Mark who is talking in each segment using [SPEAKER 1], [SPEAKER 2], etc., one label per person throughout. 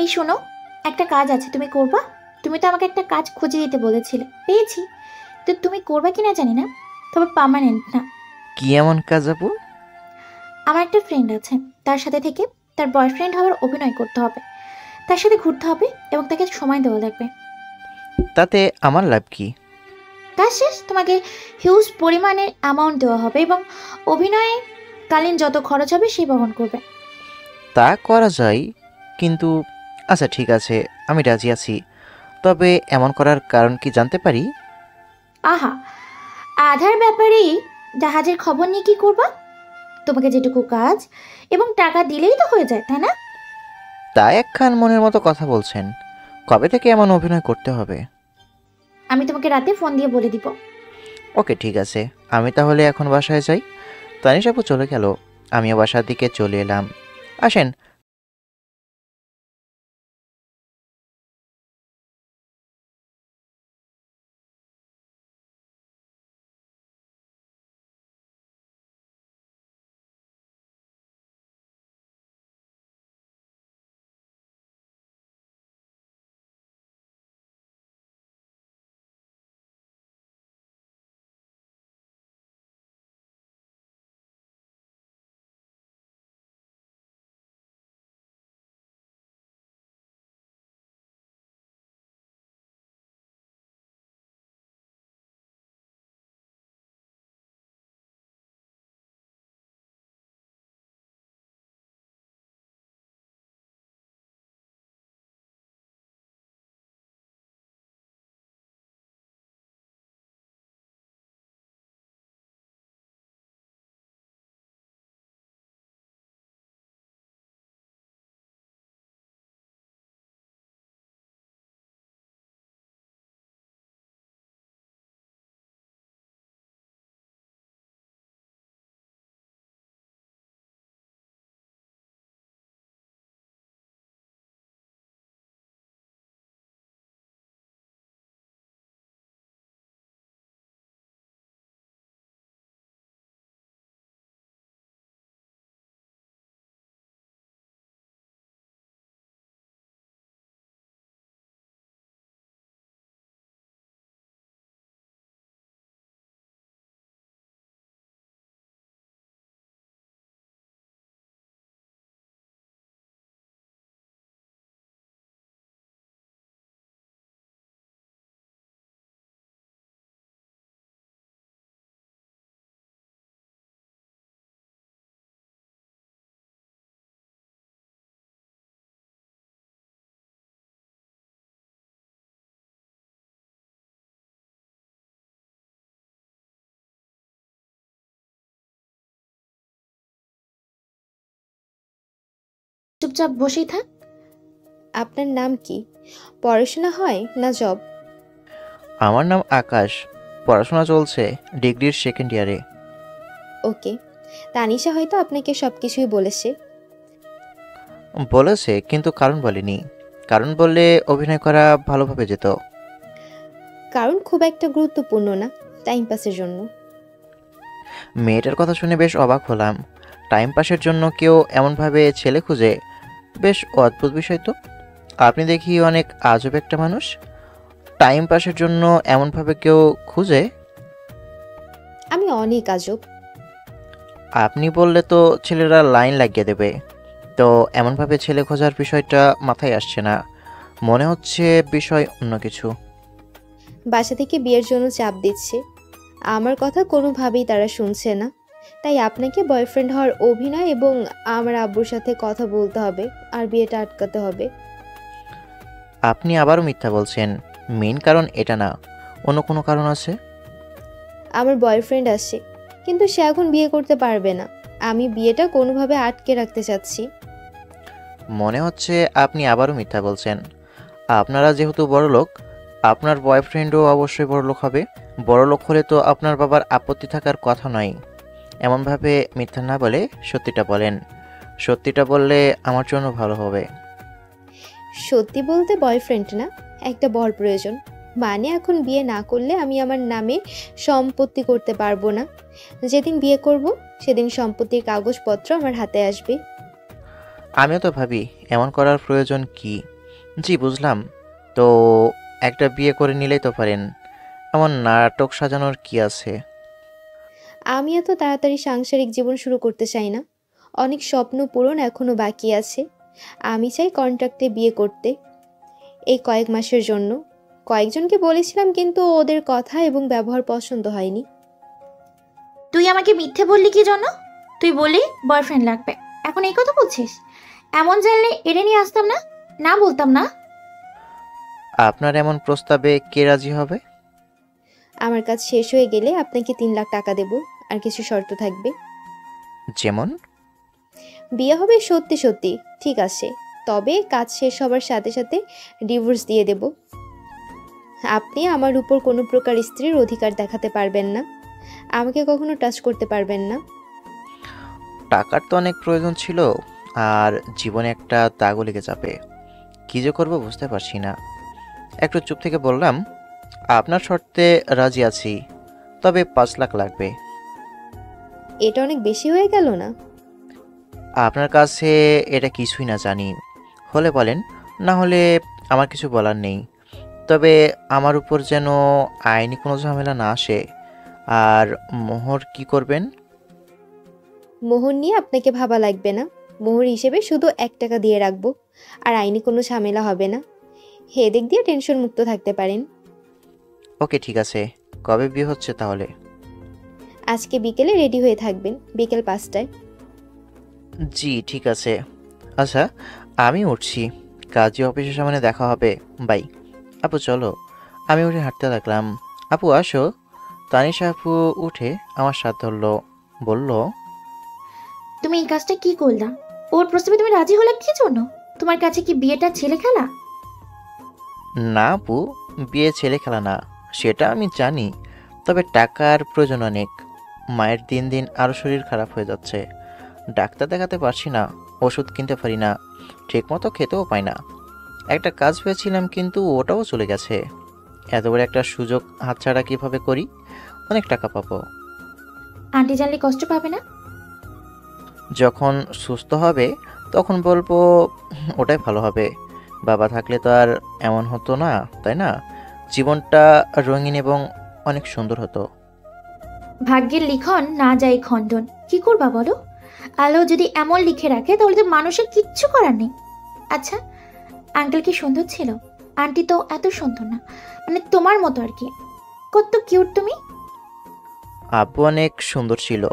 [SPEAKER 1] এই শোনো, একটা কাজ আছে, তুমি করবা? তুমি তো আমাকে একটা কাজ খুঁজে দিতে বলেছিলে, পেয়েছি। তো তুমি করবা কিনা জানি না, তবে পার্মানেন্ট না।
[SPEAKER 2] কি এমন কাজ আপু?
[SPEAKER 1] আমার একটা ফ্রেন্ড আছে, তার সাথে থেকে তার বয়ফ্রেন্ড হওয়ার অভিনয় করতে হবে, তার সাথে ঘুরতে হবে এবং তাকে সময় দেওয়া লাগবে।
[SPEAKER 2] তাতে আমার লাভ কি?
[SPEAKER 1] কাজ শেষ তোমাকে হিউজ পরিমাণের অ্যামাউন্ট দেওয়া হবে এবং অভিনয়ে কালীন যত খরচ হবে সে বহন করবে।
[SPEAKER 2] তা করা যায়, কিন্তু আচ্ছা ঠিক আছে, আমি রাজি আছি। তবে এমন করার কারণ কি জানতে পারি?
[SPEAKER 1] আহা, আধার ব্যাপারেই জাহাজের খবর নিয়ে কি করবা? তোমাকে যেটুকু কাজ এবং টাকা দিলেই তো হয়ে যায়, তাই না?
[SPEAKER 2] তা একখান মনের মতো কথা বলছেন। কবে থেকে এমন অভিনয় করতে হবে?
[SPEAKER 1] আমি তোমাকে রাতে ফোন দিয়ে বলে দিব।
[SPEAKER 2] ওকে ঠিক আছে, আমি তাহলে এখন বাসায় যাই। তানিশ আপু চলে গেল, আমিও বাসার দিকে চলে এলাম। আসেন।
[SPEAKER 1] চুপচাপ বসেই থাক।
[SPEAKER 3] আপনার নাম কি? পড়াশোনা হয় না জব?
[SPEAKER 2] আমার নাম আকাশ, পড়াশোনা চলছে, ডিগ্রির সেকেন্ড ইয়ারে।
[SPEAKER 3] ওকে। তানিশা হয়তো আপনাকে সব কিছুই বলেছে।
[SPEAKER 2] বলেছে, কিন্তু কারণ বলেনি। কারণ বললে অভিনয় করা ভালোভাবে যেত।
[SPEAKER 3] কারণ খুব একটা গুরুত্বপূর্ণ না, টাইম পাসের জন্য।
[SPEAKER 2] মেয়েটার কথা শুনে বেশ অবাক হলাম। টাইম পাসের জন্য কেউ এমনভাবে ছেলে খুঁজে, বেশ অদ্ভুত বিষয় তো। আপনি দেখি অনেক আজব একটা মানুষ, টাইম পাসের জন্য এমনভাবে কেউ খুঁজে।
[SPEAKER 3] আমি অনেক আজব।
[SPEAKER 2] আপনি বললে তো ছেলেরা লাইন লাগিয়ে দেবে। তো এমনভাবে ছেলে খোঁজার বিষয়টা মাথায় আসছে না, মনে হচ্ছে বিষয় অন্য কিছু।
[SPEAKER 3] বাসা থেকে বিয়ের জন্য চাপ দিচ্ছে, আমার কথা কোনোভাবেই তারা শুনছে না। তাই আপনাকে বয়ফ্রেন্ড হওয়ার অভিনয় এবং আমার আব্বুর সাথে কথা বলতে হবে, আর বিয়েটা আটকাতে হবে।
[SPEAKER 2] আপনি আবারও মিথ্যা বলছেন। মেইন কারণ এটা না, অন্য কোনো কারণ আছে?
[SPEAKER 3] আমার বয়ফ্রেন্ড আছে, কিন্তু সে এখন বিয়ে করতে পারবে না। আমি বিয়েটা কোনোভাবে আটকে রাখতে চাচ্ছি।
[SPEAKER 2] মনে হচ্ছে আপনি আবারও মিথ্যা বলছেন। আপনারা যেহেতু বড়লোক, আপনার বয়ফ্রেন্ডও অবশ্যই বড়লোক হবে। বড়লোক হলে তো আপনার বাবার আপত্তি থাকার কথা নয়। এমনভাবে মিথ্যা না বলে সত্যিটা বলেন। সত্যিটা বললে আমার জন্য ভালো হবে।
[SPEAKER 3] সত্যি বলতে বয়ফ্রেন্ড না, একটা বর প্রয়োজন। মানে এখন বিয়ে না করলে আমি আমার নামে সম্পত্তি করতে পারবো না। যেদিন বিয়ে করব সেদিন সম্পত্তির কাগজপত্র আমার হাতে আসবে।
[SPEAKER 2] আমিও তো ভাবি এমন করার প্রয়োজন কি। জি বুঝলাম। তো একটা বিয়ে করে নিলেই তো পারেন, এমন নাটক সাজানোর কি আছে?
[SPEAKER 3] আমি এত তাড়াতাড়ি সাংসারিক জীবন শুরু করতে চাই না। অনেক স্বপ্ন পূরণ এখনো বাকি আছে। আমি চাই কন্ট্রাক্টে বিয়ে করতে, এই কয়েক মাসের জন্য। কয়েকজনকে বলেছিলাম, কিন্তু ওদের কথা এবং ব্যবহার পছন্দ হয়নি।
[SPEAKER 1] তুই আমাকে মিথ্যে বললি কি জন্য? তুই বললি বয়ফ্রেন্ড লাগবে, এখন এই কথা বলছিস? এমন জানলে এড়ে নিয়ে আসতাম না, না বলতাম না।
[SPEAKER 2] আপনার এমন প্রস্তাবে কে রাজি হবে?
[SPEAKER 3] আমার কাজ শেষ হয়ে গেলে আপনাকে 3 লাখ টাকা দেব, আর কিছু শর্ত থাকবে।
[SPEAKER 2] যেমন?
[SPEAKER 3] বিয়ে হবে সত্যি সত্যি, ঠিক আছে, তবে কাজ শেষ হবার সাথে সাথে ডিভোর্স দিয়ে দেব। আপনি আমার উপর কোনো প্রকার স্ত্রীর অধিকার দেখাতে পারবেন না, আমাকে কখনো টাচ করতে পারবেন না।
[SPEAKER 2] টাকার তো অনেক প্রয়োজন ছিল, আর জীবনে একটা দাগও লেগে যাবে। কী যে করবো বুঝতে পারছি না। একটু চুপ থেকে বললাম, আপনার শর্তে রাজি আছি, তবে 5 লাখ লাগবে।
[SPEAKER 3] এটা অনেক বেশি হয়ে গেল না?
[SPEAKER 2] আপনার কাছে এটা কিছুই না জানি, হলে বলেন, না হলে আমার কিছু বলার নেই। তবে আমার উপর যেন আইনি কোনো ঝামেলা না আসে। আর মোহর কি করবেন?
[SPEAKER 3] মোহর নিয়ে আপনাকে ভাবা লাগবে না। মোহর হিসেবে শুধু 1 টাকা দিয়ে রাখবো, আর আইনি কোনো ঝামেলা হবে না। হেদিক দিয়ে টেনশন মুক্ত থাকতে পারেন।
[SPEAKER 2] ওকে ঠিক আছে, কবে বিয়ে হচ্ছে তাহলে?
[SPEAKER 3] আজকে বিকেলে রেডি হয়ে থাকবেন, বিকেল 5টায়।
[SPEAKER 2] জি ঠিক আছে। আচ্ছা, আমি উঠছি, কাজী অফিসের সামনে দেখা হবে। বাই। আপু চলো। আমি উঠে হাঁটতে লাগলাম। আপু আসো। তানিশা আপু উঠে আমার সাথ ধরলো, বলল,
[SPEAKER 1] তুমি এই কাজটা কি করলা? ওর প্রস্তাবে তুমি রাজি হলে কি জন্য? তোমার কাছে কি বিয়েটা ছেলে খেলা?
[SPEAKER 2] না আপু, বিয়ে ছেলে খেলা না, সেটা আমি জানি। তবে টাকার প্রয়োজন অনেক। মায়ের দিন দিন আরও শরীর খারাপ হয়ে যাচ্ছে। ডাক্তার দেখাতে পারছি না, ওষুধ কিনতে পারি না, ঠিকমতো খেতেও পাই না। একটা কাজ পেয়েছিলাম কিন্তু ওটাও চলে গেছে। এত বড় একটা সুযোগ হাতছাড়া কিভাবে করি? অনেক টাকা পাবো।
[SPEAKER 1] আন্টি জানলে কষ্ট পাবে না?
[SPEAKER 2] যখন সুস্থ হবে তখন বলবো ওটাই ভালো হবে। বাবা থাকলে তো আর এমন হতো না, তাই না? জীবনটা রঙিন এবং অনেক সুন্দর হতো।
[SPEAKER 1] ভাগ্যের লিখন না যায় খণ্ডন, কি করবা বলো? আলো যদি এমন লিখে রাখে তাহলে তো মানুষের কিচ্ছু করার নেই। আচ্ছা, আঙ্কেল কি সুন্দর ছিল? আন্টি তো এত সুন্দর না, মানে তোমার মতো আর কি। কত কিউট তুমি।
[SPEAKER 2] আব্বু অনেক সুন্দর ছিল,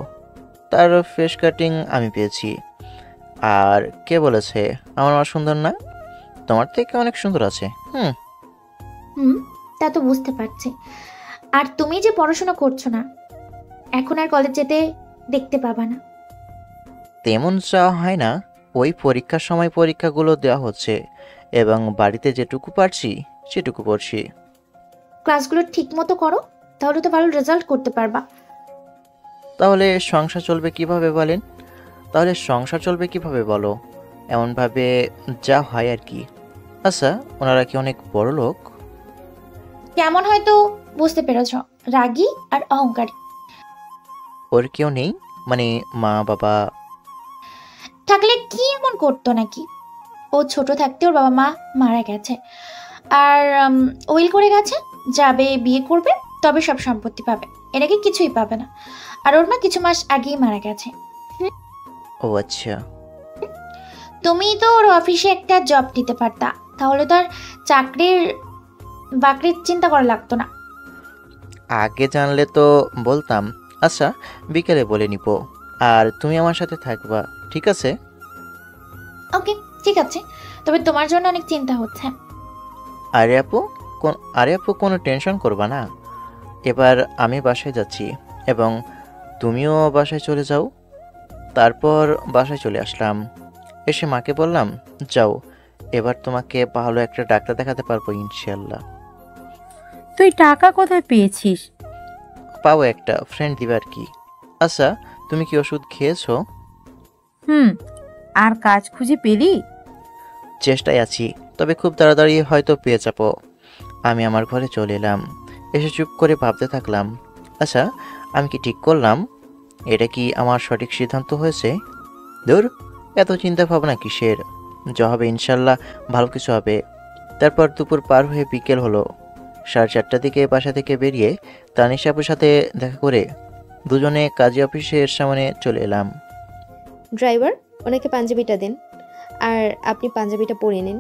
[SPEAKER 2] তার ফেস কাটিং আমি পেয়েছি। আর কে বলেছে আমার মা সুন্দর না? তোমার থেকে অনেক সুন্দর আছে।
[SPEAKER 1] হুম, তা তো বুঝতে পারছি। আর তুমি যে পড়াশোনা করছো না, এখন আর কলেজ যেতে দেখতে পাবা না।
[SPEAKER 2] তেমন চাওয়া হয় না। ওই পরীক্ষার সময় পরীক্ষাগুলো দেওয়া হচ্ছে, এবং বাড়িতে যেটুকু পারছি সেটুকু পড়ছি।
[SPEAKER 1] ক্লাসগুলো ঠিক মতো করো, তাহলে তো ভালো রেজাল্ট করতে পারবা।
[SPEAKER 2] তাহলে সংসার চলবে কিভাবে বলেন? তাহলে সংসার চলবে কিভাবে বলো? এমনভাবে যা হয় আর কি। আচ্ছা, ওনারা কি অনেক বড় লোক?
[SPEAKER 1] কেমন হয়তো বুঝতে পেরেছ, রাগী আর অহংকারী।
[SPEAKER 2] ওর কেউ নেই, মানে মা বাবা?
[SPEAKER 1] থাকলে কি এমন করতো নাকি? ও ছোট থাকতে ওর বাবা মা মারা গেছে, আর উইল করে গেছে, যাবে বিয়ে করবে, তবে সব সম্পত্তি পাবে, এর আগে কিছুই পাবে না। আর ওর মা কিছু মাস আগেই মারা গেছে।
[SPEAKER 2] ও আচ্ছা।
[SPEAKER 1] তুমি তো ওর অফিসে একটা জব দিতে পারতা, তাহলে তো আর চাকরির বাকরির চিন্তা করা লাগতো না।
[SPEAKER 2] আগে জানলে তো বলতাম। আচ্ছা, বিকেলে বলে নিব। আর তুমি আমার সাথে থাকবা, ঠিক আছে?
[SPEAKER 1] ওকে ঠিক আছে, তবে তোমার জন্য অনেক চিন্তা হচ্ছে।
[SPEAKER 2] আরে আপু, আরে আপু, কোনো টেনশন করবা না। এবার আমি বাসায় যাচ্ছি, এবং তুমিও বাসায় চলে যাও। তারপর বাসায় চলে আসলাম। এসে মাকে বললাম, যাও, এবার তোমাকে ভালো একটা ডাক্তার দেখাতে পারবো ইনশাল্লাহ।
[SPEAKER 4] তুই টাকা কোথায় পেয়েছিস?
[SPEAKER 2] পাবো, একটা ফ্রেন্ড দিবে আর কি। আচ্ছা, তুমি কি ওষুধ খেয়েছো?
[SPEAKER 4] হুম। আর কাজ খুঁজে পেলি?
[SPEAKER 2] চেষ্টায় আছি, তবে খুব তাড়াতাড়ি হয়তো পেয়ে যাবো। আমি আমার ঘরে চলে এলাম। এসে চুপ করে ভাবতে থাকলাম, আচ্ছা, আমি কি ঠিক করলাম? এটা কি আমার সঠিক সিদ্ধান্ত হয়েছে? ধুর, এত চিন্তা ভাবনা কিসের? যা হবে ইনশাল্লাহ ভালো কিছু হবে। তারপর দুপুর পার হয়ে বিকেল হলো। 4:30টার দিকে বাসা থেকে বেরিয়ে তানিশা আপুর সাথে দেখা করে দুজনে কাজী অফিসের সামনে চলে এলাম।
[SPEAKER 3] ড্রাইভার, ওনাকে পাঞ্জাবিটা দেন, আর আপনি পাঞ্জাবিটা পরে নিন।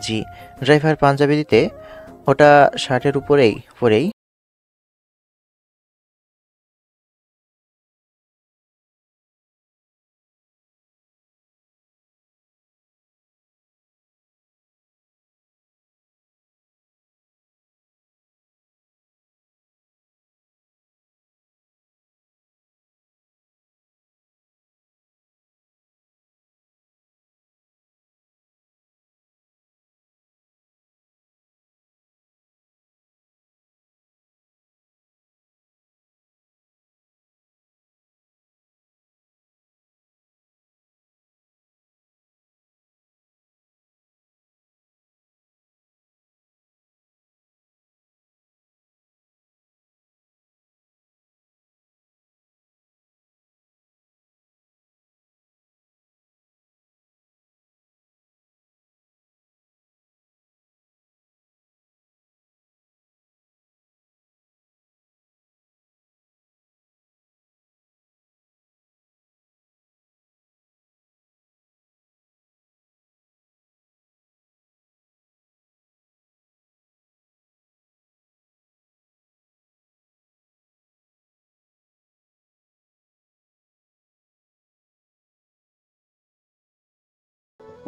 [SPEAKER 2] জি। ড্রাইভার পাঞ্জাবি দিতে ওটা শার্টের উপরেই পরেই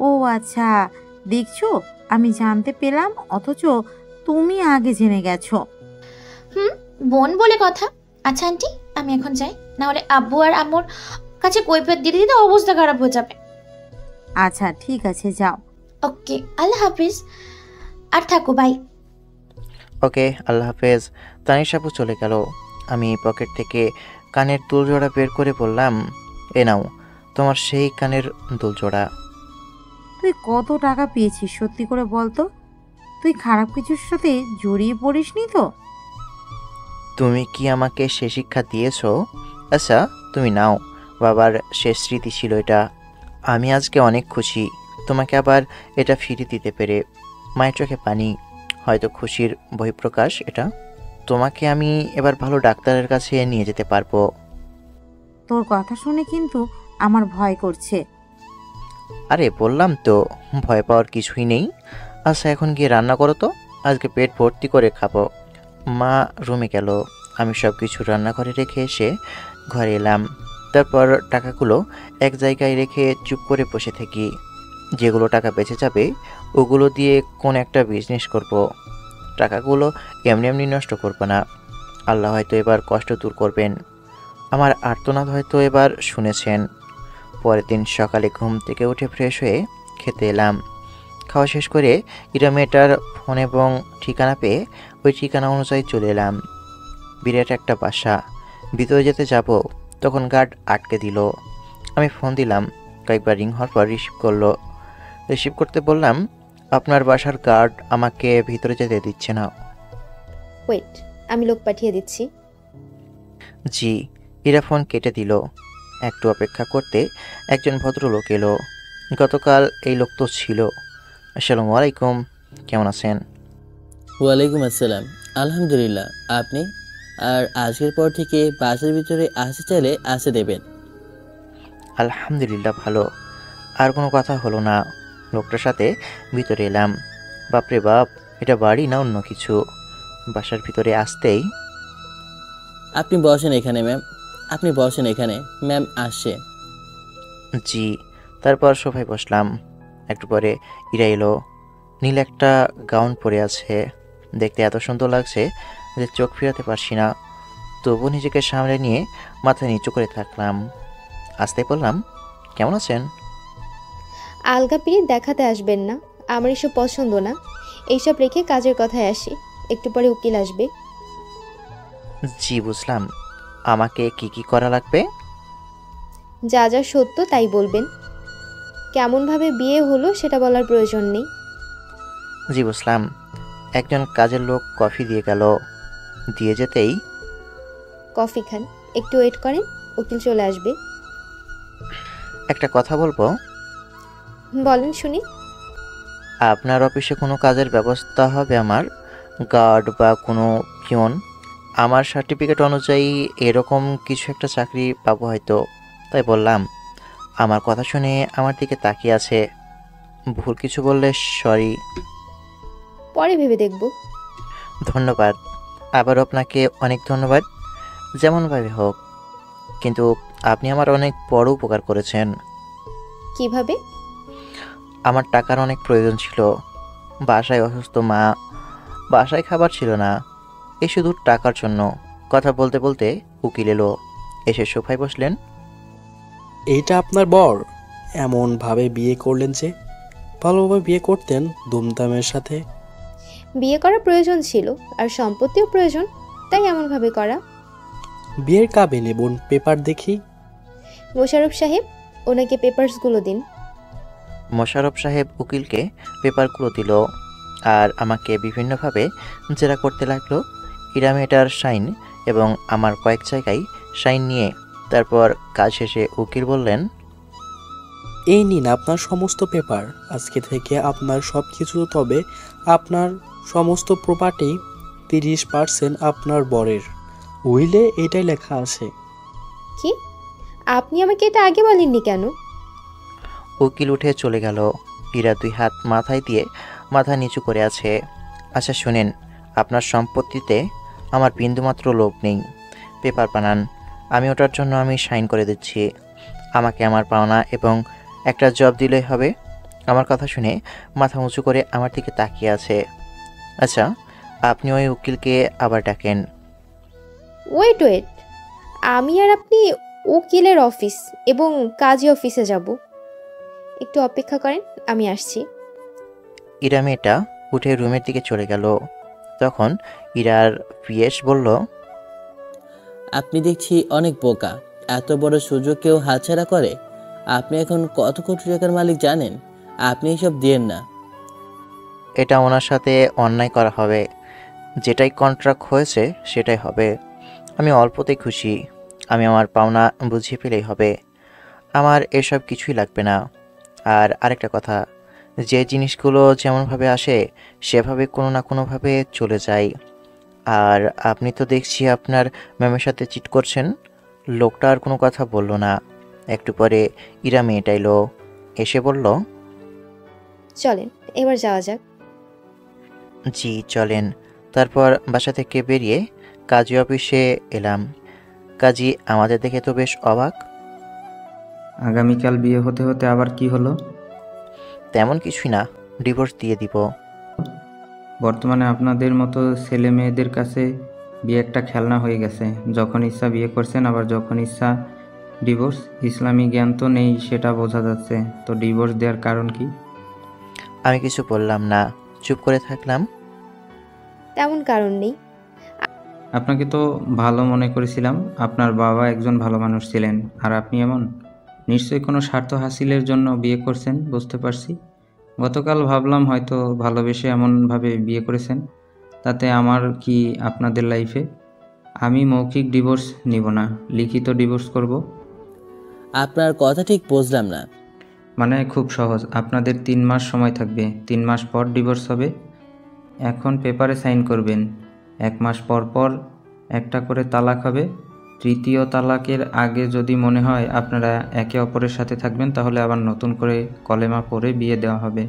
[SPEAKER 4] ও আচ্ছা, দেখছো, আমি জানতে পেলাম অথচ তুমি আগে জেনে গেছো।
[SPEAKER 1] হুম, বোন বলে কথা। আচ্ছা আন্টি, আমি এখন যাই, না হলে আব্বু আর আম্মুর কাছে কৈফিয়ত দিতে দিতে অবস্থা খারাপ হয়ে যাবে।
[SPEAKER 4] আচ্ছা ঠিক আছে, যাও।
[SPEAKER 1] ওকে, আল্লাহ হাফিজ। আর থাকো, বাই।
[SPEAKER 2] ওকে, আল্লাহ হাফেজ। তানিশা আপু চলে গেল। আমি পকেট থেকে কানের দুলজোড়া বের করে বললাম, এ নাও তোমার সেই কানের দুলজোড়া।
[SPEAKER 4] তুই কত টাকা পেয়েছিস সত্যি করে বলতো? তুই খারাপ কিছুর সাথে জড়িয়ে পড়িসনি তো?
[SPEAKER 2] তুমি কি আমাকে সে শিক্ষা দিয়েছো? আচ্ছা তুমি নাও, বাবার শেষ স্মৃতি ছিল এটা। আমি আজকে অনেক খুশি তোমাকে আবার এটা ফিরিয়ে দিতে পেরে। মায়ের চোখে পানি, হয়তো খুশির বহিঃপ্রকাশ এটা। তোমাকে আমি এবার ভালো ডাক্তারের কাছে নিয়ে যেতে পারবো।
[SPEAKER 4] তোর কথা শুনে কিন্তু আমার ভয় করছে।
[SPEAKER 2] আরে বললাম তো, ভয় পাওয়ার কিছুই নেই। আচ্ছা এখন গিয়ে রান্না করো তো, আজকে পেট ভর্তি করে খাবো। মা রুমে গেল, আমি সব কিছু রান্নাঘরে রেখে এসে ঘরে এলাম। তারপর টাকাগুলো এক জায়গায় রেখে চুপ করে বসে থাকি। যেগুলো টাকা বেঁচে যাবে ওগুলো দিয়ে কোন একটা বিজনেস করব। টাকাগুলো এমনি এমনি নষ্ট করব না। আল্লাহ হয়তো এবার কষ্ট দূর করবেন। আমার আর্তনাদ হয়তো এবার শুনেছেন। পরের দিন সকালে ঘুম থেকে উঠে ফ্রেশ হয়ে খেতে এলাম। খাওয়া শেষ করে ইরা মেয়েটার ফোন এবং ঠিকানা পেয়ে ওই ঠিকানা অনুযায়ী চলে এলাম। বিরাট একটা বাসা। ভিতরে যেতে যাব তখন গার্ড আটকে দিল। আমি ফোন দিলাম, কয়েকবার রিং হওয়ার পর রিসিভ করলো। রিসিভ করতে বললাম, আপনার বাসার গার্ড আমাকে ভিতরে যেতে দিচ্ছে না।
[SPEAKER 3] ওয়েট, আমি লোক পাঠিয়ে দিচ্ছি।
[SPEAKER 2] জি। ইরা ফোন কেটে দিল। একটু অপেক্ষা করতে একজন ভদ্রলোক এলো। গতকাল এই লোক তো ছিল। আসসালামু আলাইকুম, কেমন আছেন?
[SPEAKER 5] ওয়ালাইকুম আসসালাম। আলহামদুলিল্লাহ, আপনি? আর আজকের পর থেকে বাসের ভিতরে আসতে চাইলে আসতে দেবেন।
[SPEAKER 2] আলহামদুলিল্লাহ ভালো। আর কোনো কথা হলো না। লোকটার সাথে ভিতরে এলাম। বাপরে বাপ, এটা বাড়ি না অন্য কিছু? বাসার ভিতরে আসতেই,
[SPEAKER 5] আপনি বসেন এখানে ম্যাম, আপনি বসেন এখানে, ম্যাম আসছে।
[SPEAKER 2] জি। তারপর সোফায় বসলাম। একটু পরে ইরা এলো। নীল একটা গাউন পরে আছে, দেখতে এত সুন্দর লাগছে যে চোখ ফিরাতে পারছি না। তবু নিজেকে সামলে নিয়ে মাথা নিচু করে থাকলাম। আসতে বললাম, কেমন আছেন?
[SPEAKER 3] আলগা পিরিত দেখাতে আসবেন না, আমার এসব পছন্দ না। এইসব রেখে কাজের কথায় আসি। একটু পরে উকিল আসবে।
[SPEAKER 2] জি বুঝলাম। আমাকে কি কি করা লাগবে?
[SPEAKER 3] যা যা সত্য তাই বলবেন। কেমনভাবে বিয়ে হলো সেটা বলার প্রয়োজন নেই।
[SPEAKER 2] জি বুঝলাম। একজন কাজের লোক কফি দিয়ে গেল। দিয়ে যেতেই,
[SPEAKER 3] কফি খান, একটু ওয়েট করেন, উকিল চলে আসবে।
[SPEAKER 2] একটা কথা বলবো?
[SPEAKER 3] বলেন শুনি।
[SPEAKER 2] আপনার অফিসে কোনো কাজের ব্যবস্থা হবে আমার? গার্ড বা কোনো পিয়ন? আমার সার্টিফিকেট অনুযায়ী এরকম কিছু একটা চাকরি পাবো হয়তো, তাই বললাম। আমার কথা শুনে আমার দিকে তাকিয়ে আছে। ভুল কিছু বললে সরি।
[SPEAKER 3] পরে ভেবে দেখব।
[SPEAKER 2] ধন্যবাদ। আবারও আপনাকে অনেক ধন্যবাদ, যেমনভাবে হোক। কিন্তু আপনি আমার অনেক বড় উপকার করেছেন।
[SPEAKER 3] কিভাবে?
[SPEAKER 2] আমার টাকার অনেক প্রয়োজন ছিল। বাসায় অসুস্থ মা, বাসায় খাবার ছিল না, এই শুধু টাকার জন্য। কথা বলতে বলতে উকিল এলো, এসে সোফায় বসলেন।
[SPEAKER 6] এইটা আপনার বর? এমনভাবে বিয়ে করলেন যে? ভালোভাবে বিয়ে করতেন ধুমধামের সাথে।
[SPEAKER 3] বিয়ে করা প্রয়োজন ছিল, আর সম্পত্তিও প্রয়োজন, তাই এমনভাবে করা।
[SPEAKER 6] বিয়ের কাবিনে বোন পেপার দেখি।
[SPEAKER 3] মোশাররফ সাহেব, ওনাকে পেপারসগুলো দিন।
[SPEAKER 2] মোশাররফ সাহেব উকিলকে পেপারগুলো দিল আর আমাকে বিভিন্নভাবে জেরা করতে লাগলো। ইরা মেয়েটার সাইন এবং আমার কয়েক জায়গায় সাইন নিয়ে তারপর কাজ শেষে উকিল বললেন,
[SPEAKER 6] এই নিন আপনার সমস্ত পেপার। আজকে থেকে আপনার সব কিছু, তবে আপনার সমস্ত প্রপার্টি 30% আপনার বরের। উইলে এটাই লেখা আছে।
[SPEAKER 3] কি? আপনি আমাকে এটা আগে বলেননি কেন?
[SPEAKER 2] উকিল উঠে চলে গেল। ইরা 2 হাত মাথায় দিয়ে মাথা নিচু করে আছে। আচ্ছা শুনেন, আপনার সম্পত্তিতে আমার বিন্দুমাত্র লোভ নেই। পেপার বানান, আমি ওটার জন্য আমি সাইন করে দিচ্ছি। আমাকে আমার পাওনা এবং একটা জব দিলেই হবে। আমার কথা শুনে মাথা উঁচু করে আমার দিকে তাকিয়ে আছে। আচ্ছা, আপনি ওই উকিলকে আবার ডাকেন।
[SPEAKER 3] ওয়েট ওয়েট, আমি আর আপনি উকিলের অফিস এবং কাজী অফিসে যাব। একটু অপেক্ষা করেন, আমি আসছি।
[SPEAKER 2] ইরা মেয়েটা উঠে রুমের দিকে চলে গেল। তখন ইরার পিয়েস বলল,
[SPEAKER 5] আপনি দেখছি অনেক বোকা। এত বড় সুযোগ কেউ হাতছাড়া করে? আপনি এখন কত কোটি টাকার মালিক জানেন? আপনি এসব দিয়েন না।
[SPEAKER 2] এটা ওনার সাথে অন্যায় করা হবে। যেটাই কন্ট্রাক্ট হয়েছে সেটাই হবে। আমি অল্পতেই খুশি। আমি আমার পাওনা বুঝিয়ে পেলেই হবে। আমার এসব কিছুই লাগবে না। আর আরেকটা কথা, যে জিনিসগুলো যেমনভাবে আসে সেভাবে কোনো না কোনোভাবে চলে যায়। আর আপনি তো দেখছি আপনার ম্যামের সাথে চিট করছেন। লোকটা আর কোনো কথা বলল না। একটু পরে ইরা মেয়েটা এলো, এসে বলল,
[SPEAKER 3] চলেন এবার যাওয়া যাক।
[SPEAKER 2] জি চলেন। তারপর বাসা থেকে বেরিয়ে কাজী অফিসে এলাম। কাজী আমাদের দেখে তো বেশ অবাক।
[SPEAKER 7] আগামীকাল বিয়ে হতে হতে আবার কি হলো?
[SPEAKER 2] তেমন কিছুই না, ডিভোর্স দিয়ে দিব।
[SPEAKER 7] বর্তমানে আপনাদের মতো ছেলে মেয়েদের কাছে বিয়ে একটা খেলনা হয়ে গেছে। যখন ইচ্ছা বিয়ে করছেন, আবার যখন ইচ্ছা ডিভোর্স। ইসলামী জ্ঞান তো নেই, সেটা বোঝা যাচ্ছে। তো ডিভোর্স দেওয়ার কারণ কি?
[SPEAKER 2] আমি কিছু বললাম না, চুপ করে থাকলাম।
[SPEAKER 3] তেমন কারণ নেই।
[SPEAKER 7] আপনাকে তো ভালো মনে করেছিলাম। আপনার বাবা একজন ভালো মানুষ ছিলেন, আর আপনি এমন। নিশ্চয়ই কোনো স্বার্থ হাসিলের জন্য বিয়ে করছেন, বুঝতে পারছি। গতকাল ভাবলাম হয়তো ভালোবেসে এমনভাবে বিয়ে করেছেন। তাতে আমার কি আপনাদের লাইফে? আমি মৌখিক ডিভোর্স নিব না, লিখিত ডিভোর্স করব।
[SPEAKER 5] আপনার কথা ঠিক বুঝলাম না।
[SPEAKER 7] মানে খুব সহজ, আপনাদের 3 মাস সময় থাকবে। 3 মাস পর ডিভোর্স হবে। এখন পেপারে সাইন করবেন। 1 মাস পর পর একটা করে তালাক হবে। তৃতীয় তালাকের আগে যদি মনে হয় আপনারা একে অপরের সাথে থাকবেন, তাহলে আবার নতুন করে কলেমা পড়ে বিয়ে দেওয়া হবে।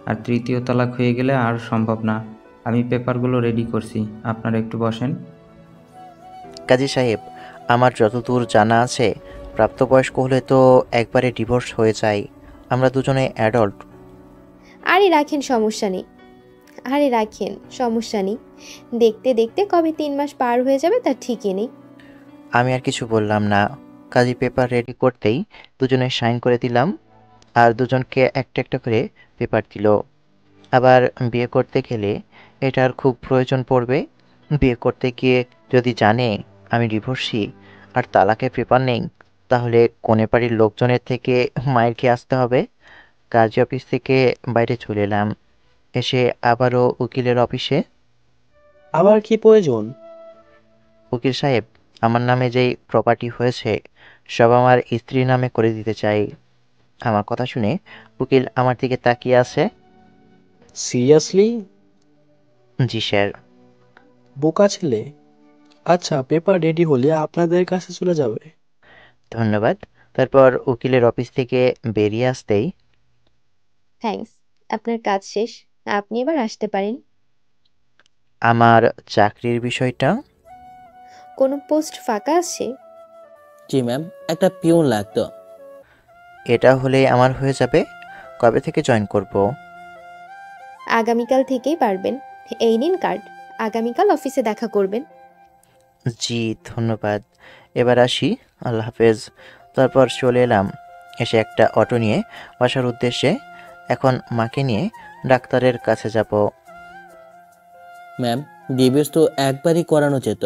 [SPEAKER 7] আর তৃতীয় তালাক হয়ে গেলে আর সম্ভব না। আমি পেপারগুলো রেডি করছি, আপনারা একটু বসেন।
[SPEAKER 2] কাজী সাহেব, আমার যতদূর জানা আছে প্রাপ্তবয়স্ক হলে তো একবারে ডিভোর্স হয়ে যায়। আমরা দুজনে অ্যাডাল্ট।
[SPEAKER 3] আরে রাখেন, সমস্যা নেই। আরে রাখেন, সমস্যা নেই। দেখতে দেখতে কবে 3 মাস পার হয়ে যাবে তার ঠিকই নেই।
[SPEAKER 2] আমি আর কিছু বললাম না। কাজী পেপার রেডি করতেই দুজনে সাইন করে দিলাম আর দুজনকে একটা একটা করে পেপার দিল। আবার বিয়ে করতে গেলে এটার খুব প্রয়োজন পড়বে। বিয়ে করতে গিয়ে যদি জানে আমি ডিভোর্সি আর তালাকের পেপার নেই, তাহলে কনে বাড়ির লোকজনের থেকে মায়ের খেয়ে আসতে হবে। কাজী অফিস থেকে বাইরে চলে এলাম। এসে আবারও উকিলের অফিসে।
[SPEAKER 6] আবার কি প্রয়োজন?
[SPEAKER 2] উকিল সাহেব, আমার নামে যেই প্রপার্টি হয়েছে সব আমার স্ত্রীর নামে করে দিতে চাই। আমার কথা শুনে উকিল আমার দিকে তাকিয়ে আছে।
[SPEAKER 6] সিরিয়াসলি?
[SPEAKER 2] জি স্যার।
[SPEAKER 6] বোকা ছেলে। আচ্ছা, পেপার রেডি হলে আপনাদের কাছে চলে যাবে।
[SPEAKER 2] ধন্যবাদ। তারপর উকিলের অফিস থেকে বেরিয়ে আসতেই
[SPEAKER 3] থ্যাঙ্কস, আপনার কাজ শেষ, আপনি এবার আসতে পারেন।
[SPEAKER 2] আমার চাকরির বিষয়টা।
[SPEAKER 3] কোনো পোস্ট ফাঁকা আছে?
[SPEAKER 5] জি ম্যাম, একটা পিয়ন লাগতো।
[SPEAKER 2] এটা হলে আমার হয়ে যাবে। কবে থেকে জয়েন করব?
[SPEAKER 3] আগামীকাল থেকেই পারবেন। এই নিন কার্ড, আগামীকাল অফিসে দেখা করবেন।
[SPEAKER 2] জি ধন্যবাদ। এবার আসি, আল্লাহ হাফেজ। তারপর চলে এলাম। এসে একটা অটো নিয়ে বাসার উদ্দেশ্যে। এখন মাকে নিয়ে ডাক্তারের কাছে যাব।
[SPEAKER 5] ম্যাম, ডিবিএস তো একবারই করানো যেত।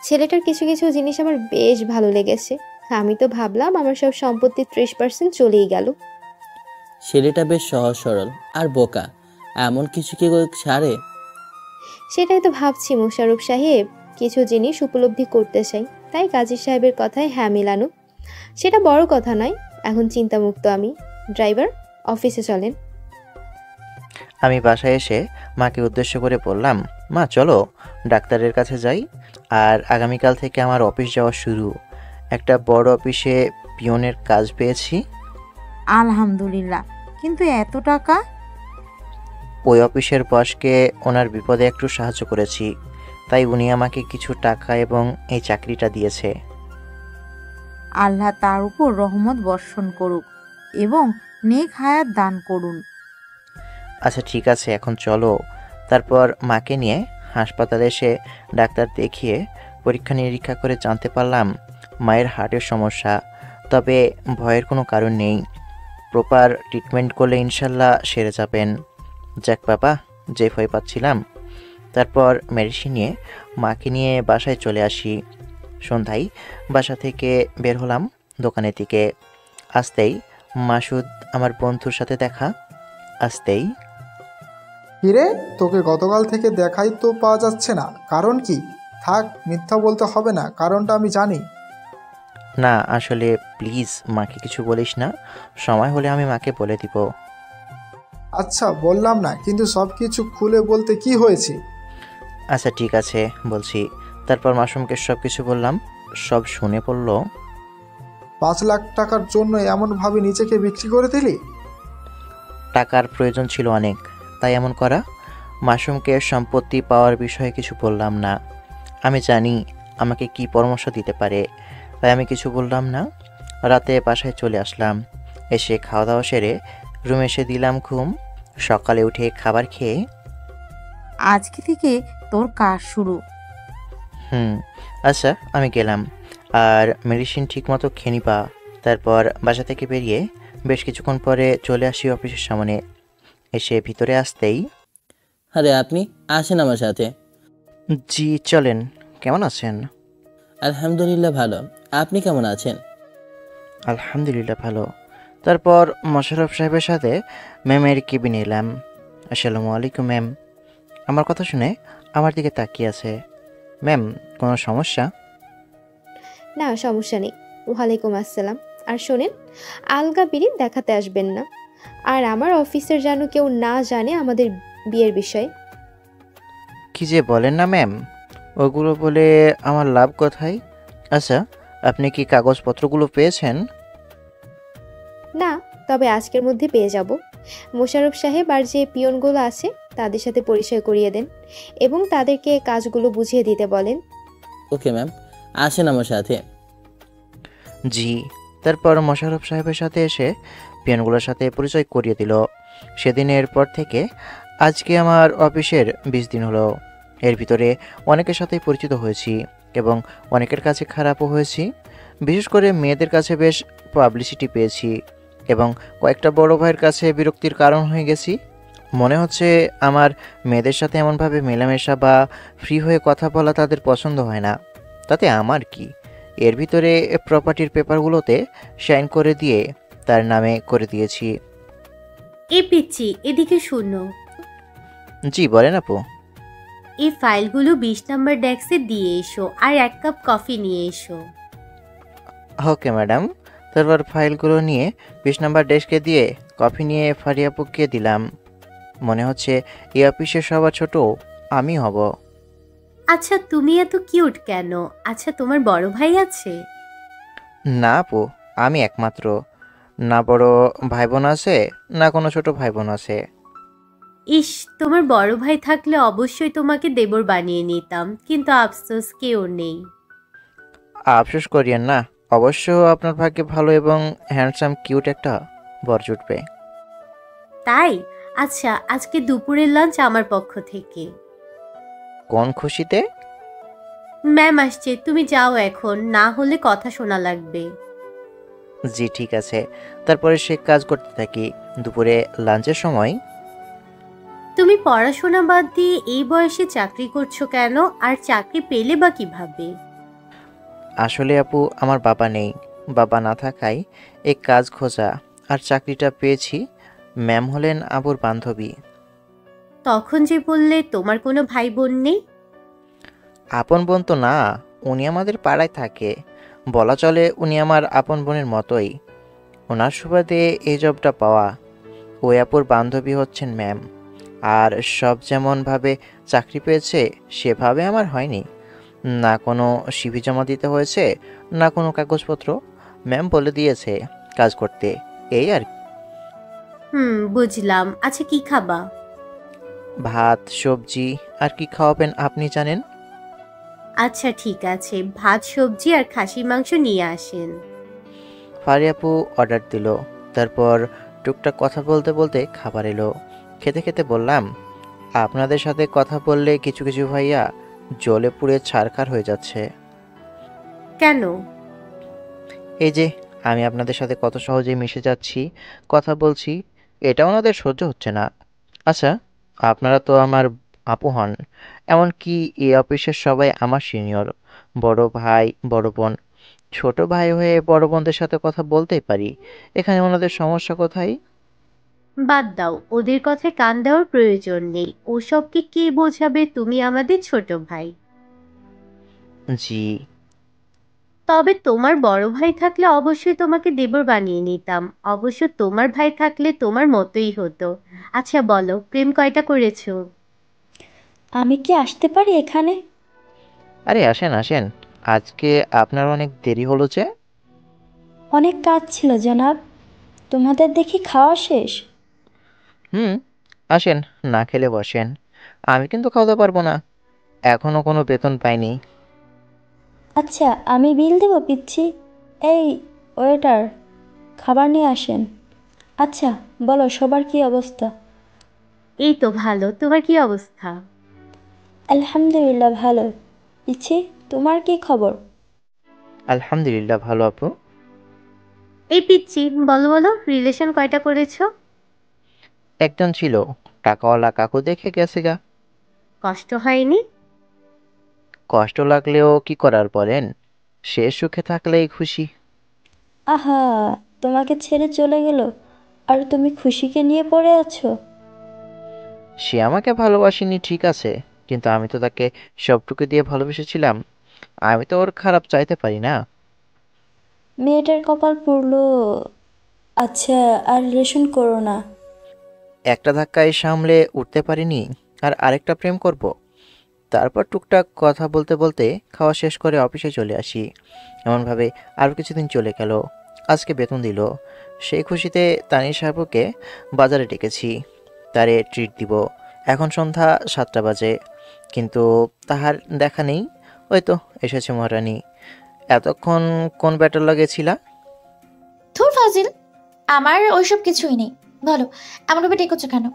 [SPEAKER 3] ছেলেটার কিছু কিছু জিনিস আমার বেশ ভালো লেগেছে। আমি তো ভাবলাম আমার সব সম্পত্তির 30% চলেই গেল।
[SPEAKER 5] ছেলেটা বেশ সহজ সরল আর বোকা, এমন কিছু কি সারে?
[SPEAKER 3] সেটাই তো ভাবছি মোশাররফ সাহেব, কিছু জিনিস উপলব্ধি করতে চাই, তাই কাজী সাহেবের কথায় হ্যাঁ মিলানো। সেটা বড় কথা নয়, এখন চিন্তামুক্ত আমি। ড্রাইভার, অফিসে চলেন।
[SPEAKER 2] আমি বাসায় এসে মাকে উদ্দেশ্য করে বললাম, মা চলো ডাক্তারের কাছে যাই। আর আগামীকাল থেকে আমার অফিস যাওয়া শুরু। একটা বড় অফিসে পিয়নের কাজ পেয়েছি।
[SPEAKER 4] আলহামদুলিল্লাহ, কিন্তু এত টাকা?
[SPEAKER 2] ওই অফিসের বসকে ওনার বিপদে একটু সাহায্য করেছি, তাই উনি আমাকে কিছু টাকা এবং এই চাকরিটা দিয়েছে।
[SPEAKER 4] আল্লাহ তার উপর রহমত বর্ষণ করুক এবং নেক হায়াত দান করুন।
[SPEAKER 2] আচ্ছা ঠিক আছে, এখন চলো। তারপর মাকে নিয়ে হাসপাতালে এসে ডাক্তার দেখিয়ে পরীক্ষা নিরীক্ষা করে জানতে পারলাম মায়ের হার্টের সমস্যা। তবে ভয়ের কোনো কারণ নেই, প্রপার ট্রিটমেন্ট করলে ইনশাল্লাহ সেরে যাবেন। যাক বাবা, যে ভয় পাচ্ছিলাম। তারপর মেডিসিন নিয়ে মাকে নিয়ে বাসায় চলে আসি। সন্ধ্যায় বাসা থেকে বের হলাম দোকানের দিকে। আসতেই মাসুদ আমার বন্ধুর সাথে দেখা। আসতেই
[SPEAKER 8] কিরে, তোকে গতকাল থেকে দেখাই তো পাওয়া যাচ্ছে না, কারণ কি? থাক, মিথ্যা বলতে হবে না, কারণটা আমি জানি।
[SPEAKER 2] না আসলে প্লিজ মাকে কিছু বলিস না, সময় হলে আমি মাকে বলে দিব।
[SPEAKER 8] আচ্ছা বললাম না, কিন্তু সব কিছু খুলে বলতে কি হয়েছে?
[SPEAKER 2] আচ্ছা ঠিক আছে বলছি। তারপর মাসুমকে সব কিছু বললাম। সব শুনে পড়ল।
[SPEAKER 8] 5 লাখ টাকার জন্য এমনভাবে নিজেকে বিক্রি করে দিলি?
[SPEAKER 2] টাকার প্রয়োজন ছিল অনেক, তাই এমন করা। মাসুমকে সম্পত্তি পাওয়ার বিষয়ে কিছু বললাম না। আমি জানি আমাকে কি পরামর্শ দিতে পারে, তাই আমি কিছু বললাম না। রাতে বাসায় চলে আসলাম। এসে খাওয়া দাওয়া সেরে রুমে এসে দিলাম ঘুম। সকালে উঠে খাবার খেয়ে
[SPEAKER 4] আজকে থেকে তোর কাজ শুরু।
[SPEAKER 2] আচ্ছা আমি গেলাম। আর মেডিসিন ঠিকমতো খেয়ে নিবা। তারপর বাসা থেকে বেরিয়ে বেশ কিছুক্ষণ পরে চলে আসি অফিসের সামনে। এসে ভিতরে আসতেই
[SPEAKER 5] আরে আপনি আসেন আমার সাথে।
[SPEAKER 2] জি চলেন। কেমন আছেন?
[SPEAKER 5] আলহামদুলিল্লাহ ভালো, আপনি কেমন আছেন?
[SPEAKER 2] আলহামদুলিল্লাহ ভালো। তারপর মোশাররফ সাহেবের সাথে ম্যামের কেবিনে এলাম। আসসালামু আলাইকুম ম্যাম। আমার কথা শুনে আমার দিকে তাকিয়ে আছে। ম্যাম কোনো সমস্যা?
[SPEAKER 3] না, সমস্যা নেই। ওয়ালাইকুম আসসালাম। আর শোনেন, আলগা বিড়ি দেখাতে আসবেন না। আর আমার অফিসের যেন কেউ না জানে আমাদের বিয়ের বিষয়ে।
[SPEAKER 2] কি যে বলেন না ম্যাম, ওগুলো বলে আমার লাভ কোথায়? আচ্ছা আপনি কি কাগজপত্রগুলো পেয়েছেন?
[SPEAKER 3] না, তবে আজকের মধ্যে পেয়ে যাব। মোশাররফ সাহেব আর যে পিয়নগুলো আছে তাদের সাথে পরিচয় করিয়ে দেন এবং তাদেরকে কাজগুলো বুঝিয়ে দিতে বলেন।
[SPEAKER 5] ওকে ম্যাম, আসেন আমার সাথে।
[SPEAKER 2] জি। তারপর মোশাররফ সাহেবের সাথে এসে পিয়নগুলোর সাথে পরিচয় করিয়ে দিল। সেদিনের পর থেকে আজকে আমার অফিসের 20 দিন হলো। এর ভিতরে অনেকের সাথেই পরিচিত হয়েছি এবং অনেকের কাছে খারাপও হয়েছি। বিশেষ করে মেয়েদের কাছে বেশ পাবলিসিটি পেয়েছি এবং কয়েকটা বড় ভাইয়ের কাছে বিরক্তির কারণ হয়ে গেছি। মনে হচ্ছে আমার মেয়েদের সাথে এমনভাবে মেলামেশা বা ফ্রি হয়ে কথা বলা তাদের পছন্দ হয় না। তাতে আমার কি? এর ভিতরে প্রপার্টির পেপারগুলোতে সাইন করে দিয়ে তার নামে করে দিয়েছি।
[SPEAKER 9] এ পিচ্ছি, এদিকে শোনো।
[SPEAKER 2] জি বলেন আপু।
[SPEAKER 9] এই ফাইলগুলো 20 নম্বর ডেস্কে দিয়ে এসো আর 1 কাপ কফি নিয়ে এসো।
[SPEAKER 2] Okay madam. তারপর ফাইলগুলো নিয়ে 20 নম্বর ডেস্কে দিয়ে কফি নিয়ে ফারিয়াপুকে দিলাম। মনে হচ্ছে এই অফিসের সবার ছোট আমি হব।
[SPEAKER 9] আচ্ছা তুমি এত কিউট কেন? আচ্ছা তোমার বড় ভাই আছে?
[SPEAKER 2] না আপু, আমি একমাত্র। না বড় ভাই বোন আছে, না কোনো ছোট ভাই বোন আছে।
[SPEAKER 9] ইস, তোমার বড় ভাই থাকলে অবশ্যই তোমাকে দেবর বানিয়ে নিতাম, কিন্তু আফসোস কেউ নেই।
[SPEAKER 2] আফসোস করিয়েন না, অবশ্য আপনার ভাগ্যে ভালো এবং হ্যান্ডসাম কিউট একটা বর জুটবে।
[SPEAKER 9] তাই? আচ্ছা, আজকে দুপুরের লাঞ্চ আমার পক্ষ থেকে।
[SPEAKER 2] কোন খুশিতে?
[SPEAKER 9] ম্যাম আসছে, তুমি যাও এখন, না হলে কথা শোনা লাগবে।
[SPEAKER 2] জি ঠিক আছে। তারপরে সে কাজ করতে থাকি। দুপুরে লাঞ্চের সময়,
[SPEAKER 9] তুমি পড়াশোনা বাদ দিয়ে এই বয়সে চাকরি করছো কেন? আর চাকরি পেলে বা কিভাবে?
[SPEAKER 2] আসলে আপু আমার বাবা নেই। বাবা না থাকায় এই কাজ খোঁজা আর চাকরিটা পেয়েছি। ম্যাম হলেন আবুর বান্ধবী।
[SPEAKER 9] তখন যে বললে তোমার কোনো ভাই বোন নেই।
[SPEAKER 2] আপন বোন তো না, উনি আমাদের পাড়ায় থাকে। বলা চলে উনি আমার আপন বোনের মতোই। ওনার সুবাদে এই জবটা পাওয়া। ওই আপুর বান্ধবী হচ্ছেন ম্যাম। আর সব যেমনভাবে চাকরি পেয়েছে সেভাবে আমার হয়নি। না কোনো সিভি জমা দিতে হয়েছে, না কোনো কাগজপত্র। ম্যাম বলে দিয়েছে কাজ করতে, এই আর কি।
[SPEAKER 9] বুঝলাম। আচ্ছা কি খাবা?
[SPEAKER 2] ভাত, সবজি, আর কি খাওয়াবেন আপনি জানেন?
[SPEAKER 9] আচ্ছা ঠিক আছে, ভাত, সবজি আর খাসির মাংস নিয়ে আসেন।
[SPEAKER 2] ফারি আপু অর্ডার দিল। তারপর টুকটাক কথা বলতে বলতে খাবার এলো। খেতে খেতে বললাম, আপনাদের সাথে কথা বললে কিছু কিছু ভাইয়া জ্বলে পুড়ে ছারখার হয়ে যাচ্ছে।
[SPEAKER 9] কেন?
[SPEAKER 2] এই যে আমি আপনাদের সাথে কত সহজেই মিশে যাচ্ছি, কথা বলছি, এটা ওনাদের সহ্য হচ্ছে না। আচ্ছা, আপনারা তো আমার আপু হন। এমনকি এই অফিসের সবাই আমার সিনিয়র। বড় ভাই, বড় বোন। ছোট ভাই হয়ে বড় বোনদের সাথে কথা বলতেই পারি। এখানে ওনাদের সমস্যা কোথায়?
[SPEAKER 9] বাদ দাও, ওদের কথায় কান দেওয়ার প্রয়োজন নেই। ওসবকে কে বোঝাবে? তুমি আমাদের ছোট ভাই।
[SPEAKER 2] জি।
[SPEAKER 9] তবে তোমার বড় ভাই থাকলে অবশ্যই তোমাকে দেবর বানিয়ে নিতাম। অবশ্য তোমার ভাই থাকলে তোমার মতোই হতো। আচ্ছা বলো, প্রেম কয়টা করেছো?
[SPEAKER 10] আমি কি আসতে পারি এখানে?
[SPEAKER 2] আরে আসেন আসেন, আজকে আপনার অনেক দেরি হলো যে।
[SPEAKER 10] অনেক কাজ ছিল জনাব। তোমাদের দেখি খাওয়া শেষ।
[SPEAKER 2] হুম, আসেন, না খেলে বসেন। আমি কিন্তু খাওয়াতে পারবো না, এখনো কোনো বেতন পাইনি।
[SPEAKER 10] আচ্ছা, আমি বিল দেব পিচ্ছি। এই ওয়েটার, খাবার নিয়ে আসেন। আচ্ছা বলো, সবার কি অবস্থা?
[SPEAKER 9] এই তো ভালো, তোমার কি অবস্থা?
[SPEAKER 10] আলহামদুলিল্লাহ ভালো। পিচ্ছি, তোমার কি খবর?
[SPEAKER 2] আলহামদুলিল্লাহ ভালো আপু।
[SPEAKER 9] এই পিচ্ছি, বলো বলো, রিলেশন কয়টা করেছো?
[SPEAKER 2] একজন ছিল, টাকাওয়ালা কাকু দেখে গেছে গা।
[SPEAKER 9] কষ্ট হয়নি?
[SPEAKER 2] কষ্ট লাগলেও কি করার বলেন, সে সুখে থাকলেই খুশি।
[SPEAKER 10] আহা, তোমাকে ছেড়ে চলে গেল আর তুমি খুশিকে নিয়ে পড়ে আছো।
[SPEAKER 2] সে আমাকে ভালোবাসেনি ঠিক আছে, কিন্তু আমি তো তাকে সবটুকু দিয়ে ভালোবেসেছিলাম। আমি তো ওর খারাপ চাইতে পারি না।
[SPEAKER 10] মেয়েটার কপাল পুড়লো। আচ্ছা, আর রিলেশন করো না।
[SPEAKER 2] একটা ধাক্কায় সামলে উঠতে পারিনি, আর আরেকটা প্রেম করব। তারপর টুকটাক কথা বলতে বলতে খাওয়া শেষ করে অফিসে চলে আসি। এমনভাবে আরও কিছুদিন চলে গেল। আজকে বেতন দিল। সেই খুশিতে তানির সাহেবকে বাজারে ডেকেছি, তারে ট্রিট দিব। এখন সন্ধ্যা 7টা বাজে, কিন্তু তাহার দেখা নেই। ওই তো এসেছে মহারানী। এতক্ষণ কোন ব্যাটার লাগেছিলা?
[SPEAKER 1] ধুর ফাজিল, আমার ওইসব কিছুই নেই। বলো, এমনভাবে ডেকেছো কেন?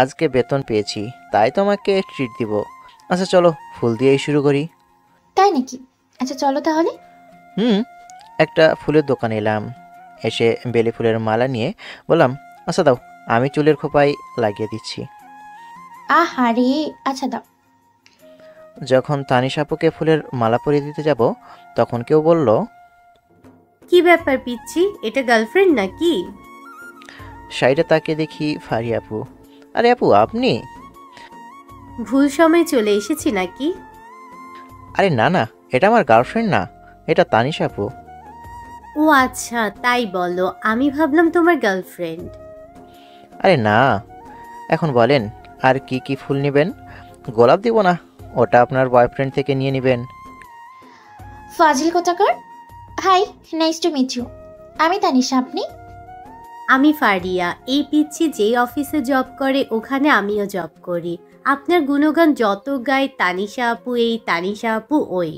[SPEAKER 2] আজকে বেতন পেয়েছি, তাই তোমাকে ট্রিট দিব। আচ্ছা চলো, ফুল দিয়েই শুরু করি।
[SPEAKER 1] তাই নাকি? আচ্ছা চলো তাহলে।
[SPEAKER 2] হুম। একটা ফুলের দোকানে এলাম। এসে বেলি ফুলের মালা নিয়ে বললাম, আচ্ছা দাও, আমি চুলের খোপায় লাগিয়ে দিচ্ছি।
[SPEAKER 1] আহারে, আচ্ছা দাও।
[SPEAKER 2] যখন তানিশ আপুকে ফুলের মালা পরিয়ে দিতে যাব, তখন কেউ বলল,
[SPEAKER 9] কি ব্যাপার পিচ্ছি, এটা গার্লফ্রেন্ড নাকি?
[SPEAKER 2] সাইডে তাকে দেখি ফারি আপু। আরে আপু আপনি?
[SPEAKER 9] ভুল সময় চলে এসেছি নাকি?
[SPEAKER 2] আরে না না, এটা আমার গার্লফ্রেন্ড না, এটা তানিশ আপু।
[SPEAKER 9] ও আচ্ছা, তাই বলো। আমি ভাবলাম তোমার গার্লফ্রেন্ড।
[SPEAKER 2] আরে না, এখন বলেন আর কি কি ফুল নেবেন? গোলাপ দিব না, ওটা আপনার বয়ফ্রেন্ড থেকে নিয়ে নেবেন।
[SPEAKER 1] ফাজিল কোথাকার। Hi, nice to meet you. আমি তানিশা, আপনি?
[SPEAKER 9] আমি ফারিয়া। এই পিচ্ছি যেই অফিসে জব করে ওখানে আমিও জব করি। আপনার গুণগান যত গায় তানিশা আপু এই, তানিশা আপু ওই।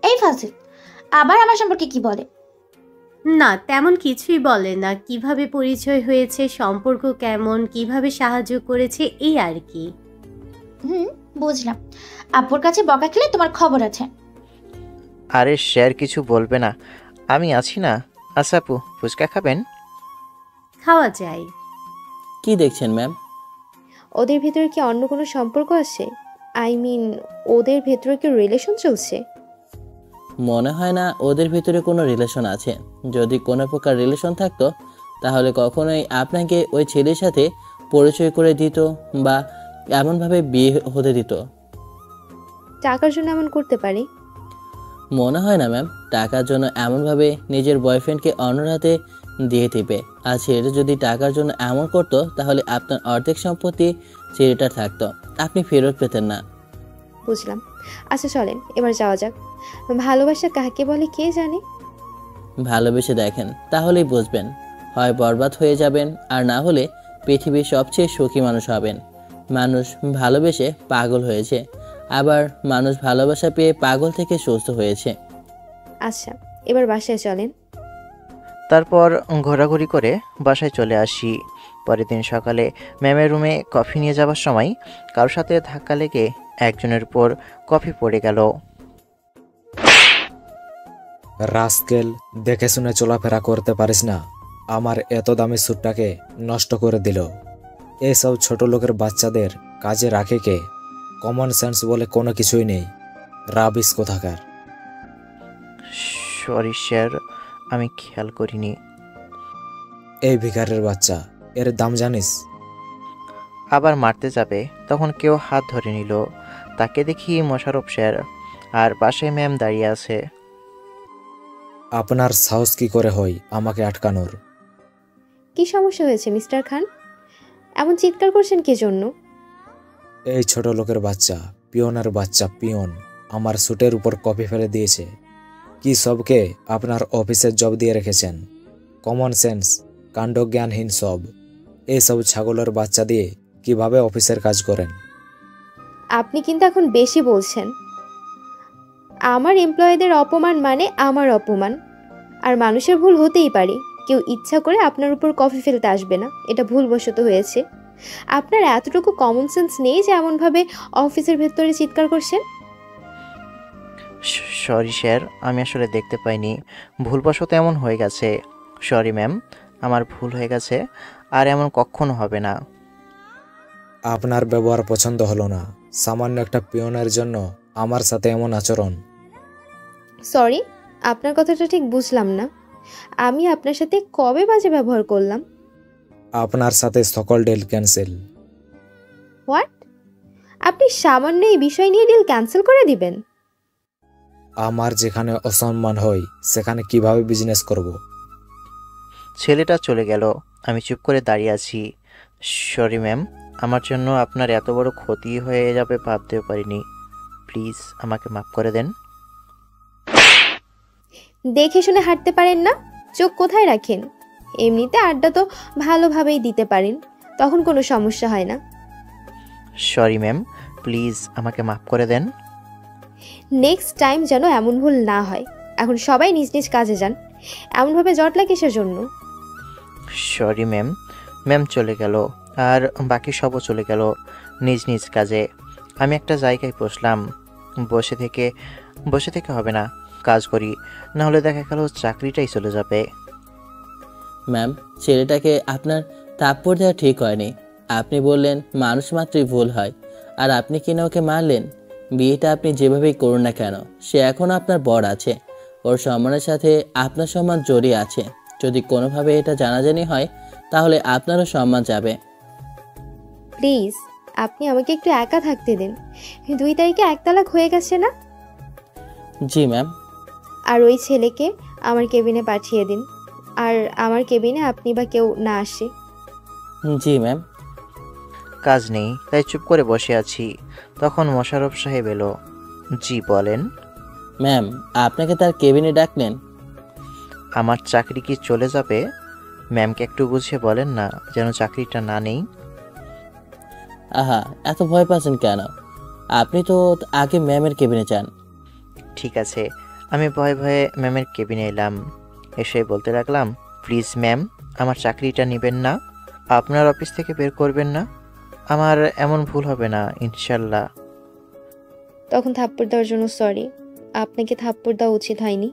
[SPEAKER 1] এই ফাজিল আবার আমার সম্পর্কে কি বলে?
[SPEAKER 9] না, তেমন কিছুই বলে না। কিভাবে পরিচয় হয়েছে, সম্পর্ক কেমন, কিভাবে সাহায্য করেছে, এই আর কি।
[SPEAKER 1] বুঝলাম। আপুর কাছে বকা খেলে তোমার খবর আছে।
[SPEAKER 2] আরে স্যার কিছু বলবে না, আমি আছি না। আচ্ছা আপু, ফুচকা খাবেন?
[SPEAKER 9] খাওয়া যায়।
[SPEAKER 5] কি দেখছেন ম্যাম?
[SPEAKER 3] ওদের ভেতরে কি অন্য কোনো সম্পর্ক আছে? আই মিন, ওদের ভেতরে কি রিলেশন চলছে?
[SPEAKER 5] মনে হয় না ওদের ভিতরে কোনো রিলেশন আছে। যদি কোনো প্রকার রিলেশন থাকতো তাহলে কখনোই আপনাকে ওই ছেলের সাথে পরিচয় করে দিত বা এমনভাবে বিয়ে হতে দিত।
[SPEAKER 3] টাকার জন্য এমন করতে পারে?
[SPEAKER 5] মনে হয় না ম্যাম, টাকার জন্য এমনভাবে নিজের বয়ফ্রেন্ডকে অন্যের হাতে দিয়ে দিবে। আর ছেলেটা যদি টাকার জন্য এমন করতো তাহলে আপনার অর্ধেক সম্পত্তি ছেলেটার থাকতো, আপনি ফেরত পেতেন না।
[SPEAKER 3] বুঝলাম। আচ্ছা চলেন এবার যাওয়া যাক। ভালোবাসা কাকে বলে কে জানে?
[SPEAKER 5] ভালোবেসে দেখেন, তাহলেই বুঝবেন। হয় বরবাদ হয়ে যাবেন, আর না হলে পৃথিবীর সবচেয়ে সুখী মানুষ হবেন। মানুষ ভালোবেসে পাগল হয়েছে, আবার মানুষ ভালোবাসা পেয়ে পাগল থেকে সুস্থ হয়েছে।
[SPEAKER 3] আচ্ছা এবার বাসায় চলেন।
[SPEAKER 2] তারপর ঘোরাঘুরি করে বাসায় চলে আসি। পরের দিন সকালে ম্যামের রুমে কফি নিয়ে যাওয়ার সময় কারোর সাথে ধাক্কা লেগে একজনের উপর কফি পড়ে গেল।
[SPEAKER 11] রাস্কেল, দেখে শুনে চলাফেরা করতে পারিস না? আমার এত দামি স্যুটটাকে নষ্ট করে দিল। এইসব ছোট লোকের বাচ্চাদের কাজে রাখে কে? কমন সেন্স বলে কোনো কিছুই নেই। রাবিস কোথাকার।
[SPEAKER 2] সরি স্যার, আমি খেয়াল করিনি।
[SPEAKER 11] এই ভিখারের বাচ্চা, এর দাম জানিস?
[SPEAKER 2] আবার মারতে যাবে তখন কেউ হাত ধরে নিল। তাকে দেখি মোশাররফ স্যার, আর পাশে ম্যাম দাঁড়িয়ে আছে।
[SPEAKER 11] আপনার সাহস কি করে হয় আমাকে আটকানোর?
[SPEAKER 3] কি সমস্যা হয়েছে মিস্টার খান? এমন চিৎকার করছেন কি জন্য?
[SPEAKER 11] এই ছোট লোকের বাচ্চা, পিয়নের বাচ্চা পিয়ন, আমার স্যুটের উপর কপি ফেলে দিয়েছে। কি সবকে আপনার অফিসের জব দিয়ে রেখেছেন? কমন সেন্স, কাণ্ডজ্ঞানহীন সব। এইসব ছাগলের বাচ্চা দিয়ে কিভাবে অফিসের কাজ করেন?
[SPEAKER 3] আপনি কিন্তু এখন বেশি বলছেন। আমার এমপ্লয়ীদের অপমান মানে আমার অপমান। আর মানুষের ভুল হতেই পারে, কেউ ইচ্ছা করে আপনার উপর কফি ফেলতে আসবে না, এটা ভুলবশত হয়েছে। আপনার এতটুকু কমন সেন্স নেই যে এমনভাবে অফিসের ভেতরে চিৎকার করছেন?
[SPEAKER 2] সরি স্যার, আমি আসলে দেখতে পাইনি, ভুলবশত এমন হয়ে গেছে। সরি ম্যাম, আমার ভুল হয়ে গেছে, আর এমন কখনো হবে না।
[SPEAKER 11] আপনার ব্যবহার পছন্দ হলো না। সামান্য একটা পিয়নের জন্য আমার সাথে এমন আচরণ।
[SPEAKER 3] সরি, আপনার কথাটা ঠিক বুঝলাম না। আমি আপনার সাথে কবে বাজে ব্যবহার করলাম?
[SPEAKER 11] আপনার সাথে সকল ডিল ক্যান্সেল।
[SPEAKER 3] হোয়াট? আপনি সামান্য এই বিষয় নিয়ে ডিল ক্যান্সেল করে দিবেন?
[SPEAKER 11] আমার যেখানে অসম্মান হয় সেখানে কিভাবে বিজনেস করব?
[SPEAKER 2] ছেলেটা চলে গেল, আমি চুপ করে দাঁড়িয়ে আছি। সরি ম্যাম, আমার জন্য আপনার এত বড় ক্ষতি হয়ে যাবে ভাবতেও পারিনি। প্লিজ আমাকে মাফ করে দেন।
[SPEAKER 3] দেখে শুনে হাঁটতে পারেন না? চোখ কোথায় রাখেন? এমনিতে আড্ডা তো ভালোভাবেই দিতে পারেন, তখন কোনো সমস্যা হয় না।
[SPEAKER 2] সরি ম্যাম, প্লিজ আমাকে মাফ করে দেন।
[SPEAKER 3] নেক্সট টাইম যেন এমন ভুল না হয়। এখন সবাই নিজ নিজ কাজে যান। এমনভাবে জটলা কিসের জন্য?
[SPEAKER 2] Sorry ma'am. ম্যাম চলে গেল, আর বাকি সবও চলে গেল নিজ নিজ কাজে। আমি একটা জায়গায় বসলাম। বসে থেকে হবে না, কাজ করি, না হলে দেখা গেল চাকরিটাই চলে যাবে।
[SPEAKER 5] ম্যাম, ছেলেটাকে আপনার থাপ্পড় দেওয়া ঠিক হয়নি। আপনি বললেন মানুষ মাত্রই ভুল হয়, আর আপনি কিনা ওকে মারলেন। বিয়েটা আপনি যেভাবেই করুন না কেন, সে এখন আপনার বর আছে। ওর সম্মানের সাথে আপনার সম্মান জড়িয়ে আছে। যদি কোনোভাবে এটা জানাজানি হয় তাহলে আপনারও সম্মান যাবে।
[SPEAKER 3] প্লিজ আপনি আমাকে একটু একা থাকতে দিন। 2 তারিখে 1 তালাক হয়ে গেছে না?
[SPEAKER 5] জি ম্যাম।
[SPEAKER 3] আর ওই ছেলেকে আমার কেবিনে পাঠিয়ে দিন, আর আমার কেবিনে আপনি বা কেউ না আসে।
[SPEAKER 5] জি ম্যাম।
[SPEAKER 2] কাজ নেই তাই চুপ করে বসে আছি। তখন মোশাররফ সাহেব এলো। জি বলেন।
[SPEAKER 5] ম্যাম, আপনাকে তার কেবিনে ডাকলেন?
[SPEAKER 2] আমার চাকরি কি চলে যাবে? ম্যামকে একটু বুঝিয়ে বলেন না, যেন চাকরিটা না নেই।
[SPEAKER 5] আহা, এত ভয় পাচ্ছেন কেন? আপনি তো আগে ম্যামের কেবিনে যান।
[SPEAKER 2] ঠিক আছে, আমি ভয়ে ভয়ে ম্যামের কেবিনে এলাম। এসে বলতে লাগলাম, প্লিজ ম্যাম, আমার চাকরিটা নেবেন না, আপনার অফিস থেকে বের করবেন না। আমার এমন ভুল হবে না, ইনশাল্লাহ।
[SPEAKER 3] তখন থাপ্পড় দেওয়ার জন্য সরি, আপনাকে থাপ্পড় দেওয়া উচিত হয়নি।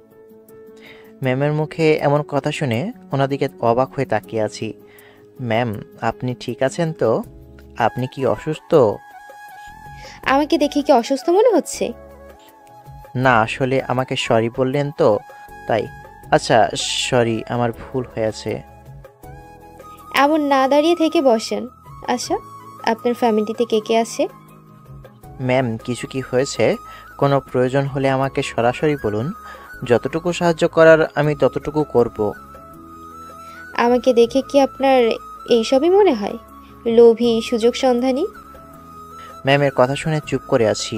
[SPEAKER 2] ম্যামের মুখে এমন কথা শুনে ওনাদিকে অবাক হয়ে তাকিয়ে আছি। ম্যাম, আপনি ঠিক আছেন তো? আপনি কি অসুস্থ?
[SPEAKER 3] আমাকে দেখে কি অসুস্থ মনে হচ্ছে?
[SPEAKER 2] না, আসলে আমাকে সরি বললেন তো তাই। আচ্ছা সরি, আমার ভুল হয়েছে।
[SPEAKER 3] এমন না দাঁড়িয়ে থেকে বসেন। আচ্ছা, আপনার ফ্যামিলিতে কে কে আছে?
[SPEAKER 2] ম্যাম, কিছু কি হয়েছে? কোনো প্রয়োজন হলে আমাকে সরাসরি বলুন, যতটুকু সাহায্য করার আমি ততটুকু করব।
[SPEAKER 3] আমাকে দেখে কি আপনার এইসবই মনে হয়? লোভী, সুযোগ সন্ধানী?
[SPEAKER 2] ম্যামের কথা শুনে চুপ করে আছি।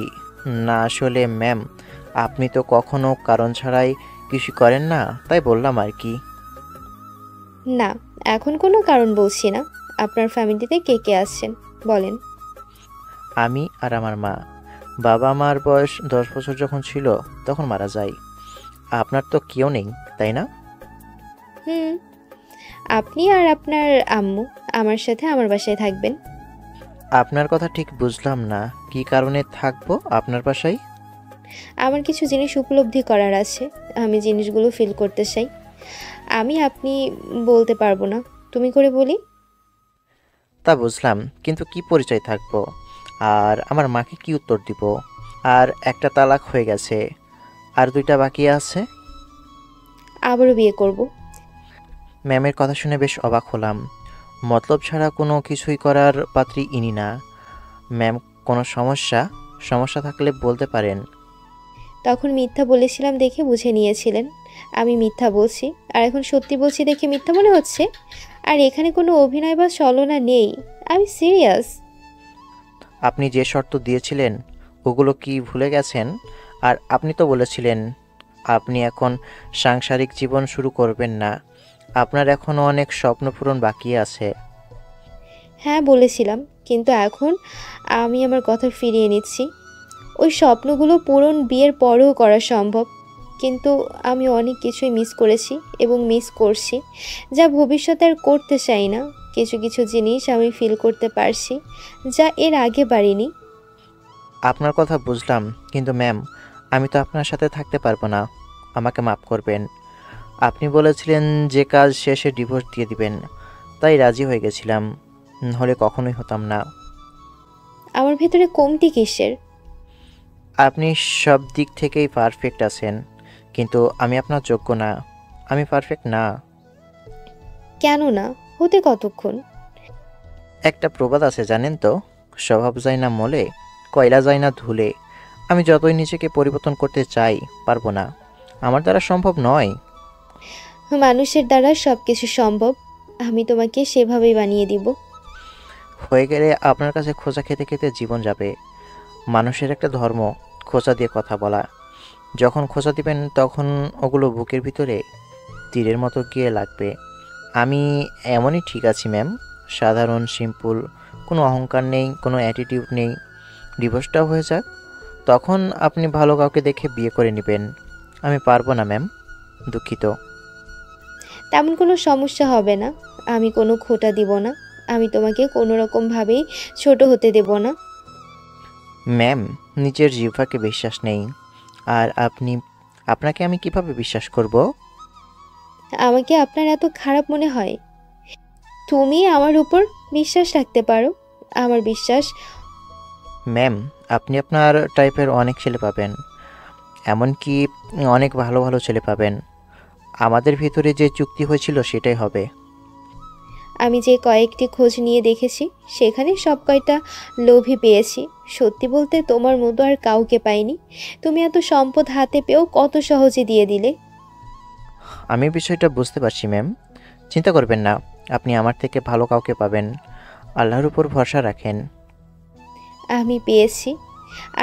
[SPEAKER 2] না আসলে ম্যাম, আপনি তো কখনো কারণ ছাড়াই কিছু করেন না, তাই বললাম আর কি।
[SPEAKER 3] না, এখন কোনো কারণ বলছি না। আপনার ফ্যামিলিতে কে কে আছেন বলেন।
[SPEAKER 2] আমি আর আমার মা। বাবা মার বয়স 10 বছর যখন ছিল তখন মারা যায়। আপনার তো কেউ নেই, তাই না?
[SPEAKER 3] হুম, আপনি আর আপনার আম্মু আমার সাথে আমার বাসায় থাকবেন।
[SPEAKER 2] আপনার কথা ঠিক বুঝলাম না, কি কারণে থাকবো আপনার বাসায়?
[SPEAKER 3] আমার কিছু জিনিস উপলব্ধি করার আছে, আমি জিনিসগুলো ফিল করতে চাই। আমি আপনি বলতে পারবো না, তুমি করে বলি।
[SPEAKER 2] তা বুঝলাম, কিন্তু কি পরিচয় থাকবো? আর আমার মাকে কি উত্তর দিব? আর একটা তালাক হয়ে গেছে, আর 2টা বাকি আছে।
[SPEAKER 3] আবারও বিয়ে করব।
[SPEAKER 2] ম্যামের কথা শুনে বেশ অবাক হলাম। মতলব ছাড়া কোনো কিছুই করার পাত্রী ইনি না। ম্যাম, কোনো সমস্যা থাকলে বলতে পারেন।
[SPEAKER 3] তখন মিথ্যা বলেছিলাম দেখে বুঝে নিয়েছিলেন আমি মিথ্যা বলছি, আর এখন সত্যি বলছি দেখে মিথ্যা মনে হচ্ছে? আর এখানে কোনো অভিনয় বা ছলনা নেই, আমি সিরিয়াস।
[SPEAKER 2] আপনি যে শর্ত দিয়েছিলেন ওগুলো কি ভুলে গেছেন? আর আপনি তো বলেছিলেন আপনি এখন সাংসারিক জীবন শুরু করবেন না, আপনার এখনও অনেক স্বপ্ন পূরণ বাকি আছে।
[SPEAKER 3] হ্যাঁ বলেছিলাম, কিন্তু এখন আমি আমার কথা ফিরিয়ে নিচ্ছি। ওই স্বপ্নগুলো পূরণ বিয়ের পরেও করা সম্ভব, কিন্তু আমি অনেক কিছুই মিস করেছি এবং মিস করছি, যা ভবিষ্যতে আর করতে চাই না। কিছু কিছু জিনিস আমি ফিল করতে পারছি, যা এর আগে পারিনি।
[SPEAKER 2] আপনার কথা বুঝলাম, কিন্তু ম্যাম, আমি তো আপনার সাথে থাকতে পারবো না, আমাকে মাফ করবেন। আপনি বলেছিলেন যে কাজ শেষে ডিভোর্স দিয়ে দিবেন, তাই রাজি হয়ে গেছিলাম, হলে কখনোই হতাম না।
[SPEAKER 3] আমার ভেতরে কমতি কিসের?
[SPEAKER 2] আপনি সব দিক থেকেই পারফেক্ট আছেন, কিন্তু আমি আপনার যোগ্য না, আমি পারফেক্ট না।
[SPEAKER 3] কেন না হতে? কতক্ষণ?
[SPEAKER 2] একটা প্রবাদ আছে জানেন তো, স্বভাব যায় না মলে, কয়লা যায় না ধুলে। আমি যতই নিজেকে পরিবর্তন করতে চাই, পারবো না, আমার দ্বারা সম্ভব নয়।
[SPEAKER 3] মানুষের দ্বারা সব কিছু সম্ভব, আমি তোমাকে সেভাবেই বানিয়ে দিব।
[SPEAKER 2] হয়ে গেলে আপনার কাছে খোঁচা খেতে খেতে জীবন যাবে। মানুষের একটা ধর্ম খোঁচা দিয়ে কথা বলা। যখন খোঁচা দিবেন তখন ওগুলো বুকের ভিতরে তীরের মতো গিয়ে লাগবে। আমি এমনই ঠিক আছি ম্যাম, সাধারণ সিম্পল, কোনো অহংকার নেই, কোনো অ্যাটিটিউড নেই। ডিভোর্সটাও হয়ে যাক, তখন আপনি ভালো কাউকে দেখে বিয়ে করে নেবেন। আমি পারবো না ম্যাম, দুঃখিত।
[SPEAKER 3] তেমন কোনো সমস্যা হবে না, আমি কোনো খোঁটা দিব না, আমি তোমাকে কোনো রকমভাবেই ছোট হতে দেব না।
[SPEAKER 2] ম্যাম, নিজের জিহ্বাকে বিশ্বাস নেই, আর আপনাকে আমি কিভাবে বিশ্বাস করব?
[SPEAKER 3] আমাকে আপনার এত খারাপ মনে হয়? তুমি আমার উপর বিশ্বাস রাখতে পারো, আমার বিশ্বাস।
[SPEAKER 2] ম্যাম, আপনি আপনার টাইপের অনেক ছেলে পাবেন, এমনকি অনেক ভালো ভালো ছেলে পাবেন। আমাদের ভিতরে যে চুক্তি হয়েছিল সেটাই হবে।
[SPEAKER 3] আমি যে কয়েকটি খোঁজ নিয়ে দেখেছি সেখানে সব কয়টা লোভী পেয়েছি। সত্যি বলতে তোমার মতো আর কাউকে পাইনি। তুমি এত সম্পদ হাতে পেয়েও কত সহজে দিয়ে দিলে।
[SPEAKER 2] আমি বিষয়টা বুঝতে পারছি ম্যাম। চিন্তা করবেন না, আপনি আমার থেকে ভালো কাউকে পাবেন। আল্লাহর উপর ভরসা রাখেন।
[SPEAKER 3] আমি পেয়েছি,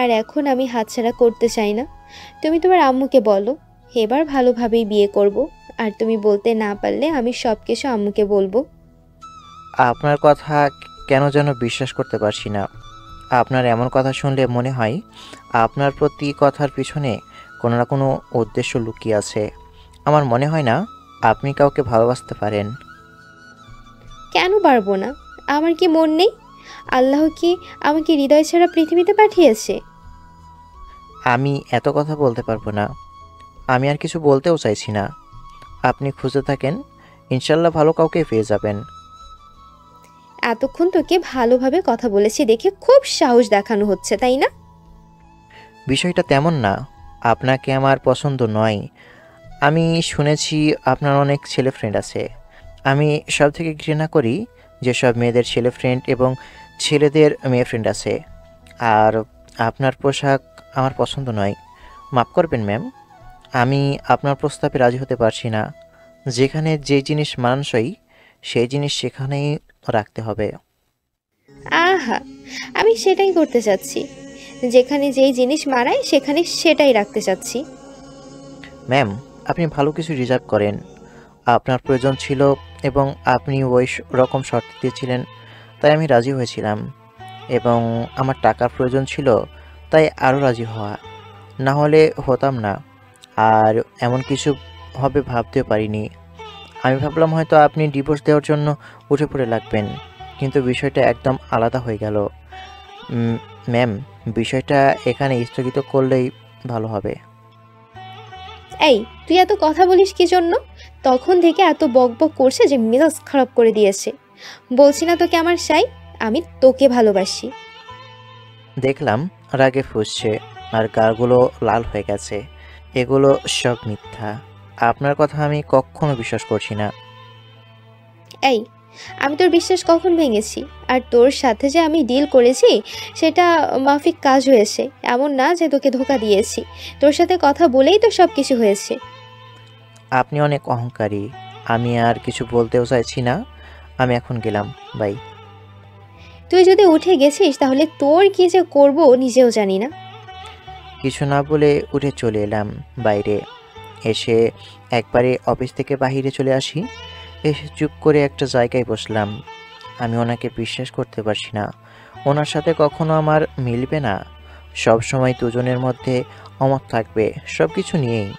[SPEAKER 3] আর এখন আমি হাতছাড়া করতে চাই না। তুমি তোমার আম্মুকে বলো, এবার ভালোভাবেই বিয়ে করব। আর তুমি বলতে না পারলে আমি সব কিছু আম্মুকে বলবো।
[SPEAKER 2] আপনার কথা কেন যেন বিশ্বাস করতে পারছি না। আপনার এমন কথা শুনলে মনে হয় আপনার প্রতি কথার পিছনে কোনো না কোনো উদ্দেশ্য লুকিয়ে আছে। আমার মনে হয় না আপনি কাউকে ভালোবাসতে পারেন।
[SPEAKER 3] কেন পারবো না? আমার কি মন নেই? আল্লাহ কি আমাকে হৃদয় ছাড়া পৃথিবীতে পাঠিয়েছে?
[SPEAKER 2] আমি এত কথা বলতে পারবো না। আমি আর কিছু বলতেও চাইছি না। আপনি খুঁজে থাকেন, ইনশাল্লাহ ভালো কাউকে পেয়ে যাবেন।
[SPEAKER 3] এতক্ষণ তোকে ভালোভাবে কথা বলেছি দেখে খুব সাহস দেখানো হচ্ছে, তাই না?
[SPEAKER 2] বিষয়টা তেমন না, আপনাকে আমার পছন্দ নয়। আমি শুনেছি আপনার অনেক ছেলে ফ্রেন্ড আছে। আমি সব থেকে ঘৃণা করি যেসব মেয়েদের ছেলে ফ্রেন্ড এবং ছেলেদের মেয়ে ফ্রেন্ড আছে। আর আপনার পোশাক আমার পছন্দ নয়। মাফ করবেন ম্যাম, আমি আপনার প্রস্তাবে রাজি হতে পারছি না। যেখানে যে জিনিস মানানসই সেই জিনিস সেখানেই রাখতে হবে।
[SPEAKER 3] আহা, আমি সেটাই করতে চাচ্ছি। যেখানে যেই জিনিস মানায় সেখানে সেটাই রাখতে চাচ্ছি।
[SPEAKER 2] ম্যাম, আপনি ভালো কিছু রিজার্ভ করেন। আপনার প্রয়োজন ছিল এবং আপনি ওই রকম শর্ত দিয়েছিলেন, তাই আমি রাজি হয়েছিলাম। এবং আমার টাকার প্রয়োজন ছিল, তাই আরও রাজি হওয়া। না হলে হতাম না। আর এমন কিছু হবে ভাবতেও পারিনি। আমি ভাবলাম হয়তো আপনি ডিভোর্স দেওয়ার জন্য উঠে পড়ে লাগবেন, কিন্তু বিষয়টা একদম আলাদা হয়ে গেল। ম্যাম, বিষয়টা এখানে স্থগিত করলেই ভালো হবে।
[SPEAKER 3] এই, তুই এত কথা বলিস কি জন্য? তখন থেকে এত বকবক করছে যে মেজাজ খারাপ করে দিয়েছে। বলছি না তোকে আমার চাই, আমি তোকে ভালোবাসি।
[SPEAKER 2] দেখলাম রাগে ফুঁসছে আর গালগুলো লাল হয়ে গেছে। এগুলো সব মিথ্যা। আপনার কথা আমি কখনো বিশ্বাস করছি না।
[SPEAKER 3] এই, আমি তোর বিশ্বাস কখন ভেঙেছি? আর তোর সাথে যে আমি ডিল করেছি সেটা মাফিক কাজ হয়েছে, এমন না যে তোকে ধোকা দিয়েছি। তোর সাথে কথা বলেই তো সব কিছু হয়েছে।
[SPEAKER 2] আপনি অনেক অহংকারী। আমি আর কিছু বলতেও চাইছি না। আমি এখন গেলাম, বাই।
[SPEAKER 3] তুই যদি উঠে গেছিস তাহলে তোর কি যে করব নিজেও জানি না।
[SPEAKER 2] কিছু না বলে উঠে চলে এলাম বাইরে। এসে একবারে অফিস থেকে বাইরে চলে আসি। এসে চুপ করে একটা জায়গায় বসলাম। আমি ওনাকে বিশ্বাস করতে পারছি না। ওনার সাথে কখনো আমার মিলবে না। সব সময় দুজনের মধ্যে অমত থাকবে সব কিছু নিয়েই।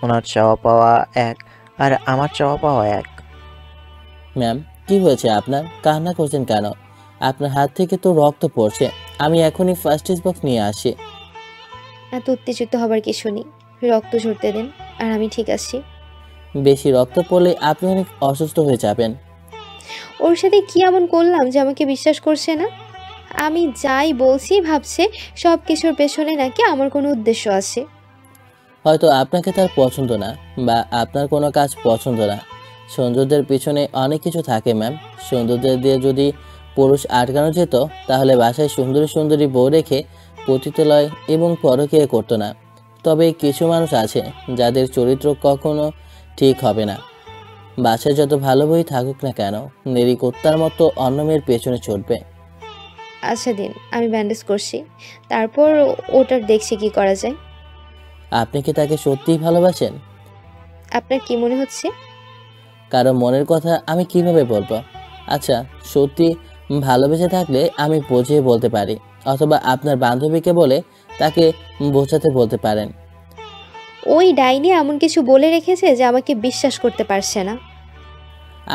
[SPEAKER 2] ওনার চাওয়া পাওয়া এক আর আমার চাওয়া পাওয়া এক।
[SPEAKER 5] ম্যাম, কি হয়েছে আপনার? কান্না করছেন কেন? আপনার হাত থেকে তো রক্ত পড়ছে। আমি এখনই ফার্স্ট এড বক্স নিয়ে আসি।
[SPEAKER 3] এত উত্তেজিত হবার কিছু নেই, রক্ত ঝরতে দেন, আর আমি ঠিক আছি।
[SPEAKER 5] বেশি রক্ত পড়লে আপনি অনেক অসুস্থ হয়ে যাবেন।
[SPEAKER 3] ওর সাথে কি এমন করলাম যে আমাকে বিশ্বাস করছে না? আমি যাই বলছি ভাবছে সব কিছুর পেছনে নাকি আমার কোনো উদ্দেশ্য আছে।
[SPEAKER 5] হয়তো আপনাকে তার পছন্দ না, বা আপনার কোনো কাজ পছন্দ না। সৌন্দর্যের পিছনে অনেক কিছু থাকে ম্যাম। সৌন্দর্য দিয়ে যদি পুরুষ আটকানো যেত তাহলে বাসায় সুন্দরী সুন্দরী বউ রেখে পতিতালয় এবং পরকীয়া করতো না। তবে কিছু মানুষ আছে যাদের চরিত্র কখনো ঠিক হবে না। বাসায় যত ভালো বই থাকুক না কেন, নেরি কুত্তার মতো অন্য মেয়ের পেছনে ছুটবে।
[SPEAKER 3] আচ্ছা দিন, আমি ব্যান্ডেজ করছি, তারপর ওটার দেখছি কি করা যায়।
[SPEAKER 5] আপনি কি তাকে সত্যিই ভালোবাসেন?
[SPEAKER 3] আপনার কি মনে হচ্ছে?
[SPEAKER 5] কারো মনের কথা আমি কিভাবে বলবো? আচ্ছা, সত্যি ভালোবেসে থাকলে আমি বুঝিয়ে বলতে পারি, অথবা আপনার বান্ধবীকে বলে তাকে বোঝাতে বলতে পারেন।
[SPEAKER 3] ওই ডাইনি এমন কিছু বলে রেখেছে যে আমাকে বিশ্বাস করতে পারছে না।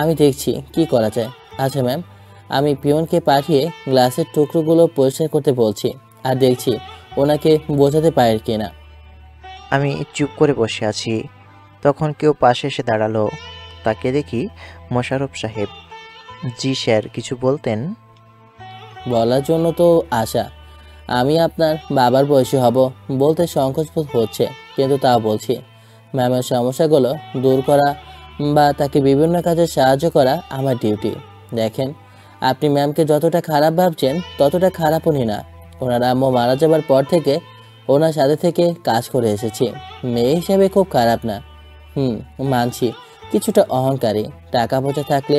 [SPEAKER 5] আমি দেখছি কি করা যায়। আচ্ছা ম্যাম, আমি পিয়নকে পাঠিয়ে গ্লাসের টুকরোগুলো পরিষ্কার করতে বলছি, আর দেখছি ওনাকে বোঝাতে পারে কিনা।
[SPEAKER 2] আমি চুপ করে বসে আছি। তখন কেউ পাশে এসে দাঁড়ালো। তাকে দেখি মোশাররফ সাহেব। জি স্যার, কিছু বলতেন?
[SPEAKER 5] বলার জন্য তো আশা। আমি আপনার বাবার বয়সী হব বলতে সংকোচবোধ হচ্ছে, কিন্তু তাও বলছি। ম্যামের সমস্যাগুলো দূর করা বা তাকে বিভিন্ন কাজে সাহায্য করা আমার ডিউটি। দেখেন, আপনি ম্যামকে যতটা খারাপ ভাবছেন ততটা খারাপ উনি না। ওনার আম্মু মারা যাবার পর থেকে ওনার সাথে থেকে কাজ করে এসেছি। মেয়ে হিসেবে খুব খারাপ না, মানছি কিছুটা অহংকারী, টাকা পয়সা থাকলে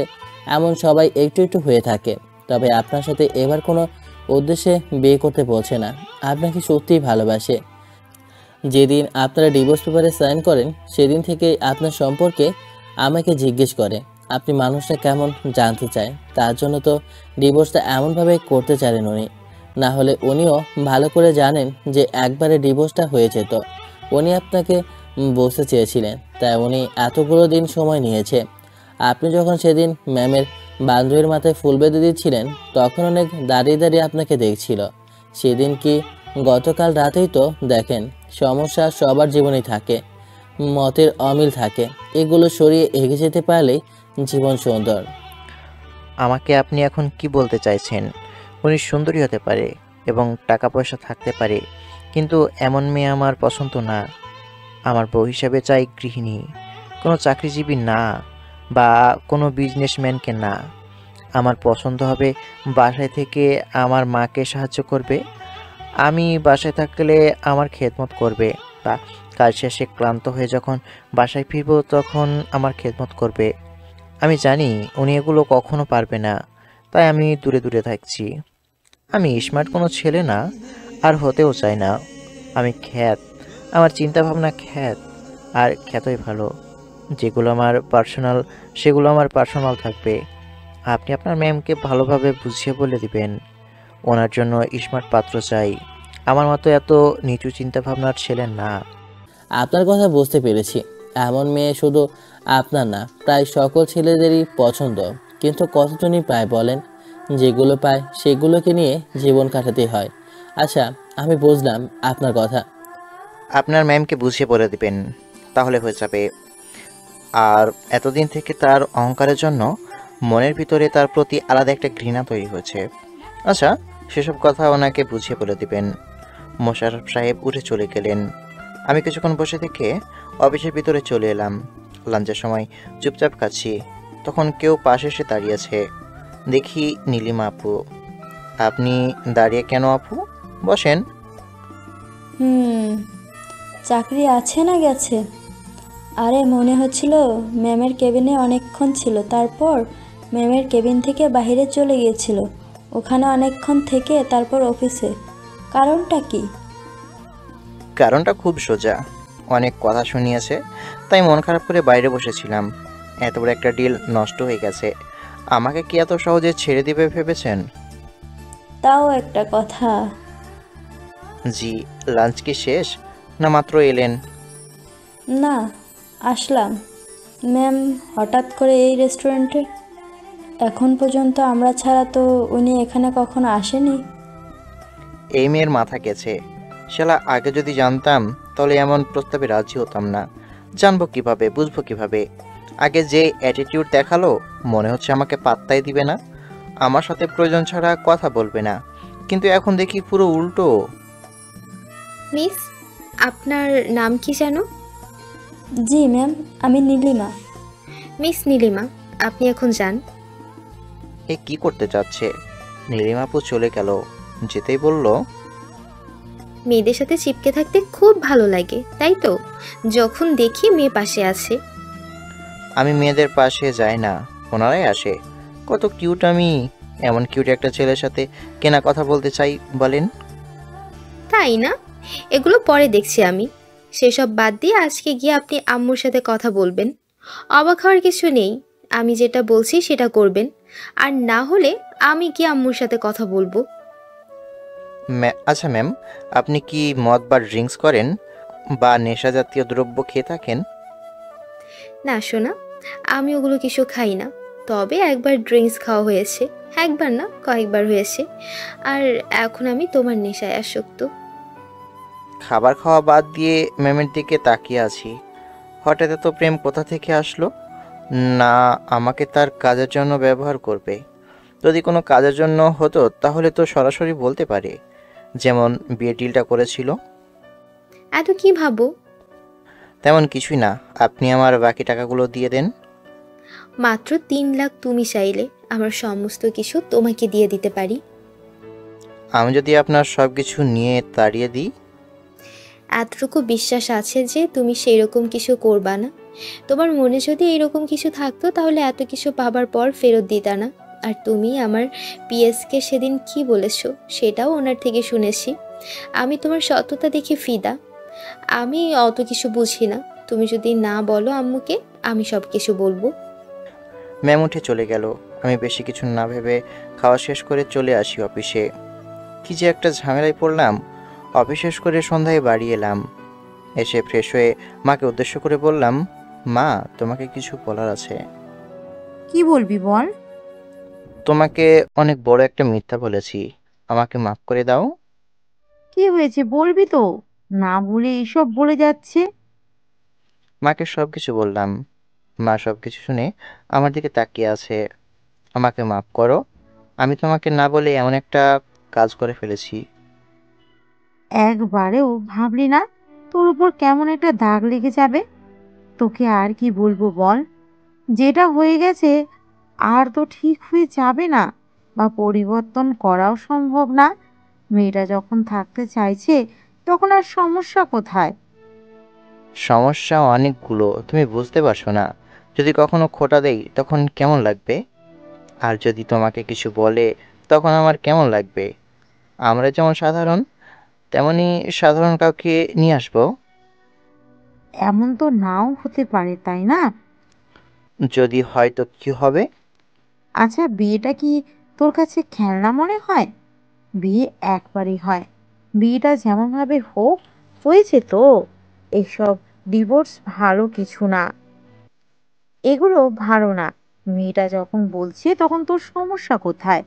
[SPEAKER 5] এমন সবাই একটু একটু হয়ে থাকে। তবে আপনার সাথে এবার কোনো উদ্দেশ্যে বিয়ে করতে বলছে না, আপনাকে সত্যিই ভালোবাসে। যেদিন আপনারা ডিভোর্স পেপারে সাইন করেন সেদিন থেকেই আপনার সম্পর্কে আমাকে জিজ্ঞেস করে। আপনি মানুষটা কেমন জানতে চায়, তার জন্য তো ডিভোর্সটা এমনভাবে করতে চাইলেন উনি। না হলে উনিও ভালো করে জানেন যে একবারে ডিভোর্সটা হয়ে যেত। উনি আপনাকে বসতে চেয়েছিলেন, তাই উনি এতগুলো দিন সময় নিয়েছে। আপনি যখন সেদিন ম্যামের বান্ধবীর মাথায় ফুল বেঁধে দিচ্ছিলেন তখন অনেক দাঁড়িয়ে দাঁড়িয়ে আপনাকে দেখছিল। সেদিন কি গতকাল রাতেই তো দেখেন, সমস্যা সবার জীবনেই থাকে, মতের অমিল থাকে, এগুলো সরিয়ে এগিয়ে যেতে পারলেই জীবন সুন্দর।
[SPEAKER 2] আমাকে আপনি এখন কি বলতে চাইছেন? উনি সুন্দরী হতে পারে এবং টাকা পয়সা থাকতে পারে, কিন্তু এমন মেয়ে আমার পছন্দ না। আমার বউ হিসাবে চাই গৃহিণী, কোনো চাকরিজীবী না বা কোনো বিজনেসম্যানকে না। আমার পছন্দ হবে বাসায় থেকে আমার মাকে সাহায্য করবে, আমি বাসায় থাকলে আমার খেদমত করবে, বা কাজ শেষে ক্লান্ত হয়ে যখন বাসায় ফিরবো তখন আমার খেদমত করবে। আমি জানি উনি এগুলো কখনো পারবে না, তাই আমি দূরে দূরে থাকছি। আমি স্মার্ট কোনো ছেলে না, আর হতেও চাই না। আমি খ্যাত, আমার চিন্তাভাবনা খ্যাত, আর খ্যাতই ভালো। যেগুলো আমার পার্সোনাল সেগুলো আমার পার্সোনাল থাকবে। আপনি আপনার ম্যামকে ভালোভাবে বুঝিয়ে বলে দিবেন ওনার জন্য স্মার্ট পাত্র চাই, আমার মতো এত নিচু চিন্তাভাবনার ছেলে না।
[SPEAKER 5] আপনার কথা বুঝতে পেরেছি। এমন মেয়ে শুধু আপনার না, প্রায় সকল ছেলেদেরই পছন্দ, কিন্তু কতজনই পায় বলেন? যেগুলো পায় সেগুলোকে নিয়ে জীবন কাটাতে হয়। আচ্ছা, আমি বুঝলাম আপনার কথা।
[SPEAKER 2] আপনার ম্যামকে বুঝিয়ে বলে দিবেন, তাহলে হয়ে যাবে। আর এতদিন থেকে তার অহংকারের জন্য মনের ভিতরে তার প্রতি আলাদা একটা ঘৃণা তৈরি হয়েছে। আচ্ছা, সেসব কথা ওনাকে বুঝিয়ে বলে দিবেন। মোশাররফ সাহেব উঠে চলে গেলেন। আমি কিছুক্ষণ বসে থেকে অফিসের ভিতরে চলে এলাম। লাঞ্চের সময় চুপচাপ খাচ্ছি, তখন কেউ পাশে এসে দাঁড়িয়েছে। দেখি নীলিমা আপু। আপনি দাঁড়িয়ে কেন আপু? বসেন।
[SPEAKER 10] চাকরি আছে না গেছে? আরে মনে হচ্ছিল ম্যামের কেবিনে অনেকক্ষণ ছিল, তারপর ম্যামের কেবিন থেকে বাইরে চলে গিয়েছিল, ওখানে অনেকক্ষণ থেকে তারপর অফিসে। কারণটা কি?
[SPEAKER 2] কারণটা খুব সোজা, অনেক কথা শুনিয়েছে, তাই মন খারাপ করে বাইরে বসেছিলাম। এত বড় একটা ডিল নষ্ট হয়ে গেছে, আমাকে কি এত সহজে ছেড়ে দিবে ভেবেছেন?
[SPEAKER 10] তাও একটা কথা।
[SPEAKER 2] জি, লাঞ্চ কি শেষ না মাত্র এলেন?
[SPEAKER 10] না, আসলাম। ম্যাম হঠাৎ করে এই রেস্টুরেন্টে? এখন পর্যন্ত আমরা ছাড়া তো উনি এখানে কখনো আসেনি।
[SPEAKER 2] এই মেয়ের মাথা গেছে। শালা, আগে যদি জানতাম তাহলে এমন প্রস্তাবে রাজি হতাম না। জানবো কিভাবে, বুঝবো কিভাবে? আগে যে অ্যাটিটিউড দেখালো, মনে হচ্ছে আমাকে পাত্তাই দিবে না, আমার সাথে প্রয়োজন ছাড়া কথা বলবে না, কিন্তু এখন দেখি পুরো উল্টো।
[SPEAKER 3] মিস, আপনার নাম কি যেন?
[SPEAKER 10] জি ম্যাম, আমি নীলিমা।
[SPEAKER 3] মিস নীলিমা, আপনি এখন যান।
[SPEAKER 2] এ কি করতে চাচ্ছে? নীলিমাপু চলে গেল, যেতেই বলল,
[SPEAKER 3] মেয়েদের সাথে চিপকে থাকতে খুব ভালো লাগে, তাই তো? যখন দেখি মেয়ে পাশে আছে।
[SPEAKER 2] আমি মেয়েদের পাশে যাই না, ওনারাই আসে। কত কিউট আমি, এমন কিউট একটা ছেলের সাথে কেনা কথা বলতে চাই বলেন?
[SPEAKER 3] তাই না? এগুলো পরে দেখছি আমি। সেসব বাদ দিয়ে আজকে গিয়ে আপনি আম্মুর সাথে কথা বলবেন। অবাক হওয়ার কিছু নেই, আমি যেটা বলছি সেটা করবেন, আর না হলে আমি কি আম্মুর সাথে কথা বলবো।
[SPEAKER 2] আচ্ছা ম্যাম, আপনি কি মদ বা ড্রিঙ্কস করেন বা নেশা জাতীয় দ্রব্য খেয়ে থাকেন?
[SPEAKER 3] না শোনা, আমি ওগুলো কিছু খাই না। তবে একবার ড্রিঙ্কস খাওয়া হয়েছে, একবার না কয়েকবার হয়েছে। আর এখন আমি তোমার নেশায় আসক্ত।
[SPEAKER 2] খাবার খাওয়া বাদ দিয়ে ম্যামের দিকে তাকিয়ে আছি। হঠাৎ এত প্রেম কোথা থেকে আসলো? না, আমাকে তার কাজের জন্য ব্যবহার করবে? যদি কোনো কাজের জন্য হতো তাহলে তো সরাসরি বলতে পারে, যেমন বিয়ে ডিলটা করেছিল।
[SPEAKER 3] এত কি ভাবো?
[SPEAKER 2] তেমন কিছুই না, আপনি আমার বাকি টাকাগুলো দিয়ে দেন।
[SPEAKER 3] মাত্র 3 লাখ তুমি চাইলে আমার সমস্ত কিছু তোমাকে দিয়ে দিতে পারি।
[SPEAKER 2] আমি যদি আপনার সব কিছু নিয়ে তাড়িয়ে দিই?
[SPEAKER 3] এতটুকু বিশ্বাস আছে যে তুমি সেই রকম কিছু করবা না। তোমার মনে যদি এরকম কিছু থাকতো তাহলে এত কিছু পাবার পর ফেরত দিতা না। আর তুমি আমার পিএসকে সেদিন কি বলেছো সেটাও ওনার থেকে শুনেছি। আমি তোমার সততা দেখে ফিদা। আমি অত কিছু বুঝি না, তুমি যদি না বলো আম্মুকে আমি সব কিছু বলবো।
[SPEAKER 2] ম্যাম উঠে চলে গেল। আমি বেশি কিছু না ভেবে খাওয়া শেষ করে চলে আসি অফিসে। কি যে একটা ঝামেলায় পড়লাম। অফিস শেষ করে সন্ধ্যায় বাড়ি এলাম। এসে ফ্রেশ হয়ে মাকে উদ্দেশ্য করে বললাম, মা তোমাকে কিছু বলার আছে।
[SPEAKER 4] কি বলবি বল।
[SPEAKER 2] তোমাকে অনেক বড় একটা মিথ্যা বলেছি, আমাকে মাফ করে দাও।
[SPEAKER 4] কি হয়েছে বলবি তো, না বলে এইসব বলে যাচ্ছে।
[SPEAKER 2] মাকে সব কিছু বললাম। মা সব কিছু শুনে আমার দিকে তাকিয়ে আছে। আমাকে মাফ করো, আমি তোমাকে না বলে এমন একটা কাজ করে ফেলেছি।
[SPEAKER 4] একবারেও ভাবলি না তোর উপর কেমন একটা দাগ লেগে যাবে? তোকে আর কি বলবো বল, যেটা হয়ে গেছে আর তো ঠিক হয়ে যাবে না বা পরিবর্তন করাও সম্ভব না। মেয়েটা যখন থাকতে চাইছে তখন আর সমস্যা কোথায়?
[SPEAKER 2] সমস্যা অনেকগুলো, তুমি বুঝতে পারছো না। যদি কখনো খোঁটা দেই তখন কেমন লাগবে? আর যদি তোমাকে কিছু বলে তখন আমার কেমন লাগবে? আমরা যেমন সাধারণ, তেমনি সাধারণ কাউকে নিয়ে আসবো।
[SPEAKER 4] এমন তো নাও হতে পারে, তাই না?
[SPEAKER 2] যদি হয় তো কি হবে?
[SPEAKER 4] আচ্ছা, বিয়েটা কি তোর কাছে খেলনা মনে হয়? বিয়ে একবারই হয়, বিয়েটা যেমনভাবে হোক। হয়েছে তো, এসব ডিভোর্স ভালো কিছু না, এগুলো ভালো না। মেয়েটা যখন বলছে তখন তোর সমস্যা কোথায়?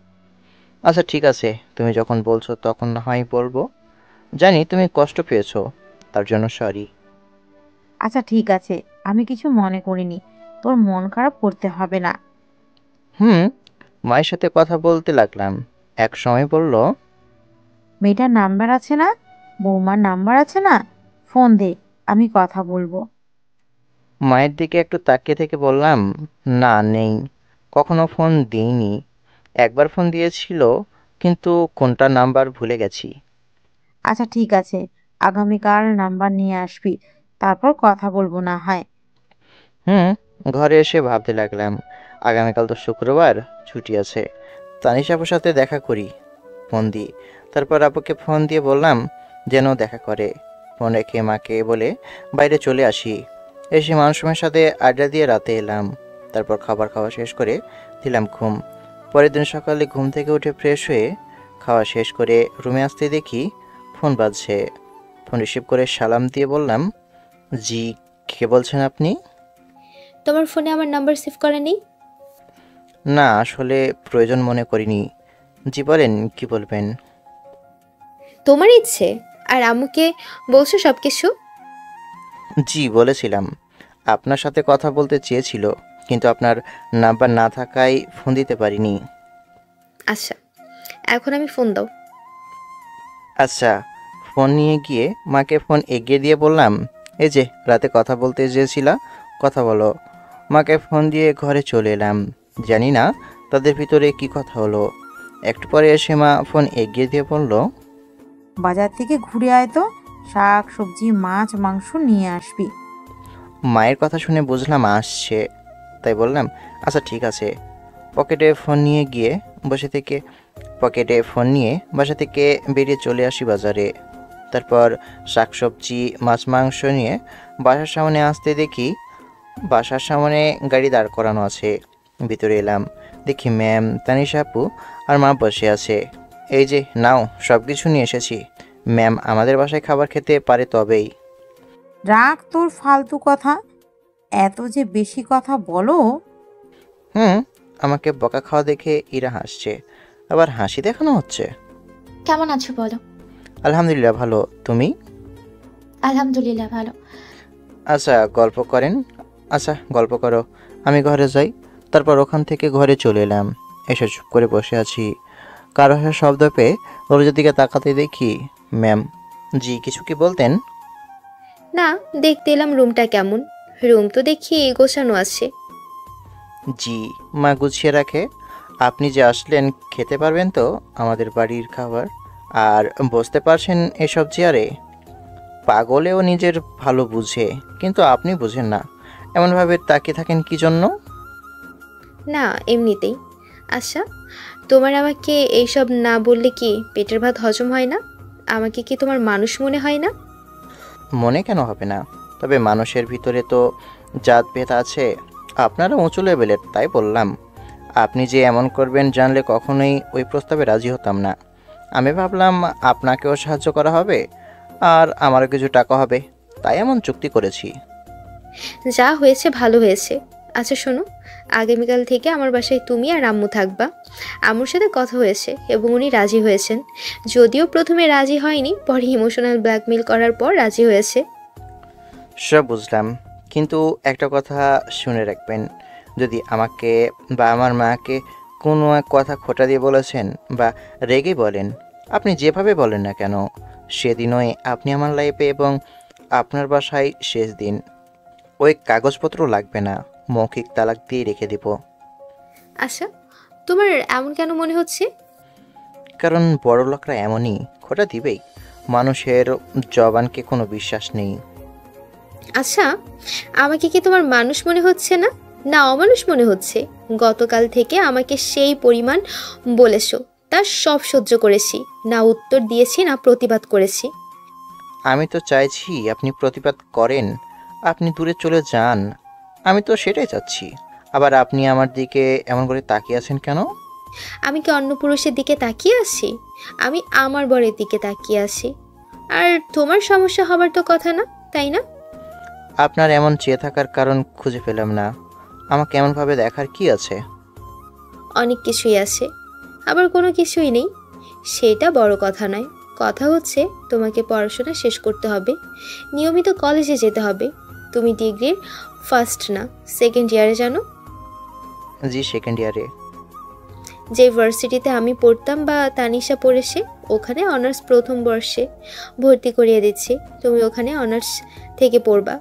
[SPEAKER 2] আচ্ছা ঠিক আছে, তুমি যখন বলছো তখন না হয় বলবো। জানি তুমি কষ্ট পেয়েছো, তার জন্য সরি।
[SPEAKER 4] আচ্ছা ঠিক আছে, আমি কিছু মনে করিনি, তোর মন খারাপ করতে হবে না।
[SPEAKER 2] হুম। মায়ের সাথে কথা বলতে লাগলাম। এক সময় বলল,
[SPEAKER 4] মেয়েটার নাম্বার আছে না? বৌমার নাম্বার আছে না? ফোন দে, আমি কথা বলবো।
[SPEAKER 2] মায়ের দিকে একটু তাকিয়ে থেকে বললাম, না নেই, কখনো ফোন দিইনি। একবার ফোন দিয়েছিল, কিন্তু কোনটা নাম্বার ভুলে গেছি।
[SPEAKER 4] আচ্ছা ঠিক আছে, আগামীকাল নাম্বার নিয়ে আসবি, তারপর কথা বলবো না হয়।
[SPEAKER 2] হুম। ঘরে এসে ভাবতে লাগলাম, আগামীকাল তো শুক্রবার, ছুটি আছে, তানিশ আপুর সাথে দেখা করি। ফোন দিই। তারপর আপুকে ফোন দিয়ে বললাম যেন দেখা করে। ফোন রেখে মাকে বলে বাইরে চলে আসি। এসে মানুষের সাথে আড্ডা দিয়ে রাতে এলাম। তারপর খাবার খাওয়া শেষ করে দিলাম ঘুম। পরের দিন সকালে ঘুম থেকে উঠে ফ্রেশ হয়ে খাওয়া শেষ করে রুমে আসতে দেখি ফোন বাজছে। ফোন রিসিভ করে সালাম দিয়ে বললাম, জি, কে বলছেন আপনি?
[SPEAKER 3] তোমার ফোনে আমার নাম্বার সেভ করা নেই?
[SPEAKER 2] না, আসলে প্রয়োজন মনে করিনি। জি বলেন, কি বলবেন?
[SPEAKER 3] তোমার ইচ্ছে। আর আম্মুকে বলছো সব কিছু?
[SPEAKER 2] জি বলেছিলাম। আপনার সাথে কথা বলতে চেয়েছিল, কিন্তু আপনার নাম্বার না থাকায় ফোন দিতে পারিনি।
[SPEAKER 3] আচ্ছা, এখন আমি ফোন দাও।
[SPEAKER 2] আচ্ছা। ফোন নিয়ে গিয়ে মাকে ফোন এগিয়ে দিয়ে বললাম, এই যে রাতে কথা বলতে চেয়েছিলা, কথা বলো। মাকে ফোন দিয়ে ঘরে চলে এলাম। জানি না তাদের ভিতরে কি কথা হলো। একটু পরে এসে মা ফোন এগিয়ে দিয়ে বলল,
[SPEAKER 4] বাজার থেকে ঘুরে আয় তো, শাক সবজি মাছ মাংস নিয়ে আসবি।
[SPEAKER 2] মায়ের কথা শুনে বুঝলাম আসছে, তাই বললাম, আচ্ছা ঠিক আছে। পকেটে ফোন নিয়ে বাসা থেকে বেরিয়ে চলে আসি বাজারে। তারপর শাকসবজি মাছ মাংস নিয়ে বাসার সামনে আসতে দেখি বাসার সামনে গাড়ি দাঁড় করানো আছে। ভিতরে এলাম, দেখি ম্যাম, তানিশা আপু আর মা বসে আছে। এই যে নাও, সব কিছু নিয়ে এসেছি। ম্যাম আমাদের বাসায় খাবার খেতে পারে তবেই।
[SPEAKER 4] রাখ তোর ফালতু কথা, এত যে বেশি কথা বলো।
[SPEAKER 2] হুম। আমাকে বকা খাওয়া দেখে ইরা হাসছে, আবার হাসি দেখানো হচ্ছে।
[SPEAKER 1] কেমন আছো বলো?
[SPEAKER 2] আলহামদুলিল্লাহ ভালো, তুমি?
[SPEAKER 1] আলহামদুলিল্লাহ ভালো।
[SPEAKER 2] আচ্ছা গল্প করেন। আচ্ছা গল্প করো, আমি ঘরে যাই। তারপর ওখান থেকে ঘরে চলে এলাম। এসে চুপ করে বসে আছি। কারো আসার শব্দ পেয়ে দরজার দিকে তাকাতে দেখি ম্যাম। জি, কিছু কি বলতেন?
[SPEAKER 3] না, দেখতে এলাম রুমটা কেমন। রুম তো দেখি গোছানো আছে।
[SPEAKER 2] জি, মা গুছিয়ে রাখে। আপনি যে আসলেন, খেতে পারবেন তো আমাদের বাড়ির খাবার? আর বসতে পারছেন এসব চেয়ারে? পাগলেও নিজের ভালো বুঝে, কিন্তু আপনি বুঝেন না। এমনভাবে তাকিয়ে থাকেন কি জন্য?
[SPEAKER 3] না, এমনিতেই। আচ্ছা, তোমার আমাকে এইসব না বললে কি পেটের ভাত হজম হয় না? আমাকে কি তোমার মানুষ মনে হয় না?
[SPEAKER 2] মনে কেন হবে না? তবে মানুষের ভিতরে তো জাতভেদ আছে। আপনারা উঁচু লেভেলের, তাই বললাম। আপনি যে এমন করবেন জানলে কখনোই ওই প্রস্তাবে রাজি হতাম না। আমি ভাবলাম আপনাকেও সাহায্য করা হবে আর আমারও কিছু টাকা হবে, তাই এমন চুক্তি করেছি।
[SPEAKER 3] যা হয়েছে ভালো হয়েছে। আচ্ছা শোনো, আগামীকাল থেকে আমার বাসায় তুমি আর আম্মু থাকবা। আম্মুর সাথে কথা হয়েছে এবং উনি রাজি হয়েছেন। যদিও প্রথমে রাজি হয়নি, পরে ইমোশনাল ব্ল্যাকমেল করার পর রাজি হয়েছে।
[SPEAKER 2] সব বুঝলাম, কিন্তু একটা কথা শুনে রাখবেন। যদি আমাকে বা আমার মাকে কোনো এক কথা খোঁটা দিয়ে বলেছেন বা রেগে বলেন, আপনি যেভাবে বলেন না কেন, সেদিনই আপনি আমার লাইফে এবং আপনার বাসায় শেষ দিন। ওই কাগজপত্র লাগবে না, মৌখিক তালাক দিয়ে রেখে দেব।
[SPEAKER 3] আচ্ছা, তোমার এমন কেন মনে হচ্ছে?
[SPEAKER 2] কারণ বড় লোকরা এমনই, খোঁটা দিবেই। মানুষের জবানকে কোনো বিশ্বাস নেই।
[SPEAKER 3] আচ্ছা, আমাকে কি তোমার মানুষ মনে হচ্ছে না, না অমানুষ মনে হচ্ছে? গতকাল থেকে আমাকে সেই পরিমাণ বলেছো, তার সব সহ্য করেছি, না উত্তর দিয়েছি না প্রতিবাদ করেছি।
[SPEAKER 2] আমি তো চাইছি আপনি প্রতিবাদ করেন, আপনি দূরে চলে যান। আমি তো সেটাই চাচ্ছি। আবার আপনি আমার দিকে এমন করে তাকিয়ে আছেন কেন?
[SPEAKER 3] আমি কি অন্য পুরুষের দিকে তাকিয়ে আছি? আমি আমার বরের দিকে তাকিয়ে আছি। আর তোমার সমস্যা হবার তো কথা না, তাই না?
[SPEAKER 2] আপনার এমন চেয়ে থাকার কারণ খুঁজে পেলাম না। আমাকে এমনভাবে দেখার কি আছে?
[SPEAKER 3] অনেক কিছুই আছে, আবার কোনো কিছুই নেই। সেটা বড় কথা নয়। কথা হচ্ছে তোমাকে পড়াশোনা শেষ করতে হবে, নিয়মিত কলেজে যেতে হবে। তুমি ডিগ্রির ফার্স্ট না সেকেন্ড ইয়ারে জানো?
[SPEAKER 2] জি, সেকেন্ড ইয়ারে।
[SPEAKER 3] যে ভার্সিটিতে আমি পড়তাম বা তানিশা পড়েছে, ওখানে অনার্স প্রথম বর্ষে ভর্তি করিয়ে দিচ্ছি। তুমি ওখানে অনার্স থেকে পড়বা।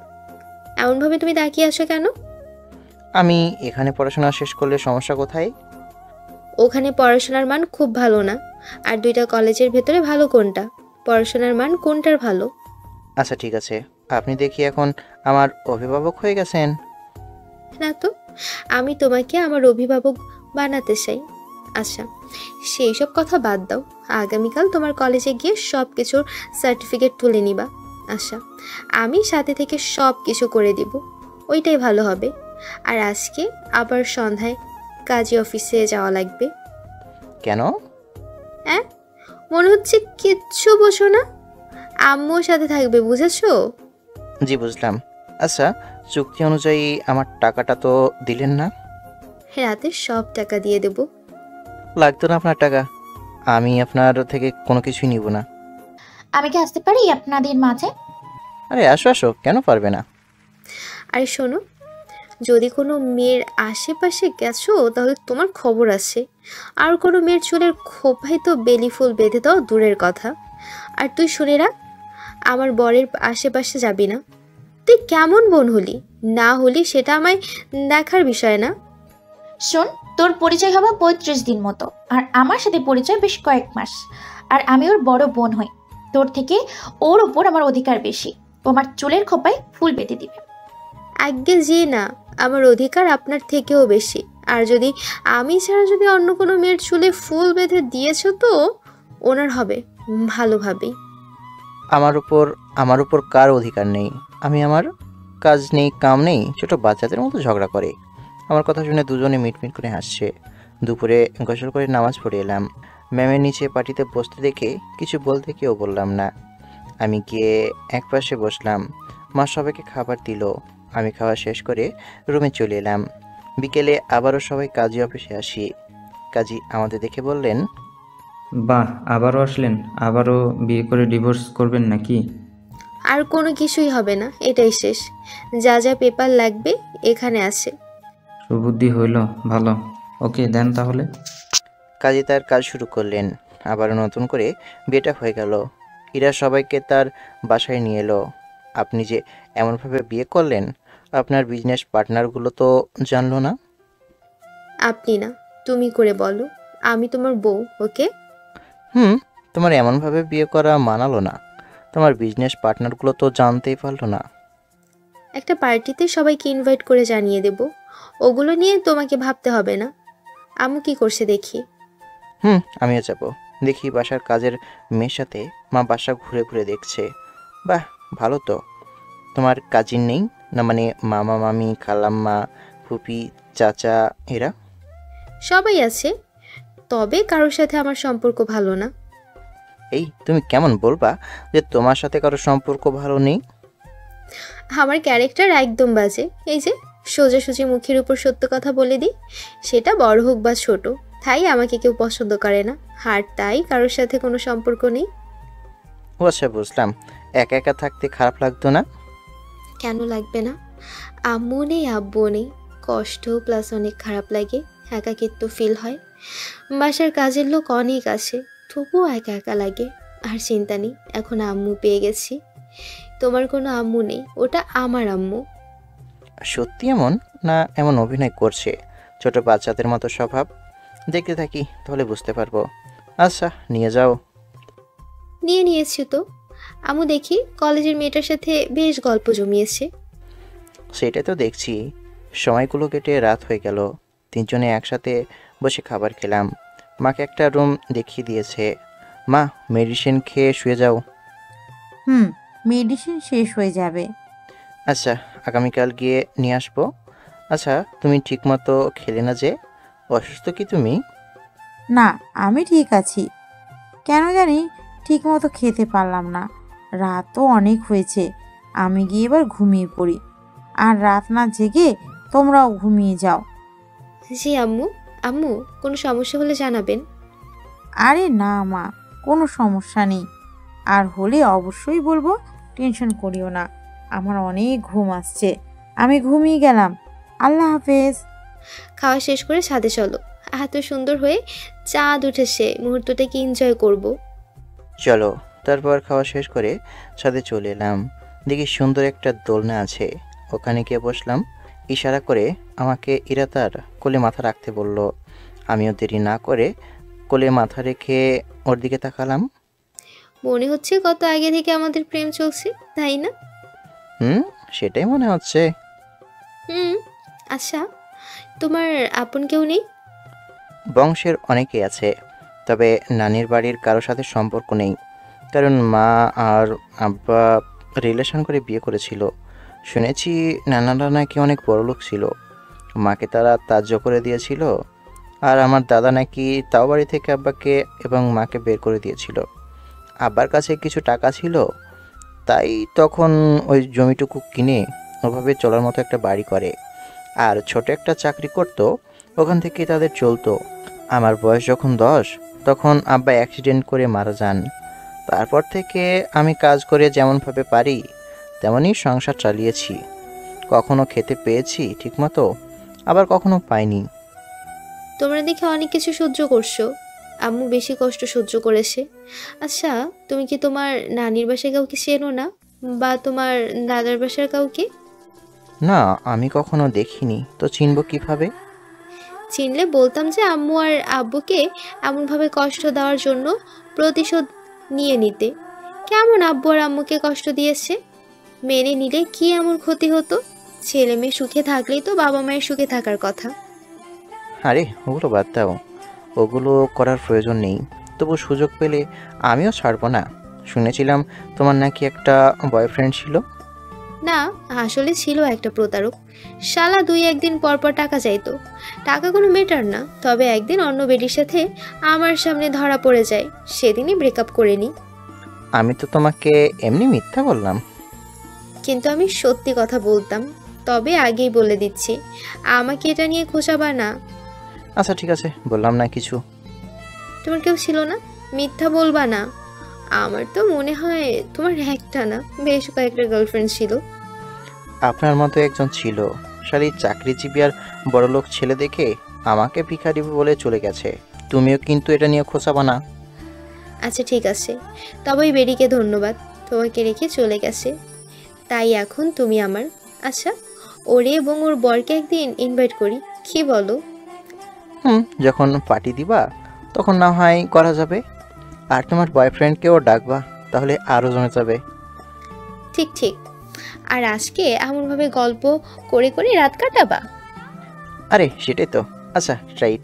[SPEAKER 3] এমনভাবে তুমি তাকিয়ে আছো কেন?
[SPEAKER 2] আমি এখানে পড়াশোনা শেষ করলে সমস্যা কোথায়?
[SPEAKER 3] ওখানে পড়াশোনার মান খুব ভালো না। আর দুইটা কলেজের ভেতরে ভালো কোনটা? পড়াশোনার মান কোনটার ভালো?
[SPEAKER 2] আচ্ছা ঠিক আছে, আপনি দেখি এখন আমার অভিভাবক হয়ে গেছেন।
[SPEAKER 3] না তো, আমি তোমাকে আমার অভিভাবক বানাতে চাই। আচ্ছা, সেই সব কথা বাদ দাও। আগামীকাল তোমার কলেজে গিয়ে সব কিছুর সার্টিফিকেট তুলে নিবা। আচ্ছা, আমি সাথে থেকে সব কিছু করে দিব, ওইটাই ভালো হবে। আর আজকে আবার সন্ধ্যায় কাজী অফিসে যাওয়া লাগবে।
[SPEAKER 2] কেন?
[SPEAKER 3] হ্যাঁ, মনে হচ্ছে কিচ্ছু বোঝো না? আম্মুর সাথে থাকবে, বুঝেছো?
[SPEAKER 2] জি বুঝলাম। আচ্ছা, চুক্তি অনুযায়ী আমার টাকাটা তো দিলেন না?
[SPEAKER 3] রাতে সব টাকা দিয়ে দেব।
[SPEAKER 2] লাগতো না আপনার টাকা, আমি আপনার থেকে কোনো কিছুই নিব না।
[SPEAKER 1] আমি কি আসতে পারি আপনাদের মাঝে?
[SPEAKER 2] আরে আসো আসো, কেন পারবে না?
[SPEAKER 3] আরে শোনো, যদি কোনো মেয়ের আশেপাশে গেছো তাহলে তোমার খবর আছে। আর কোনো মেয়ের চুলের খোপায় তো বেলি ফুল বেঁধে দাও দূরের কথা। আর তুই শুনে রাখ, আমার বরের আশেপাশে যাবি না। তুই কেমন বোন হলি না হলি সেটা আমায় দেখার বিষয় না।
[SPEAKER 1] শোন, তোর পরিচয় হবে 35 দিন মতো, আর আমার সাথে পরিচয় বেশ কয়েক মাস। আর আমি ওর বড় বোন হই। তোর থেকে ওর ওপর আমার অধিকার বেশি। ও আমার চুলের খোপায় ফুল বেঁধে দিবে।
[SPEAKER 3] আজ্ঞে জি না, আমার অধিকার আপনার থেকেও বেশি। আর যদি আমি ছাড়া যদি অন্য কোনো মেয়ের চুলে ফুল বেঁধে দিয়েছো তো ওনার হবে ভালোভাবেই।
[SPEAKER 2] আমার উপর কার অধিকার নেই? আমার কাজ নেই, কাম নেই, ছোট বাচ্চাদের মতো ঝগড়া করে। আমার কথা শুনে দুজনে মিটমিট করে হাসছে। দুপুরে গোসল করে নামাজ পড়ে এলাম। ম্যামের নিচে পার্টিতে বসতে দেখে কিছু বলতে কেউ বললাম না। আমি গিয়ে একপাশে বসলাম। মা সবাইকে খাবার দিল। আমি খাওয়া শেষ করে রুমে চলে এলাম। বিকেলে আবারও সবাই কাজী অফিসে আসি। কাজী আমাদের দেখে বললেন,
[SPEAKER 7] বাহ, আবারও আসলেন? আবারও বিয়ে করে ডিভোর্স করবেন নাকি?
[SPEAKER 3] আর কোনো কিছুই হবে না, এটাই শেষ। যা যা পেপার লাগবে এখানে আছে।
[SPEAKER 7] সুবুদ্ধি হইল, ভালো। ওকে দেন তাহলে।
[SPEAKER 2] কাজী তার কাজ শুরু করলেন। আবারও নতুন করে বিয়েটা হয়ে গেল। ইরা সবাইকে তার বাসায় নিয়ে এলো। আপনি যে এমনভাবে বিয়ে করলেন, আপনার বিজনেস পার্টনারগুলো তো জানলো না?
[SPEAKER 3] আপনি না, তুমি করে বলো। আমি তোমার বউ, ওকে?
[SPEAKER 2] তোমার এমনভাবে বিয়ে করা মানালো না। তোমার বিজনেস পার্টনারগুলো তো জানতেই পারলো না।
[SPEAKER 3] একটা পার্টিতে সবাইকে ইনভাইট করে জানিয়ে দেব। ওগুলো নিয়ে তোমাকে ভাবতে হবে না। আম্মু কি করছে দেখি।
[SPEAKER 2] আমিও যাব। দেখি বাসার কাজের মেয়ের সাথে মা বাসা ঘুরে ঘুরে দেখছে। বাহ, ভালো তো। তোমার কাজিন নেই না? মানে মামা মামি, খালাম্মা, ফুপি, চাচা এরা?
[SPEAKER 3] সবাই আছে, তবে কারোর সাথে আমার সম্পর্ক ভালো না।
[SPEAKER 2] এই তুমি কেমন বলবা যে তোমার সাথে কারো সম্পর্ক ভালো নেই?
[SPEAKER 3] আমার ক্যারেক্টার একদম বাজে। এই যে সোজাসুজি মুখের উপর সত্য কথা বলে দিই, সেটা বড় হোক বা ছোট, তাই আমাকে কেউ পছন্দ করে না। আর তাই কারোর সাথে কোনো সম্পর্ক নেই।
[SPEAKER 2] ও আচ্ছা, বুঝলাম। একা একা থাকতে খারাপ লাগতো না?
[SPEAKER 3] কেন লাগবে না? আম্মু নেই, আব্বু নেই, কষ্ট প্লাস অনেক খারাপ লাগে, একাকিত্ব ফিল হয়। বাসার কাজের লোক অনেক আছে, তবুও একা একা লাগে। আর চিন্তা নেই, এখন আম্মু পেয়ে গেছি। তোমার কোনো আম্মু নেই, ওটা আমার আম্মু।
[SPEAKER 2] সত্যি এমন না এমন অভিনয় করছে? ছোট বাচ্চাদের মতো স্বভাব। দেখতে থাকি, তাহলে বুঝতে পারবো। আচ্ছা, নিয়ে যাও।
[SPEAKER 3] নিয়েছি তো। আম্মু দেখি কলেজের মেয়েটার সাথে বেশ গল্প জমিয়েছে।
[SPEAKER 2] সেটা তো দেখছি। সময়গুলো কেটে রাত হয়ে গেল। তিনজনে একসাথে বসে খাবার খেলাম। মাকে একটা রুম দেখিয়ে দিয়েছে। মা, মেডিসিন খেয়ে শুয়ে যাও।
[SPEAKER 4] মেডিসিন শেষ হয়ে যাবে।
[SPEAKER 2] আচ্ছা, আগামীকাল গিয়ে নিয়ে আসবো। আচ্ছা, তুমি ঠিকমতো খেলে না যে? অসুস্থ কি তুমি?
[SPEAKER 4] না, আমি ঠিক আছি। কেন জানি ঠিক মতো খেতে পারলাম না। রাত তো অনেক হয়েছে, আমি গিয়ে এবার ঘুমিয়ে পড়ি। আর রাত না জেগে তোমরাও ঘুমিয়ে যাও।
[SPEAKER 3] জি আম্মু। আম্মু, কোনো সমস্যা হলে জানাবেন।
[SPEAKER 4] আরে না মা, কোনো সমস্যা নেই। আর হলে অবশ্যই বলবো, টেনশন করিও না। আমার অনেক ঘুম আসছে, আমি ঘুমিয়ে গেলাম। আল্লাহ হাফেজ।
[SPEAKER 3] খাওয়া শেষ করে ছাদে চলো। এত সুন্দর হয়ে চাঁদ উঠেছে, মুহূর্তটাকে এনজয় করব।
[SPEAKER 2] চলো। তারপর খাওয়া শেষ করে ছাদে চলে এলাম। দেখি সুন্দর একটা দোলনা আছে, ওখানে গিয়ে বসলাম। ইশারা করে আমাকে ইরাতার কোলে মাথা রাখতে বলল। আমিও দেরি না করে কোলে মাথা রেখে ওর দিকে তাকালাম।
[SPEAKER 3] মনে হচ্ছে কত আগে থেকে আমাদের প্রেম চলছে, তাই না?
[SPEAKER 2] সেটাই মনে হচ্ছে।
[SPEAKER 3] আচ্ছা, তোমার আপন কেউ নেই?
[SPEAKER 2] বংশের অনেকেই আছে, তবে নানির বাড়ির কারোর সাথে সম্পর্ক নেই। কারণ মা আর আব্বা রিলেশন করে বিয়ে করেছিল। শুনেছি নানারা নাকি অনেক বড়লোক ছিল, মাকে তারা ত্যায্য করে দিয়েছিল। আর আমার দাদা নাকি তাও বাড়ি থেকে আব্বাকে এবং মাকে বের করে দিয়েছিল। আব্বার কাছে কিছু টাকা ছিল, তাই তখন ওই জমিটুকু কিনে ওভাবে চলার মতো একটা বাড়ি করে। আর ছোট একটা চাকরি করত, ওখান থেকে তাদের চলতো। আমার বয়স যখন 10, তখন আব্বা অ্যাক্সিডেন্ট করে মারা যান। তারপর থেকে আমি কাজ করে যেমনভাবে পারি তেমনই সংসার চালিয়েছি। কখনো খেতে পেয়েছি ঠিকমতো, আবার কখনো পাইনি।
[SPEAKER 3] তোমরা দেখে অনেক কিছু সহ্য করছো, আম্মু বেশি কষ্ট সহ্য করেছে। আচ্ছা, তুমি কি তোমার নানির বাসায় কাউকে চেনো না, বা তোমার দাদার বাসার কাউকে?
[SPEAKER 2] না, আমি কখনো দেখিনি, তো চিনব কিভাবে?
[SPEAKER 3] চিনলে বলতাম যে আম্মু আর আব্বুকে এমনভাবে কষ্ট দেওয়ার জন্য প্রতিশোধ নিয়ে নিতে। কেমন আব্বু আর আম্মুকে কষ্ট দিয়েছে, মেনে নিলে কি এমন ক্ষতি হতো? ছেলে মেয়ে সুখে থাকলেই তো বাবা মায়ের সুখে থাকার কথা।
[SPEAKER 2] আরে ওগুলো বাদ দাও, ওগুলো করার প্রয়োজন নেই। তবু সুযোগ পেলে আমিও ছাড়বো না। শুনেছিলাম তোমার নাকি একটা বয়ফ্রেন্ড ছিল।
[SPEAKER 3] না, আসলে ছিল একটা প্রতারক। শালা 2-1 দিন পর পর টাকা চাইতো। টাকা কোনো ম্যাটার না, তবে একদিন অন্য বেডির সাথে আমার সামনে ধরা পড়ে যায়, সেদিনই ব্রেকআপ করে নিই।
[SPEAKER 2] আমি তো তোমাকে এমনি মিথ্যা বললাম।
[SPEAKER 3] কিন্তু আমি সত্যি কথা বলতাম। তবে আগেই বলে দিচ্ছি, আমাকে এটা নিয়ে খোঁচাবা না।
[SPEAKER 2] আচ্ছা ঠিক আছে, বললাম না কিছু।
[SPEAKER 3] তোমার কেউ ছিল না, মিথ্যা বলবা না। আমার তো মনে হয় তোমার একটা না বেশ কয়েকটা গার্লফ্রেন্ড ছিল।
[SPEAKER 2] আপনার মতো একজন ছিল, শালি চাকরিজীবী আর বড়লোক ছেলে দেখে আমাকে ভিখারি বলে চলে গেছে। তুমিও কিন্তু এটা নিয়ে খোঁচাবা না।
[SPEAKER 3] আচ্ছা ঠিক আছে, তবে ওই বেডিকে ধন্যবাদ, তোমাকে রেখে চলে গেছে, তাই এখন তুমি আমার। আচ্ছা, ওরে এবং ওর বরকে একদিন ইনভাইট করি, কি বলো?
[SPEAKER 2] যখন পার্টি দিবা তখন না হয় করা যাবে। আর তোমার বয়ফ্রেন্ডকেও ডাকবা, তাহলে আরও জমে যাবে।
[SPEAKER 3] ঠিক ঠিক, আর আজকে এমনভাবে গল্প করে করে রাত কাটাবা?
[SPEAKER 2] আরে সেটাই তো। আচ্ছা রাইট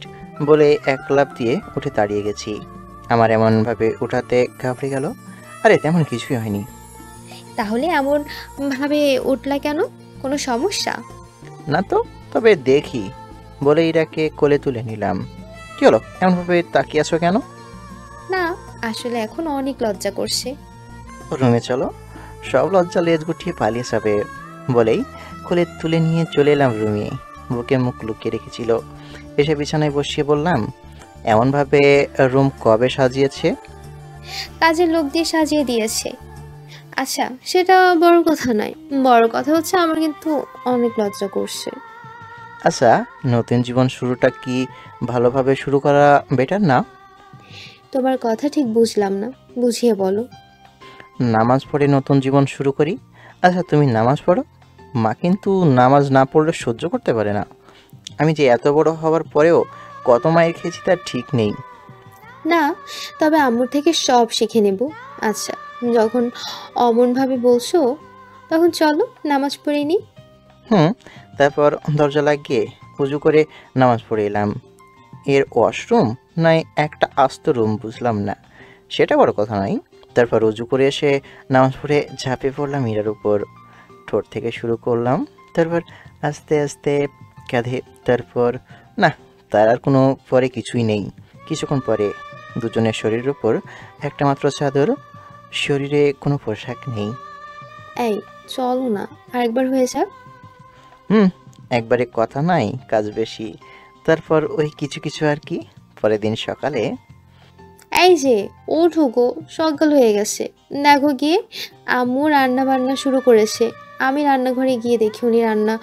[SPEAKER 2] বলে এক লাফ দিয়ে উঠে দাঁড়িয়ে গেছি। আমার এমনভাবে উঠাতে ঘাবড়ে গেল। আরে তেমন কিছুই হয়নি।
[SPEAKER 3] তাহলে এমন ভাবে উঠলা কেন? কোনো সমস্যা?
[SPEAKER 2] না তো, তবে দেখি বলে ইরাকে কোলে তুলে নিলাম। কি হলো এমনভাবে তাকিয়ে আছো কেন?
[SPEAKER 3] না, আসলে এখন অনেক লজ্জা করছে।
[SPEAKER 2] রুমে চলো, সব লজ্জা লেজ গুটিয়ে পালিয়ে যাবে বলেই কোলে তুলে নিয়ে চলে এলাম রুমে। বুকে মুখ লুকিয়ে রেখেছিল। এসে বিছানায় বসিয়ে বললাম, এমনভাবে রুম কবে সাজিয়েছে?
[SPEAKER 3] কাজের লোক দিয়ে সাজিয়ে দিয়েছে। আচ্ছা, সেটা বড় কথা নয়, বড় কথা হচ্ছে আমার কিন্তু অনেক লজ্জা করছে।
[SPEAKER 2] আচ্ছা, নতুন জীবন শুরুটা কি ভালোভাবে শুরু করা বেটার না?
[SPEAKER 3] তোমার কথা ঠিক বুঝলাম না, বুঝিয়ে বলো।
[SPEAKER 2] নামাজ পড়ে নতুন জীবন শুরু করি। আচ্ছা তুমি নামাজ পড়ো? মা কিন্তু নামাজ না পড়লে সহ্য করতে পারে না। আমি যে এত বড় হওয়ার পরেও কত মায়ের খেয়েছি তার ঠিক নেই।
[SPEAKER 3] না, তবে আম্মুর থেকে সব শিখে নেব। আচ্ছা, যখন অমনভাবে বলছো তখন চলো নামাজ পড়ে নি।
[SPEAKER 2] তারপর দরজা লাগিয়ে উজু করে নামাজ পড়ে এলাম। এর ওয়াশরুম নয় একটা আস্ত রুম বুঝলাম না, সেটা বড় কথা নয়। তারপর উজু করে এসে নামাজ পড়ে ঝাঁপিয়ে পড়লাম ইরার উপর। ঠোঁট থেকে শুরু করলাম, তারপর আস্তে আস্তে কাঁধে, তারপর না, তার আর কোনো পরে কিছুই নেই। কিছুক্ষণ পরে দুজনের শরীরের উপর একটা মাত্র চাদর, শরীরে কোনো পোশাক নেই।
[SPEAKER 3] এই চলো না, আরেকবার হয়ে যাক।
[SPEAKER 2] একবারে কথা নাই কাজ বেশি। তারপর ওই কিছু কিছু আর কি। পরের দিন সকালে,
[SPEAKER 3] এই যে ওঠো গো, সকাল হয়ে গেছে। দেখো গিয়ে আম্মু রান্না বান্না শুরু করেছে। আমি রান্নাঘরে গিয়ে দেখি উনি রান্না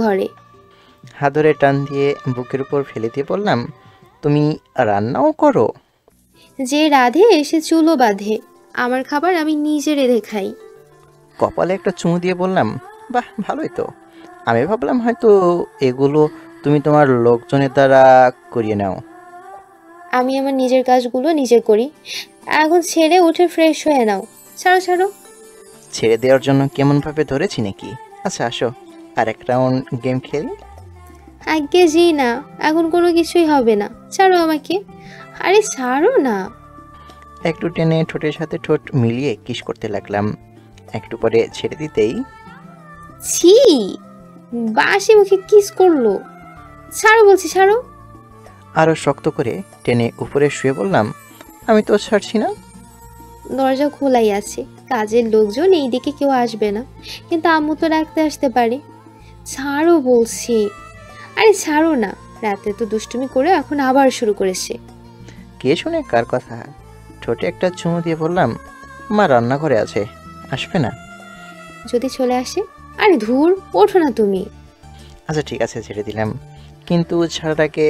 [SPEAKER 3] ঘরে।
[SPEAKER 2] হাত ধরে টান দিয়ে বুকের উপর ফেলে দিয়ে বললাম, তুমি রান্নাও করো?
[SPEAKER 3] যে রাধে সে চুলো বাঁধে। আমার খাবার আমি নিজে রেঁধে খাই।
[SPEAKER 2] কপালে একটা চুমু দিয়ে বললাম, বাহ ভালোই তো। আমি ভাবলাম হয়তো এগুলো তুমি তোমার লোকজনের দ্বারা করিয়ে নাও।
[SPEAKER 3] আমি আমার নিজের কাজগুলো নিজে করি। এখন ছেড়ে উঠে ফ্রেশ হয়ে নাও। ছাড়ো ছাড়ো।
[SPEAKER 2] ছেড়ে দেওয়ার জন্য কেমনভাবে ধরেছি নাকি? আচ্ছা আসো আর এক রাউন্ড গেম খেলি।
[SPEAKER 3] আগে জি না, এখন কোনো কিছুই হবে না। ছাড়ো আমাকে। আরে ছাড়ো না।
[SPEAKER 2] একটু টেনে ঠোঁটের সাথে ঠোঁট মিলিয়ে কিস করতে লাগলাম। একটু পরে ছেড়ে দিতেই,
[SPEAKER 3] ছি, বাসি মুখে কিস করলো। ছাড়ো বলছি, ছাড়ো।
[SPEAKER 2] আরো শক্ত করে টেনে উপরে শুয়ে বললাম, আমি তো ছাড়ছি না।
[SPEAKER 3] দরজা খোলাই আছে, কাজের লোকজন এই দিকে কেউ আসবে না, কিন্তু আম্মু তো রাখতে আসতে পারে। ছাড়ো বলছি। আরে ছাড়ো না। রাতে তো দুষ্টুমি করে এখন আবার শুরু করেছে।
[SPEAKER 2] কে শুনে কার কথা? ঠোঁটে একটা চুমু দিয়ে বললাম, মা রান্নাঘরে আছে, আসবে না?
[SPEAKER 3] যদি চলে আসে? আরে ধুর, ওঠো না তুমি।
[SPEAKER 2] আচ্ছা ঠিক আছে, ছেড়ে দিলাম। কিন্তু ছাড়াটাকে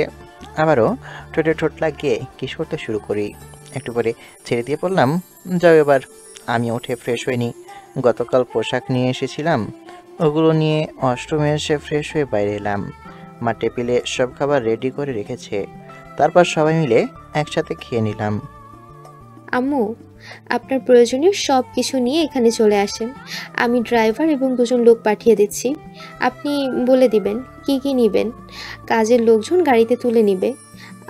[SPEAKER 2] আবারও ঠোঁটে ঠোঁট লাগিয়ে কিস করতে শুরু করি। একটু পরে ছেড়ে দিয়ে বললাম, যাও এবার। আমি উঠে ফ্রেশ হইনি। গতকাল পোশাক নিয়ে এসেছিলাম, ওগুলো নিয়ে ওয়াশরুমে এসে ফ্রেশ হয়ে বাইরে এলাম। মা টেবিলে সব খাবার রেডি করে রেখেছে। তারপর সবাই মিলে একসাথে খেয়ে নিলাম।
[SPEAKER 3] আম্মু, আপনার প্রয়োজনীয় সব কিছু নিয়ে এখানে চলে আসেন। আমি ড্রাইভার এবং দুজন লোক পাঠিয়ে দিচ্ছি। আপনি বলে দিবেন কি কি নেবেন। কাজের লোকজন গাড়িতে তুলে নিবে।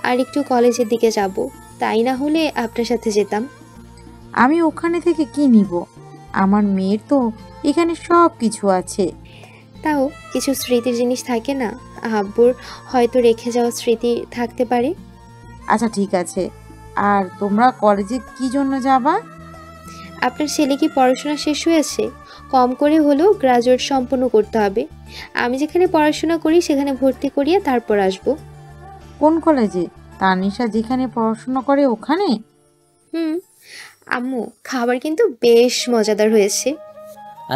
[SPEAKER 3] আর একটু কলেজের দিকে যাব, তাই না হলে আপনার সাথে যেতাম।
[SPEAKER 4] আমি ওখানে থেকে কি নিব? আমার মেয়ের তো এখানে সব কিছু আছে।
[SPEAKER 3] তাও কিছু স্মৃতির জিনিস থাকে না, আব্বুর হয়তো রেখে যাওয়া স্মৃতি থাকতে পারে।
[SPEAKER 4] আচ্ছা ঠিক আছে, আর তোমরা কলেজে কি জন্য যাবা?
[SPEAKER 3] আপনার ছেলে কি পড়াশোনা শেষ হয়েছে? কম করে হলেও গ্রাজুয়েট সম্পন্ন করতে হবে। আমি যেখানে পড়াশোনা করি সেখানে ভর্তি করিয়ে তারপর আসব।
[SPEAKER 4] কোন কলেজে? তানিশা যেখানে পড়াশোনা করে ওখানে?
[SPEAKER 3] আম্মু, খাবার কিন্তু বেশ মজাদার হয়েছে।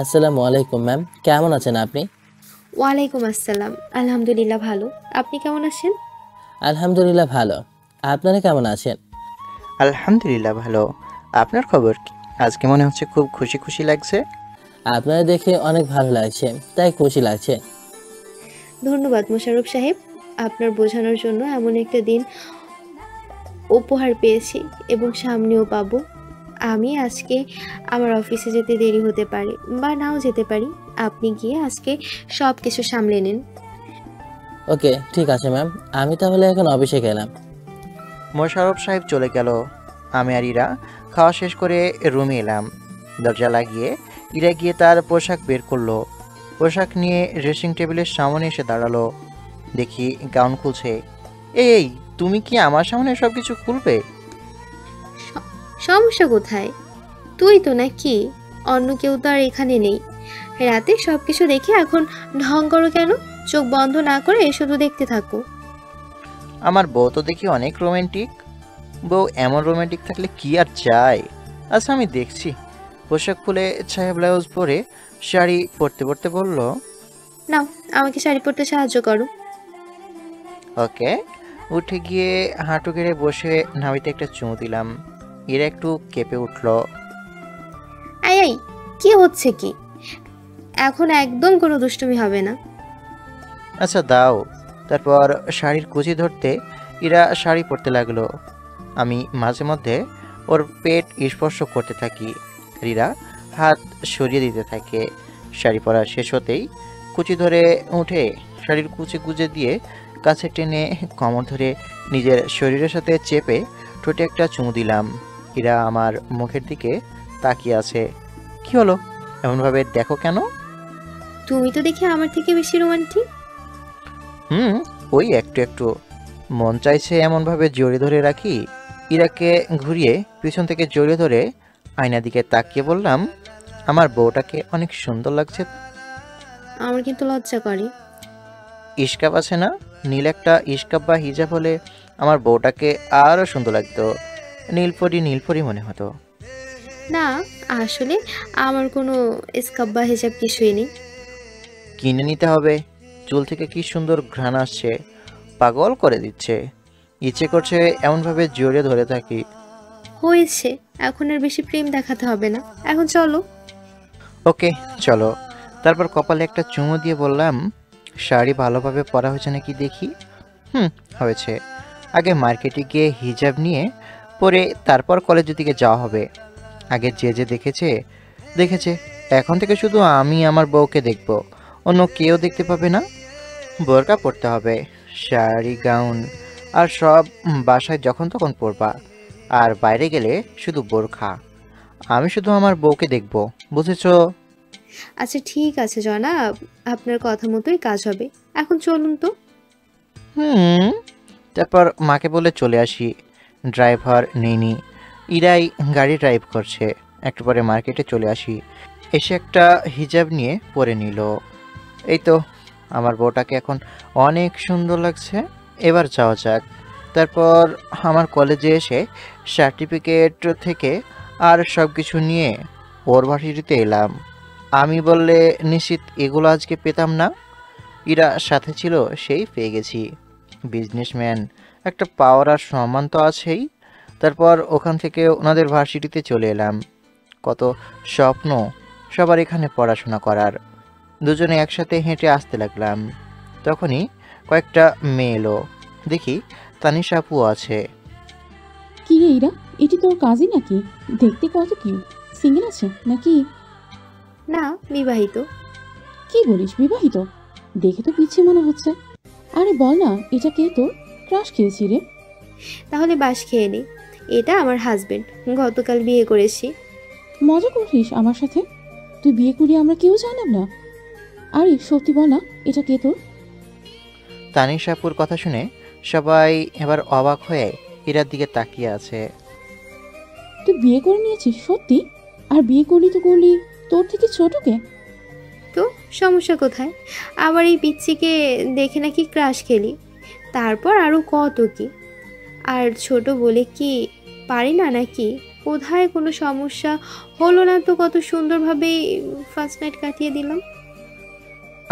[SPEAKER 5] আসসালামু আলাইকুম ম্যাম, কেমন আছেন আপনি?
[SPEAKER 3] ওয়ালাইকুম আসসালাম, আলহামদুলিল্লাহ ভালো। আপনি কেমন আছেন?
[SPEAKER 5] আলহামদুলিল্লাহ ভালো। আপনারা কেমন আছেন?
[SPEAKER 2] আলহামদুলিল্লাহ ভালো। আপনার খবর কি? আজকে মনে হচ্ছে খুব খুশি খুশি লাগছে।
[SPEAKER 5] আপনারা দেখে অনেক ভালো লাগছে, তাই খুশি লাগছে।
[SPEAKER 3] ধন্যবাদ মোশাররফ সাহেব, আপনার বোঝানোর জন্য। এমন একটা দিন উপহার পেয়েছি এবং সামনেও পাবো। আমি আজকে আমার অফিসে যেতে দেরি হতে পারে বা নাও যেতে পারি। আপনি গিয়ে আজকে সব কিছু সামলে নিন।
[SPEAKER 5] ওকে ঠিক আছে ম্যাম, আমি তাহলে এখন অফিসে গেলাম।
[SPEAKER 2] মোশাররফ সাহেব চলে গেল। আমি আর ইরা খাওয়া শেষ করে রুমে এলাম। দরজা লাগিয়ে ইরা গিয়ে তার পোশাক বের করলো। পোশাক নিয়ে ড্রেসিং টেবিলের সামনে এসে দাঁড়ালো। দেখি গাউন খুলছে। এই তুমি কি আমার সামনে সব কিছু খুলবে?
[SPEAKER 3] সমস্যা কোথায়? তুই তো নাকি? অন্য কেউ তো আর এখানে নেই। রাতে সব কিছু দেখে এখন ঢং করো কেন? চোখ বন্ধ না করে শুধু দেখতে থাকো।
[SPEAKER 2] আমার বউ তো দেখি অনেক রোমান্টিক। বউ এমন রোমান্টিক থাকলে কি আর চাই। আচ্ছা আমি দেখছি। পোশাক খুলে ছায়া ব্লাউজ পরে শাড়ি পরতে পরতে বলল,
[SPEAKER 3] নাও আমাকে শাড়ি পরতে সাহায্য করো।
[SPEAKER 2] ওকে। উঠে গিয়ে হাঁটু গেড়ে বসে নাবিতে একটা চুমু দিলাম। এরা একটু কেঁপে উঠল।
[SPEAKER 3] আই আই, কি হচ্ছে কি? এখন একদম কোনো দুষ্টুমি হবে না।
[SPEAKER 2] আচ্ছা দাও। তারপর শাড়ির কুচি ধরতে এরা শাড়ি পরতে লাগলো। আমি মাঝে মধ্যে ওর পেট স্পর্শ করতে থাকি। রিরা হাত সরিয়ে দিতে থাকে। শাড়ি পরা শেষ হতেই কুচি ধরে উঠে শাড়ির কুচি গুজে দিয়ে কাছে টেনে কোমর ধরে নিজের শরীরের সাথে চেপে ঠোঁটে একটা চুমু দিলাম। এরা আমার মুখের দিকে তাকিয়ে আছে। কি হলো, এমনভাবে দেখো কেন?
[SPEAKER 3] তুমি তো দেখি আমার থেকে বেশি রোমান্টিক।
[SPEAKER 2] ওই একটু একটু মন চাইছে এমনভাবে জড়িয়ে ধরে রাখি। ইরাকে ঘুরিয়ে পিছন থেকে জড়িয়ে ধরে আয়না দিকে তাকিয়ে বললাম, আমার বউটাকে অনেক সুন্দর লাগছে।
[SPEAKER 3] আমার কিন্তু লজ্জা করে।
[SPEAKER 2] ইস্কাপ আছে না, নীল একটা ইস্কাপ বা হিজাব হলে আমার বউটাকে আরও সুন্দর লাগতো। নীলপরি মনে হতো।
[SPEAKER 3] না, আসলে আমার কোনো স্কার্ফ বা হিজাব কিছুই নেই।
[SPEAKER 2] কিনে নিতে হবে। চুল থেকে কি সুন্দর ঘ্রাণ আসছে, পাগল করে দিচ্ছে। ইচ্ছে করছে এমনভাবে জড়িয়ে ধরে থাকি।
[SPEAKER 3] হয়েছে, এখন আর বেশি প্রেম দেখাতে হবে না, এখন চলো।
[SPEAKER 2] ওকে চলো। তারপর কপালে একটা চুমু দিয়ে বললাম, শাড়ি ভালোভাবে পরা হয়েছে নাকি দেখি। হয়েছে। আগে মার্কেটে গিয়ে হিজাব নিয়ে পরে তারপর কলেজের দিকে যাওয়া হবে। আগে যে দেখেছে, এখন থেকে শুধু আমি আমার বউকে দেখব, অন্য কেউ দেখতে পাবে না। বোরকা পরতে হবে, শাড়ি গাউন আর সব বাসায় যখন তখন পরবা। আর বাইরে গেলে শুধু বোরখা। আমি শুধু আমার বউকে দেখব, বুঝেছো?
[SPEAKER 3] আচ্ছা ঠিক আছে জনাব, আপনার কথা মতোই কাজ হবে। এখন চলুন তো।
[SPEAKER 2] তারপর মাকে বলে চলে আসি। ড্রাইভার নেইনি, ইরাই গাড়ি ড্রাইভ করছে। একটু পরে মার্কেটে চলে আসি। এসে একটা হিজাব নিয়ে পরে নিল। এই তো আমার বউটাকে এখন অনেক সুন্দর লাগছে। এবার যাওয়া যাক। তারপর আমার কলেজে এসে সার্টিফিকেট থেকে আর সব কিছু নিয়ে ওর ভার্সিটিতে এলাম। আমি বললে নিশ্চিত এগুলো আজকে পেতাম না। ইরা সাথে ছিল, সেই পেয়ে গেছি। বিজনেসম্যান, একটা পাওয়ার আর সম্মান তো আছেই। তারপর ওখান থেকে ওনাদের ভার্সিটিতে চলে এলাম। কত স্বপ্ন সবার এখানে পড়াশোনা করার। দুজনে একসাথে হেঁটে আসতে লাগলাম। তখনই কয়েকটা মেয়ে এলো। দেখি তানিশা আপু আছে।
[SPEAKER 12] কি রে ইরা, এটি তোর কাজই নাকি? দেখতে কত কিউট। সিঙ্গেল আছে নাকি?
[SPEAKER 3] না, বিবাহিত।
[SPEAKER 12] কি বলিস, বিবাহিত? দেখে তো পিছিয়ে মনে হচ্ছে। আরে বল না, এটা কে তোর? ক্রাশ খেয়েছি রে।
[SPEAKER 3] তাহলে বাস খেয়ে নে। এটা আমার হাজবেন্ড, গতকাল বিয়ে করেছি।
[SPEAKER 12] মজা করিস আমার সাথে? তুই বিয়ে করি আমরা কেউ জানাম না। আরে সত্যি বল না, এটা কে তোর?
[SPEAKER 2] তানিশা আপুর কথা শুনে সবাই এবার অবাক হয়ে ইরার দিকে তাকিয়ে আছে।
[SPEAKER 12] তুই বিয়ে করে নিয়েছিস সত্যি? আর বিয়ে করলি তো করলি তোর থেকে ছোটকে?
[SPEAKER 3] তো সমস্যা কোথায়? আবার এই পিচ্চিকে দেখে নাকি ক্রাশ খেলি, তারপর আরও কত কি। আর ছোট বলে কি পারি না নাকি? কোথায় কোনো সমস্যা হলো না তো, কত সুন্দরভাবেই ফার্স্ট নাইট কাটিয়ে দিলাম।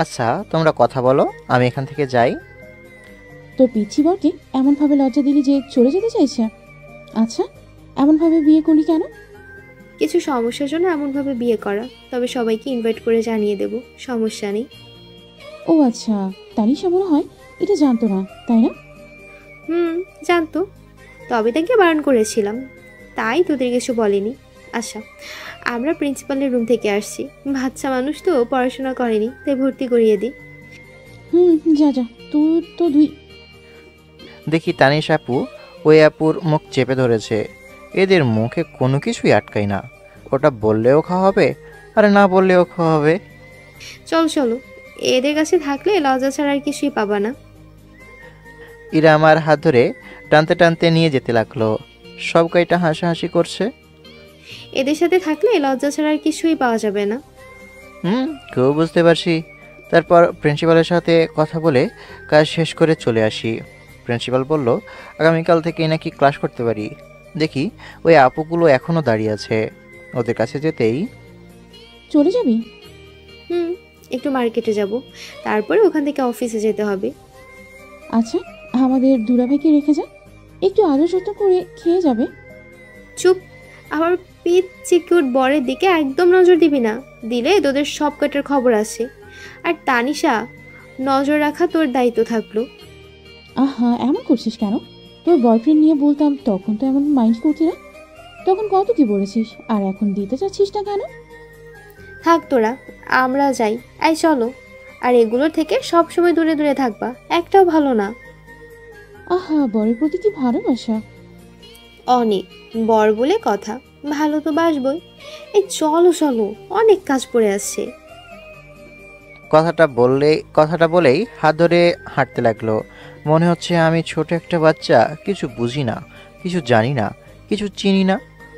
[SPEAKER 2] আচ্ছা তোমরা কথা বলো, আমি এখান থেকে যাই।
[SPEAKER 12] তোর পিচ্ছি বরকে এমনভাবে লজ্জা দিলি যে চলে যেতে চাইছে? আচ্ছা এমনভাবে বিয়ে করলি কেন?
[SPEAKER 3] কিছু সমস্যার জন্য এমনভাবে বিয়ে করা, তবে সবাইকে ইনভাইট করে জানিয়ে দেব, সমস্যা নেই।
[SPEAKER 12] ও আচ্ছা, তানিশা মনে হয় এটা জানতো না, তাই না?
[SPEAKER 3] জানতো, তবে তাকে বারণ করেছিলাম, তাই তোদের কিছু বলেনি। আচ্ছা, আমরা প্রিন্সিপালের রুম থেকে আসছি। বাচ্চা মানুষ তো, পড়াশোনা করেনি, তাই ভর্তি করিয়ে দিই।
[SPEAKER 12] যা যা, তোর তো দুই।
[SPEAKER 2] দেখি তানিশ আপু ওই আপুর মুখ চেপে ধরেছে। এদের মুখে কোনো কিছুই আটকায় না। ওটা বললেও খাওয়া হবে, আর না বললেও খাওয়া হবে।
[SPEAKER 3] চলো চলো, এদের কাছে থাকলে লজ্জা ছাড়া আর কিছুই পাবা না।
[SPEAKER 2] ইরা আমার হাত ধরে টানতে টানতে নিয়ে যেতে লাগলো। সব কয়টা হাসাহাসি করছে।
[SPEAKER 3] এদের সাথে থাকলে লজ্জা ছাড়া আর কিছুই পাওয়া যাবে না।
[SPEAKER 2] কেউ বুঝতে পারছি। তারপর প্রিন্সিপালের সাথে কথা বলে কাজ শেষ করে চলে আসি। প্রিন্সিপাল বলল আগামীকাল থেকে নাকি ক্লাস করতে পারি। দেখি ওই আপুগুলো এখনও দাঁড়িয়ে আছে। ওদের কাছে যেতেই,
[SPEAKER 12] চলে যাবি?
[SPEAKER 3] একটু মার্কেটে যাব, তারপরে ওখান থেকে অফিসে যেতে হবে।
[SPEAKER 12] আচ্ছা, আমাদের দুলাভাইকে রেখে যা, একটু আদর যত্ন করে খেয়ে যাবে।
[SPEAKER 3] চুপ, আমার পিচ চিকিউট বরের দিকে একদম নজর দিবি না, দিলে তোদের সব কটার খবর আসে। আর তানিশা, নজর রাখা তোর দায়িত্ব থাকলো।
[SPEAKER 12] আহা, এমন করছিস কেন? তোর বয়ফ্রেন্ড নিয়ে বলতাম তখন তো এমন মাইন্ড করতি না। তখন কত কি বলেছিস, আর এখন দিতে চাচ্ছিস না কেন?
[SPEAKER 3] থাক তোরা, আমরা যাই। এই চলো। আর এগুলোর থেকে সব সময় দূরে দূরে থাকবা, একটাও ভালো না।
[SPEAKER 12] আহা, বরের প্রতি কি ভালোবাসা!
[SPEAKER 3] অনেক, বর বলে কথা, ভালো তো বাসবই। এই চলো চলো, অনেক কাজ পড়ে আসছে।
[SPEAKER 2] কথাটা বলেই হাত ধরে হাঁটতে লাগলো। মনে হচ্ছে আমি ছোট একটা বাচ্চা, কিছু বুঝি না, কিছু জানি না, কিছু চিনি না।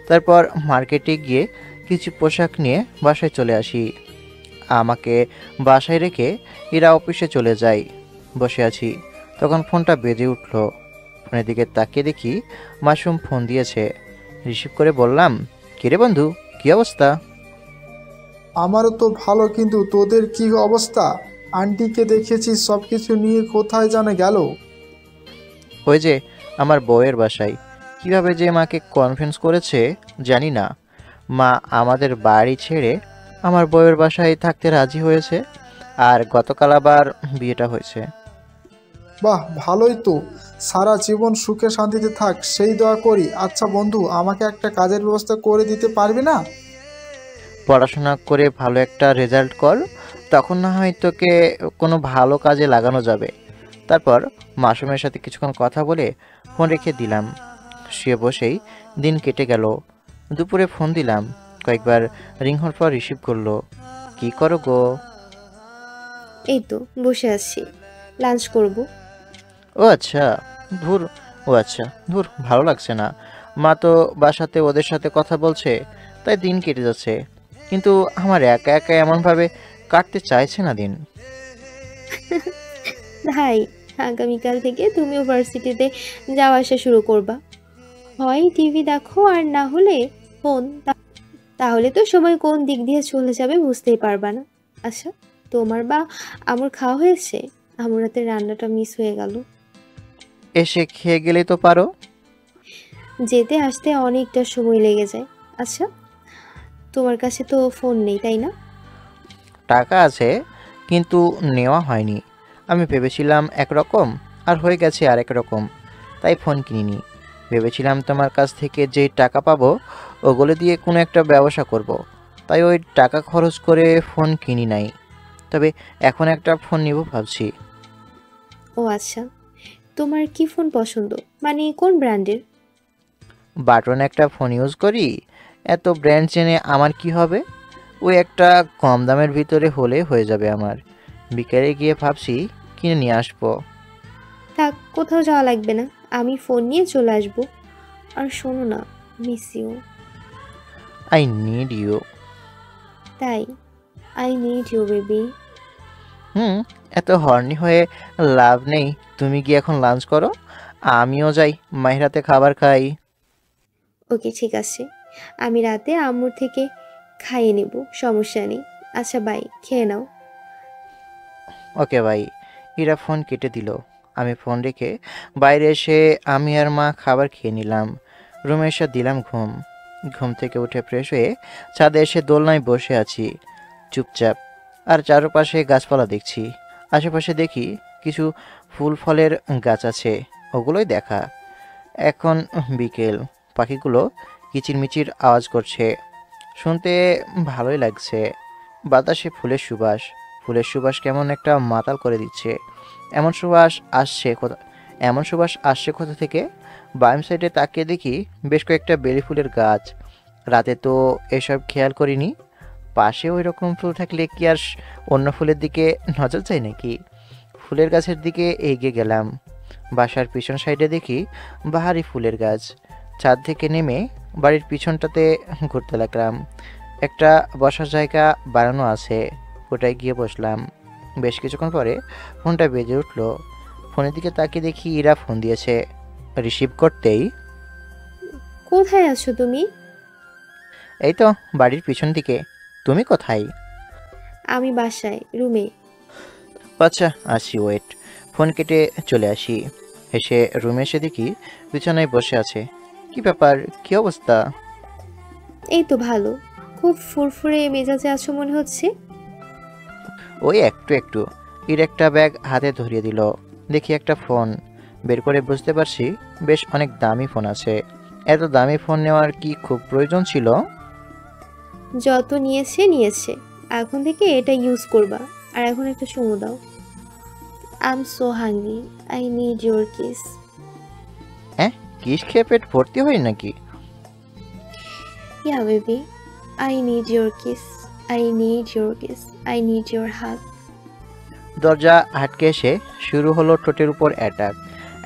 [SPEAKER 2] তারপর মার্কেটে গিয়ে কিছু পোশাক নিয়ে বাসায় চলে আসি। আমাকে বাসায় রেখে এরা অফিসে চলে যায়। বসে আছি, তখন ফোনটা বেজে উঠল। ফোনের দিকে তাকিয়ে দেখি মাসুম ফোন দিয়েছে। রিসিভ করে বললাম, কিরে বন্ধু, কী অবস্থা?
[SPEAKER 8] আমারও তো ভালো, কিন্তু তোদের কি অবস্থা? আন্টিকে দেখেছি সব কিছু নিয়ে কোথায় জানে গেল?
[SPEAKER 2] ওই যে আমার বউয়ের বাসায়। কিভাবে যে মাকে কনভিন্স করেছে জানি না। মা আমাদের বাড়ি ছেড়ে আমার বউয়ের বাসায় থাকতে রাজি হয়েছে। আর গতকাল আবার বিয়েটা হয়েছে।
[SPEAKER 8] বাহ, ভালোই তো। সারা জীবন সুখে শান্তিতে থাক, সেই দোয়া করি। আচ্ছা বন্ধু, আমাকে একটা কাজের ব্যবস্থা করে দিতে পারবি না?
[SPEAKER 2] পড়াশোনা করে ভালো একটা রেজাল্ট কর, তখন না হয় তোকে কোনো ভালো কাজে লাগানো যাবে। তারপর মাসুমের সাথে কিছুক্ষণ কথা বলে ফোন রেখে দিলাম। শুয়ে বসেই দিন কেটে গেল। দুপুরে ফোন দিলাম, কয়েকবার রিং হওয়ার পর রিসিভ করলো। কি করো গো?
[SPEAKER 3] এই তো বসে আছি, লাঞ্চ করব।
[SPEAKER 2] ও আচ্ছা, ধুর, ভালো লাগছে না। মা তো বাসাতে ওদের সাথে কথা বলছে, তাই দিন কেটে যাচ্ছে। কিন্তু আমার একা একা এমনভাবে কাটতে চাইছে না দিন।
[SPEAKER 3] ভাই, আগামীকাল থেকে তুমিও ভার্সিটিতে যাওয়া আসা শুরু করবা। হয় টিভি দেখো, আর না হলে ফোন। তাহলে তো সময় কোন দিক দিয়ে চলে যাবে বুঝতেই পারবা না। আচ্ছা, তোমার বা আমার খাওয়া হয়েছে? আমার রাতের রান্নাটা মিস হয়ে গেল।
[SPEAKER 2] এসে খেয়ে গেলেই তো পারো।
[SPEAKER 3] যেতে আসতে অনেকটা সময় লেগে যায়। আচ্ছা, তোমার কাছে তো ফোন নেই, তাই না?
[SPEAKER 2] টাকা আছে, কিন্তু নেওয়া হয়নি। আমি ভেবেছিলাম একরকম, আর হয়ে গেছে আরেক রকম, তাই ফোন কিনিনি। ভেবেছিলাম তোমার কাছ থেকে যেই টাকা পাবো ওগুলো দিয়ে কোনো একটা ব্যবসা করব, তাই ওই টাকা খরচ করে ফোন কিনি নাই। তবে এখন একটা ফোন নিব ভাবছি।
[SPEAKER 3] ও আচ্ছা, তোমার কি ফোন পছন্দ, মানে কোন ব্র্যান্ডের?
[SPEAKER 2] বাটন একটা ফোন ইউজ করি, এত ব্র্যান্ড জেনে আমার কি হবে? ওই একটা কম দামের ভিতরে হলে হয়ে যাবে আমার। বিকেলে গিয়ে ভাবছি কিনে নিয়ে আসবো।
[SPEAKER 3] থাক, কোথাও যাওয়া লাগবে না, আমি ফোন নিয়ে চলে আসবো। আর শোনো না, miss you.
[SPEAKER 2] I need you.
[SPEAKER 3] তাই, আই নিড ইউ বেবি।
[SPEAKER 2] এত হর্নি হয়ে লাভ নেই। তুমি গিয়ে এখন লাঞ্চ করো, আমিও যাই মাহিরাতে খাবার খাই।
[SPEAKER 3] ওকে, ঠিক আছে, আমি রাতে আম্মুর থেকে খাইয়ে নেব, সমস্যা নেই। আচ্ছা বাই, খেয়ে নাও।
[SPEAKER 2] ওকে ভাই। ইরা ফোন কেটে দিল। আমি ফোন রেখে বাইরে এসে আমি আর মা খাবার খেয়ে নিলাম। রুমে এসে দিলাম ঘুম থেকে উঠে ফ্রেশ হয়ে ছাদে এসে দোলনায় বসে আছি চুপচাপ। আর চারপাশে গাছপালা দেখছি। আশেপাশে দেখি কিছু ফুল ফলের গাছ আছে, ওগুলোই দেখা। এখন বিকেল, পাখিগুলো কিচিরমিচির আওয়াজ করছে। শুনতে ভালোই লাগছে। বাতাসে ফুলের সুবাস কেমন একটা মাতাল করে দিচ্ছে। এমন সুবাস আসছে কোথা থেকে? বাম সাইডে তাকিয়ে দেখি বেশ কয়েকটা বেলি ফুলের গাছ। রাতে তো এসব খেয়াল করিনি। পাশে ওই রকম ফুল থাকলে কি আর অন্য ফুলের দিকে নজর যায় নাকি? ফুলের গাছের দিকে এগিয়ে গেলাম। বাসার পিছন সাইডে দেখি বাহারি ফুলের গাছ। ছাদ থেকে নেমে বাড়ির পিছনটাতে ঘুরতে লাগলাম। একটা বসার জায়গা বানানো আছে, ওটায় গিয়ে বসলাম। বেশ কিছুক্ষণ পরে ফোনটা বেজে উঠল। ফোনের দিকে তাকিয়ে দেখি ইরা ফোন দিয়েছে। রিসিভ করতেই,
[SPEAKER 3] কোথায় আছো তুমি?
[SPEAKER 2] এই তো বাড়ির পিছন দিকে। তুমি কোথায়?
[SPEAKER 3] আমি বাসায়, রুমে।
[SPEAKER 2] আচ্ছা আসি, ওয়েট। ফোন কেটে চলে আসি। এসে রুমে এসে দেখি বিছানায় বসে আছে। কি ব্যাপার, কি অবস্থা?
[SPEAKER 3] এই তো ভালো। খুব ফুরফুরে মেজাজে আছো মনে হচ্ছে।
[SPEAKER 2] ওই একটু একটু। ইর একটা ব্যাগ হাতে ধরিয়ে দিল। দেখি একটা ফোন বের করে বুঝতে পারছি বেশ অনেক দামি ফোন আছে। এত দামি ফোন নেওয়ার কি খুব প্রয়োজন ছিল?
[SPEAKER 3] যত নিয়েছে, এখন থেকে এটা ইউজ করবা। আর এখন একটা চুমু দাও। I am so hungry, I need your kiss.
[SPEAKER 2] হ্যাঁ, কিস খেয়ে পেট ভর্তি হয় নাকি?
[SPEAKER 3] Yeah baby, I need your kiss, I need your kiss, I need your hug.
[SPEAKER 2] দরজা আটকে এসে শুরু হলো ঠোঁটের উপর অ্যাটাক।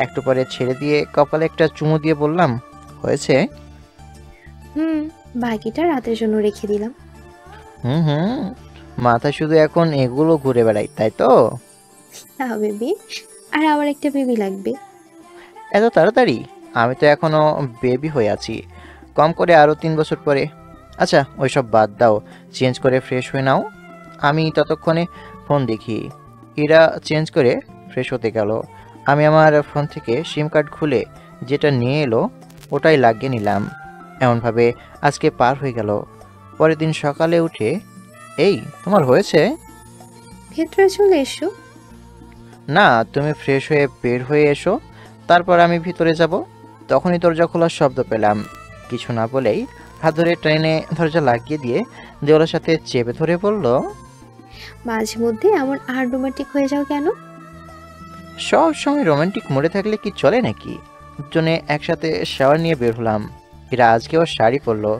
[SPEAKER 2] একটু পরে ছেড়ে দিয়ে কপালে একটা চুমু দিয়ে বললাম, হয়েছে?
[SPEAKER 3] বাকিটা রাতের জন্য রেখে দিলাম।
[SPEAKER 2] হুম, মাথায় শুধু এখন এগুলো ঘুরে বেড়াই, তাই তো?
[SPEAKER 3] হ্যাঁ বেবি, আর আমার একটা বেবি লাগবে।
[SPEAKER 2] এত তাড়াতাড়ি? আমি তো এখনো বেবি হয়ে আছি। কম করে আরও 3 বছর পরে। আচ্ছা ওইসব বাদ দাও, চেঞ্জ করে ফ্রেশ হয়ে নাও। আমি ততক্ষণে ফোন দেখি। ইরা চেঞ্জ করে ফ্রেশ হতে গেল। আমি আমার ফোন থেকে সিম কার্ড খুলে যেটা নিয়ে এলো ওটাই লাগিয়ে নিলাম। এমনভাবে আজকে পার হয়ে গেল। পরের দিন সকালে উঠে, এই তোমার হয়েছে?
[SPEAKER 3] ভেতরে চলে এসো।
[SPEAKER 2] না, তুমি ফ্রেশ হয়ে বের হয়ে এসো, তারপর আমি ভিতরে যাব। তখনই দরজা খোলার শব্দ পেলাম। কিছু না বলেই হাত ধরে ট্রেনে দরজা লাগিয়ে দিয়ে দেওয়ালের সাথে চেপে ধরে বলল,
[SPEAKER 3] মাঝে মধ্যে এমন আর রোমান্টিক হয়ে যাও কেন?
[SPEAKER 2] সব সময় রোমান্টিক মোডে থাকলে কি চলে নাকি? দুজনে একসাথে শাওয়ার নিয়ে বের হলাম। এরা আজকেও শাড়ি পরলো।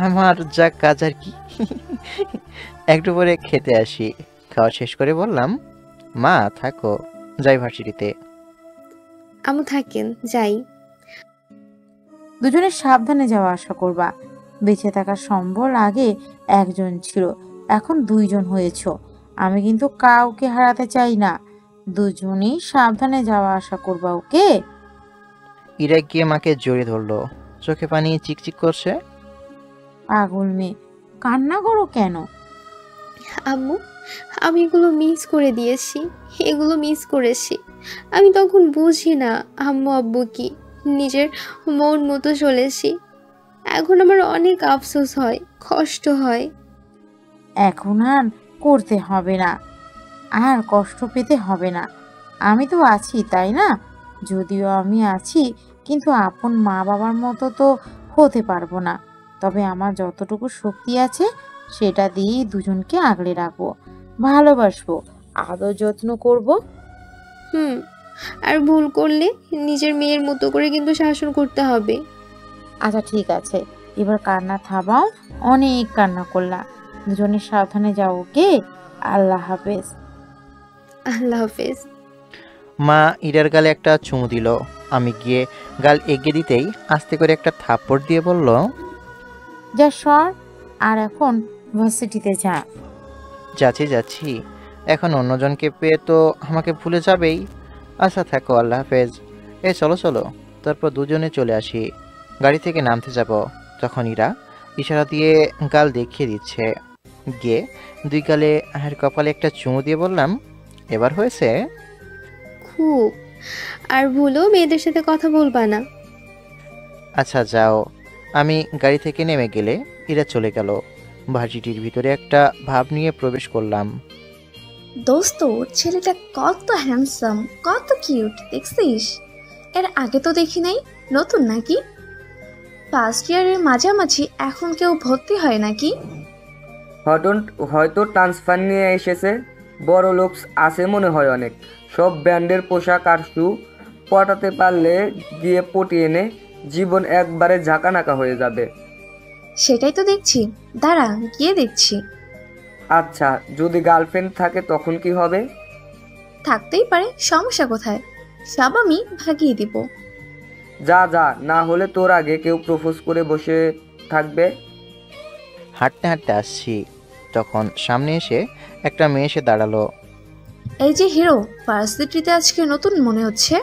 [SPEAKER 2] আমার যা কাজ আর কি। একটু পরে খেতে আসি। খাওয়া শেষ করে বললাম, মা থাকো, যাই ভার্সিটিতে।
[SPEAKER 3] আমু থাকেন, যাই।
[SPEAKER 4] দুজনে সাবধানে যাওয়া আসা করবা। বেঁচে থাকার সম্বল আগে একজন ছিল, এখন 2 জন হয়েছ। আমি কিন্তু কাউকে হারাতে চাই না। দুজনেই সাবধানে যাওয়া আসা করবা, ওকে?
[SPEAKER 2] ইরা গিয়ে মাকে জড়িয়ে ধরলো। চোখে পানি চিকচিক করছে।
[SPEAKER 4] পাগল মেয়ে, কান্না করো কেন?
[SPEAKER 3] আম্মু, আমি এগুলো মিস করে দিয়েছি, এগুলো মিস করেছি। আমি তখন বুঝি না আম্মু আব্বু কি, নিজের মন মতো চলেছি। এখন আমার অনেক আফসোস হয়, কষ্ট হয়।
[SPEAKER 4] এখন আর করতে হবে না, আর কষ্ট পেতে হবে না। আমি তো আছি, তাই না? যদিও আমি আছি, কিন্তু আপন মা বাবার মতো তো হতে পারবো না। তবে আমার যতটুকু শক্তি আছে সেটা দিয়েই দুজনকে আগলে রাখবো, ভালোবাসবো, আদর যত্ন করব।
[SPEAKER 3] আর ভুল করলে নিজের মেয়ের মতো করে কিন্তু শাসন করতে হবে।
[SPEAKER 4] আচ্ছা ঠিক আছে, এবার কান্না থামাও, অনেক কান্না করলা। দুজনে সাবধানে যাও, ওকে? আল্লাহ হাফেজ।
[SPEAKER 3] আল্লাহ হাফেজ।
[SPEAKER 2] মা ইরার গালে একটা চুমু দিল। আমি গিয়ে গাল এগিয়ে দিতেই আস্তে করে একটা থাপ্পড় দিয়ে বলল,
[SPEAKER 4] যা সর, আর এখন ভার্সিটিতে যা।
[SPEAKER 2] যাচ্ছি। এখন অন্যজনকে পেয়ে তো আমাকে ভুলে যাবেই। আচ্ছা থাকো, আল্লাহ হাফেজ। চলো। তারপর দুজনে চলে আসি। গাড়ি থেকে নামতে যাব, তখন ইরা ইশারা দিয়ে গাল দেখিয়ে দিচ্ছে। গিয়ে 2 গালে আর কপালে একটা চুমু দিয়ে বললাম, এবার হয়েছে?
[SPEAKER 3] খুব। আর ভুলেও মেয়েদের সাথে কথা বলবা না।
[SPEAKER 2] আচ্ছা যাও। আমি গাড়ি থেকে নেমে গেলে ইরা চলে গেল। ভার্সিটির ভিতরে একটা ভাব নিয়ে প্রবেশ করলাম।
[SPEAKER 13] দোস্ত, ছেলেটা কত হ্যান্ডসাম, কত কিউট, দেখছিস? এর আগে তো দেখি নাই, নতুন নাকি? ফার্স্ট ইয়ারের মাঝামাঝি এখন কেউ ভর্তি হয় নাকি?
[SPEAKER 14] হয়তো ট্রান্সফার নিয়ে এসেছে। বড় লোক আছে মনে হয় অনেক, সব ব্র্যান্ডের পোশাক আর শু। পটাতে পারলে গিয়ে পটিয়ে নে, জীবন একবারে ঝাঁকানাকা হয়ে যাবে।
[SPEAKER 13] সেটাই তো দেখছি, দাঁড়া গিয়ে দেখছি।
[SPEAKER 14] আচ্ছা, যদি গার্লফ্রেন্ড থাকে তখন কি হবে?
[SPEAKER 13] থাকতেই পারে, সমস্যা কোথায়? সব আমি ভাগিয়ে দিব।
[SPEAKER 14] যা যা, না হলে তোর আগে কেউ প্রপোজ করে বসে থাকবে।
[SPEAKER 2] হাঁটতে হাঁটতে আসছি, তখন সামনে এসে একটা মেয়ে এসে দাঁড়ালো।
[SPEAKER 13] এই যে হিরো, ভার্সিটিতে আজকে নতুন মনে হচ্ছে।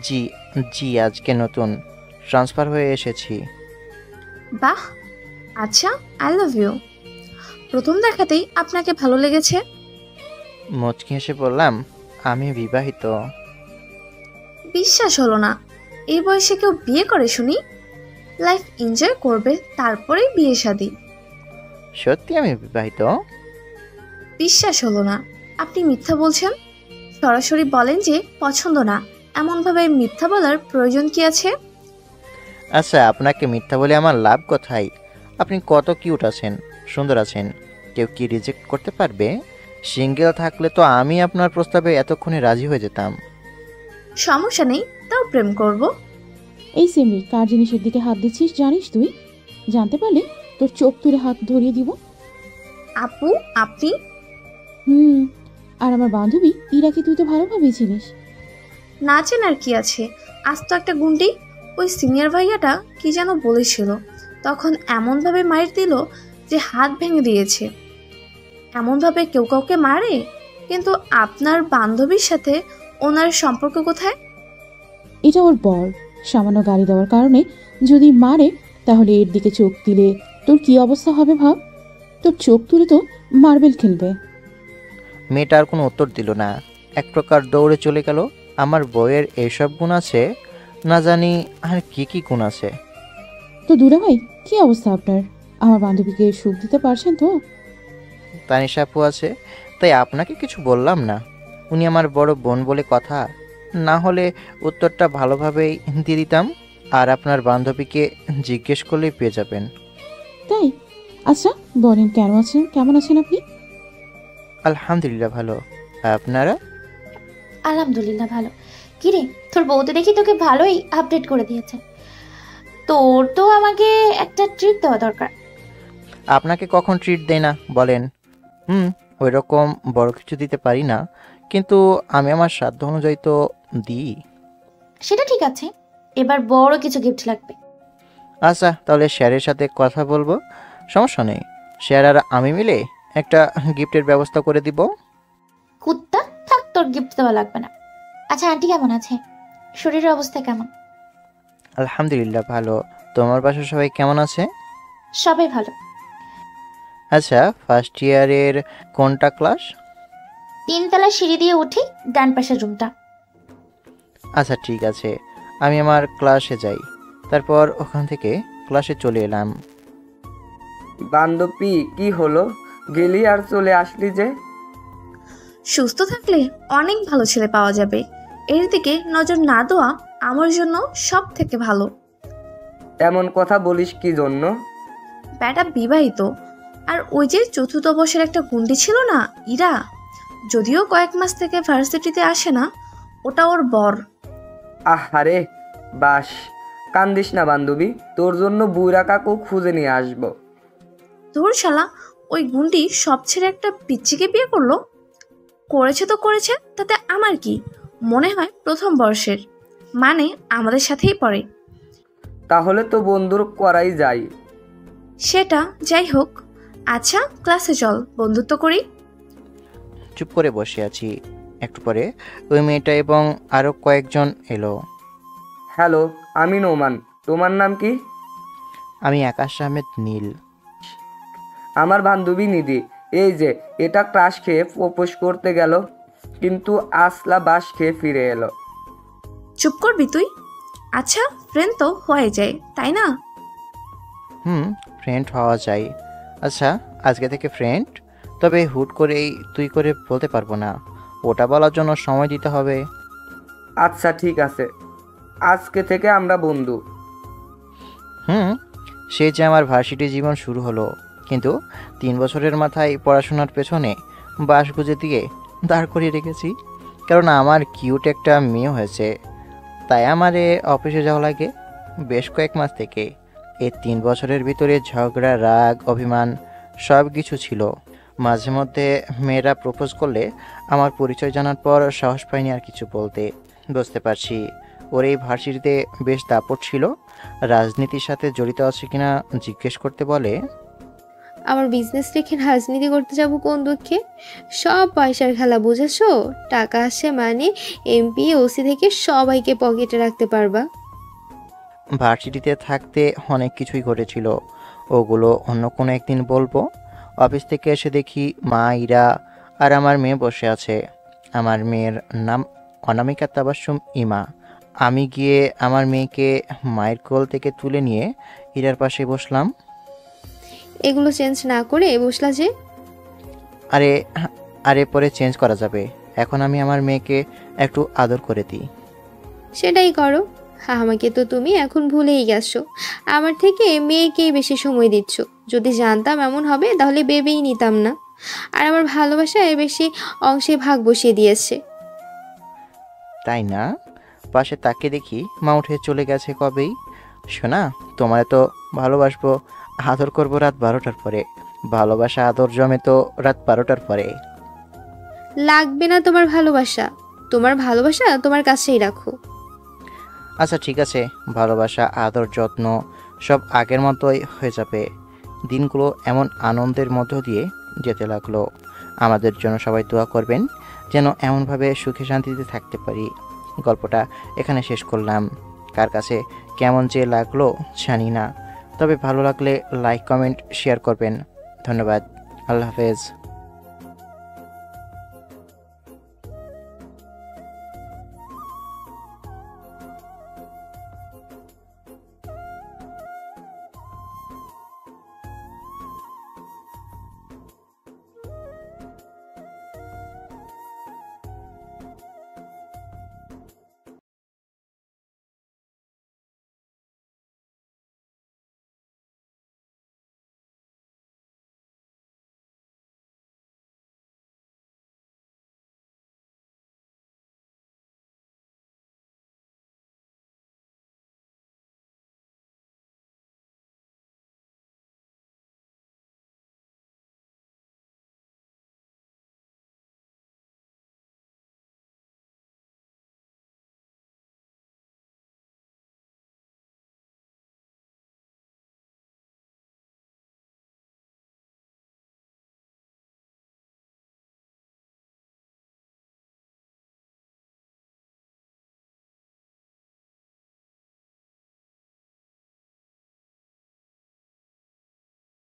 [SPEAKER 2] জি জি, আজকে নতুন ট্রান্সফার হয়ে এসেছি।
[SPEAKER 13] বাহ, আচ্ছা, আই লাভ ইউ। প্রথম দেখাতেই আপনাকে ভালো লেগেছে?
[SPEAKER 2] মুচকি হেসে বললাম, আমি বিবাহিত।
[SPEAKER 13] বিশ্বাস হলো না, এই বয়সে কেউ বিয়ে করে শুনি? লাইফ এনজয় করবে, তারপরেই বিয়ে শাদী।
[SPEAKER 2] সত্যি আমি বিবাহিত?
[SPEAKER 13] বিশ্বাস হলো না, আপনি মিথ্যা বলছেন। সরাসরি বলেন যে পছন্দ না, এমনভাবে মিথ্যা বলার প্রয়োজন কি আছে?
[SPEAKER 2] আচ্ছা, আপনাকে মিথ্যা বলে আমার লাভ কোথায়? আপনি কত কিউট আছেন, সুন্দর আছেন, কেউ কি রিজেক্ট করতে পারবে? সিঙ্গেল থাকলে তো আমি আপনার প্রস্তাবে এতক্ষণে রাজি হয়ে যেতাম।
[SPEAKER 13] সমস্যা নেই, তাও প্রেম করব।
[SPEAKER 12] এই সিমরি, কার জিনিসের দিকে হাত দিচ্ছিস জানিস তুই? জানতে পারলে তোর চোখ তুলে হাত ধরিয়ে দিব।
[SPEAKER 13] আপু, আপনি?
[SPEAKER 12] আর আমার বান্ধবী ইরাকে তুই তো ভালোভাবেই চিনিস।
[SPEAKER 13] না চেনার কি আছে, আজ তো একটা গুন্ডি। ওই সিনিয়র ভাইয়াটা কি যেন বলেছিল, তখন এমনভাবে মার দিল যে হাত ভেঙে দিয়েছে। এমনভাবে কেউ কাউকে মারে? কিন্তু আপনার বান্ধবীর সাথে ওনার সম্পর্ক কোথায়?
[SPEAKER 12] এটা ওর বর, সামান্য গালি দেওয়ার কারণে যদি মারে তাহলে এর দিকে চোখ দিলে তোর কি অবস্থা হবে ভাব। তোর চোখ তুলে তো মার্বেল খেলবে।
[SPEAKER 2] মেয়েটা আর কোনো উত্তর দিল না, এক প্রকার দৌড়ে চলে গেল। আমার বইয়ের এইসব গুণ আছে, না জানি আর কি কি গুণ আছে।
[SPEAKER 12] তো দুলা ভাই, কি অবস্থা আপনার? আমার বান্ধবীকে সুখ দিতে পারছেন তো?
[SPEAKER 2] তানিশা আপু আছে, তাই আপনাকে কিছু বললাম না। উনি আমার বড় বোন বলে কথা, না হলে উত্তরটা ভালোভাবেই দিয়ে দিতাম। আর আপনার বান্ধবীকে জিজ্ঞেস করলেই পেয়ে যাবেন।
[SPEAKER 12] তাই? আচ্ছা বলেন, কেমন আছেন আপনি?
[SPEAKER 2] আলহামদুলিল্লাহ ভালো, আপনারা?
[SPEAKER 1] আলহামদুলিল্লাহ ভালো। কিরে, তোর বউ তো দেখি তোকে ভালোই আপডেট করে দিয়েছে। তোর তো আমাকে একটা ট্রিট দেওয়া দরকার।
[SPEAKER 2] আপনাকে কখন ট্রিট দেয় না বলেন? ওই রকম বড় কিছু দিতে পারি না, কিন্তু আমি আমার সাধ্য অনুযায়ী তো দিই।
[SPEAKER 1] সেটা ঠিক আছে, এবার বড় কিছু গিফট লাগবে।
[SPEAKER 2] আচ্ছা, তাহলে স্যারের সাথে কথা বলবো, সমস্যা নেই। স্যার আর আমি মিলে একটা গিফটের ব্যবস্থা করে দিব।
[SPEAKER 1] কুত্তা, থাক, তোর গিফট দেওয়া লাগবে না। আচ্ছা, আন্টি কেমন আছে? শরীরের অবস্থা কেমন?
[SPEAKER 2] আলহামদুলিল্লাহ ভালো। তোমার বাসার সবাই কেমন আছে?
[SPEAKER 1] সবাই ভালো।
[SPEAKER 2] আচ্ছা, ফার্স্ট ইয়ারের কোনটা ক্লাস?
[SPEAKER 1] 3 তলা সিঁড়ি দিয়ে উঠি, ডান পাশের রুমটা।
[SPEAKER 2] আচ্ছা ঠিক আছে, আমি আমার ক্লাসে যাই, তারপর ওখান থেকে ক্লাসে চলে এলাম।
[SPEAKER 14] বান্ধবী, কি হলো, গেলি আর চলে আসলি যে?
[SPEAKER 13] সুস্থ থাকলে অনেক ভালো ছেলে পাওয়া যাবে, এর দিকে নজর না দেওয়া আমার জন্য সব থেকে ভালো।
[SPEAKER 14] এমন কথা বলিস কি জন্য?
[SPEAKER 13] ব্যাটা বিবাহিত, আর ওই যে চতুর্থ বর্ষের একটা গুন্ডি ছিল না, ইরা, যদিও কয়েক মাস থেকে ভার্সিটিতে আসে না, ওটা ওর বর।
[SPEAKER 14] আহারে বাস, কান্দিস না বান্ধবী, তোর জন্য বুইরা কাকু খুঁজে নিয়ে আসবো।
[SPEAKER 13] তোর শালা, ওই গুন্ডি সব ছেড়ে একটা পিচ্চিকে বিয়ে করলো। করেছে তো করেছে, তাতে আমার কি? মনে হয় প্রথম বর্ষের, মানে আমাদের সাথেই পড়ে।
[SPEAKER 14] তাহলে তো বন্ধুর করাই যায়।
[SPEAKER 13] সেটা যাই হোক, আচ্ছা ক্লাসে চল, বন্ধুত্ব করি।
[SPEAKER 2] চুপ করে বসে আছি, একটু পরে ওই মেয়েটা এবং আরো কয়েকজন এলো।
[SPEAKER 14] হ্যালো, আমি নোমান, তোমার নাম কি?
[SPEAKER 2] আমি আকাশ আহমেদ নীল।
[SPEAKER 14] আমার বান্ধবী নিধি। এই যে এটা ক্রাশ খেয়ে প্রপোজ করতে গেল, কিন্তু আসলা বাস খেয়ে ফিরে এলো।
[SPEAKER 13] চুপ করবি তুই? আচ্ছা, ফ্রেন্ড তো হয়ে যায়, তাই না?
[SPEAKER 2] ফ্রেন্ড হওয়া যায়। আচ্ছা, আজকে থেকে ফ্রেন্ড, তবে হুট করেই তুই করে বলতে পারবো না, ওটা বলার জন্য সময় দিতে হবে।
[SPEAKER 14] আচ্ছা ঠিক আছে, আজকে থেকে আমরা বন্ধু।
[SPEAKER 2] সে যে আমার ভার্সিটি জীবন শুরু হলো, কিন্তু 3 বছরের মাথায় পড়াশোনার পেছনে বাস গুজে দিয়ে দাঁড় করিয়ে রেখেছি, কারণ আমার কিউট একটা মেয়ে হয়েছে। তাই আমারে অফিসে যাওয়া লাগে বেশ কয়েক মাস থেকে। এই 3 বছরের ভিতরে ঝগড়া, রাগ, অভিমান সব কিছু ছিল। মাঝে মধ্যে মেয়েরা প্রপোজ করলে আমার পরিচয় জানার পর সাহস পাইনি আর কিছু বলতে। বুঝতে পারছি ওর এই ভার্সিটিতে বেশ দাপট ছিল। রাজনীতির সাথে জড়িত আছে কিনা জিজ্ঞেস করতে বলে,
[SPEAKER 3] আমার বিজনেস রেখে রাজনীতি করতে যাব কোন দুঃখে? সব পয়সার খেলা, বুঝেছো? টাকা আসে মানে এমপি ওসি থেকে সবাইকে পকেটে রাখতে পারবা।
[SPEAKER 2] ভার্সিটিতে থাকতে অনেক কিছুই ঘটেছিল, ওগুলো অন্য কোনো একদিন বলবো। অফিস থেকে এসে দেখি মা, ইরা আর আমার মেয়ে বসে আছে। আমার মেয়ের নাম অনামিকা তাবাসসুম ইমা। আমি গিয়ে আমার মেয়েকে মায়ের কোল থেকে তুলে নিয়ে ইরার পাশে বসলাম।
[SPEAKER 3] এগুলো চেঞ্জ না করে বসলা যে?
[SPEAKER 2] আরে আরে পরে চেঞ্জ করা যাবে, এখন আমি আমার মেয়েকে একটু আদর করে দিই।
[SPEAKER 3] সেটাই করো। আমাকে তো তুমি এখন ভুলেই গেছো। আমার থেকে মেয়েকেই বেশি সময় দিচ্ছ। যদি জানতাম এমন হবে তাহলে ভেবেই নিতাম না। আর আমার ভালোবাসায় বেশি অংশে ভাগ বসিয়ে দিয়েছে।
[SPEAKER 2] তাই না? পাশে তাকে দেখি মা উঠে চলে গেছে কবেই। শোনা, তোমার তো ভালোবাসবো, আদর করবো রাত 12টার পরে। ভালোবাসা আদর জমে তো রাত 12টার পরে।
[SPEAKER 3] লাগবে না তোমার ভালোবাসা। তোমার ভালোবাসা তোমার কাছেই রাখো।
[SPEAKER 2] আচ্ছা ঠিক আছে, ভালোবাসা, আদর, যত্ন সব আগের মতোই হয়ে যাবে। দিনগুলো এমন আনন্দের মধ্য দিয়ে যেতে লাগলো। আমাদের জন্য সবাই দোয়া করবেন যেন এমনভাবে সুখে শান্তিতে থাকতে পারি। গল্পটা এখানে শেষ করলাম। কার কাছে কেমন যে লাগলো জানি না, তবে ভালো লাগলে লাইক, কমেন্ট, শেয়ার করবেন। ধন্যবাদ। আল্লাহ হাফেজ।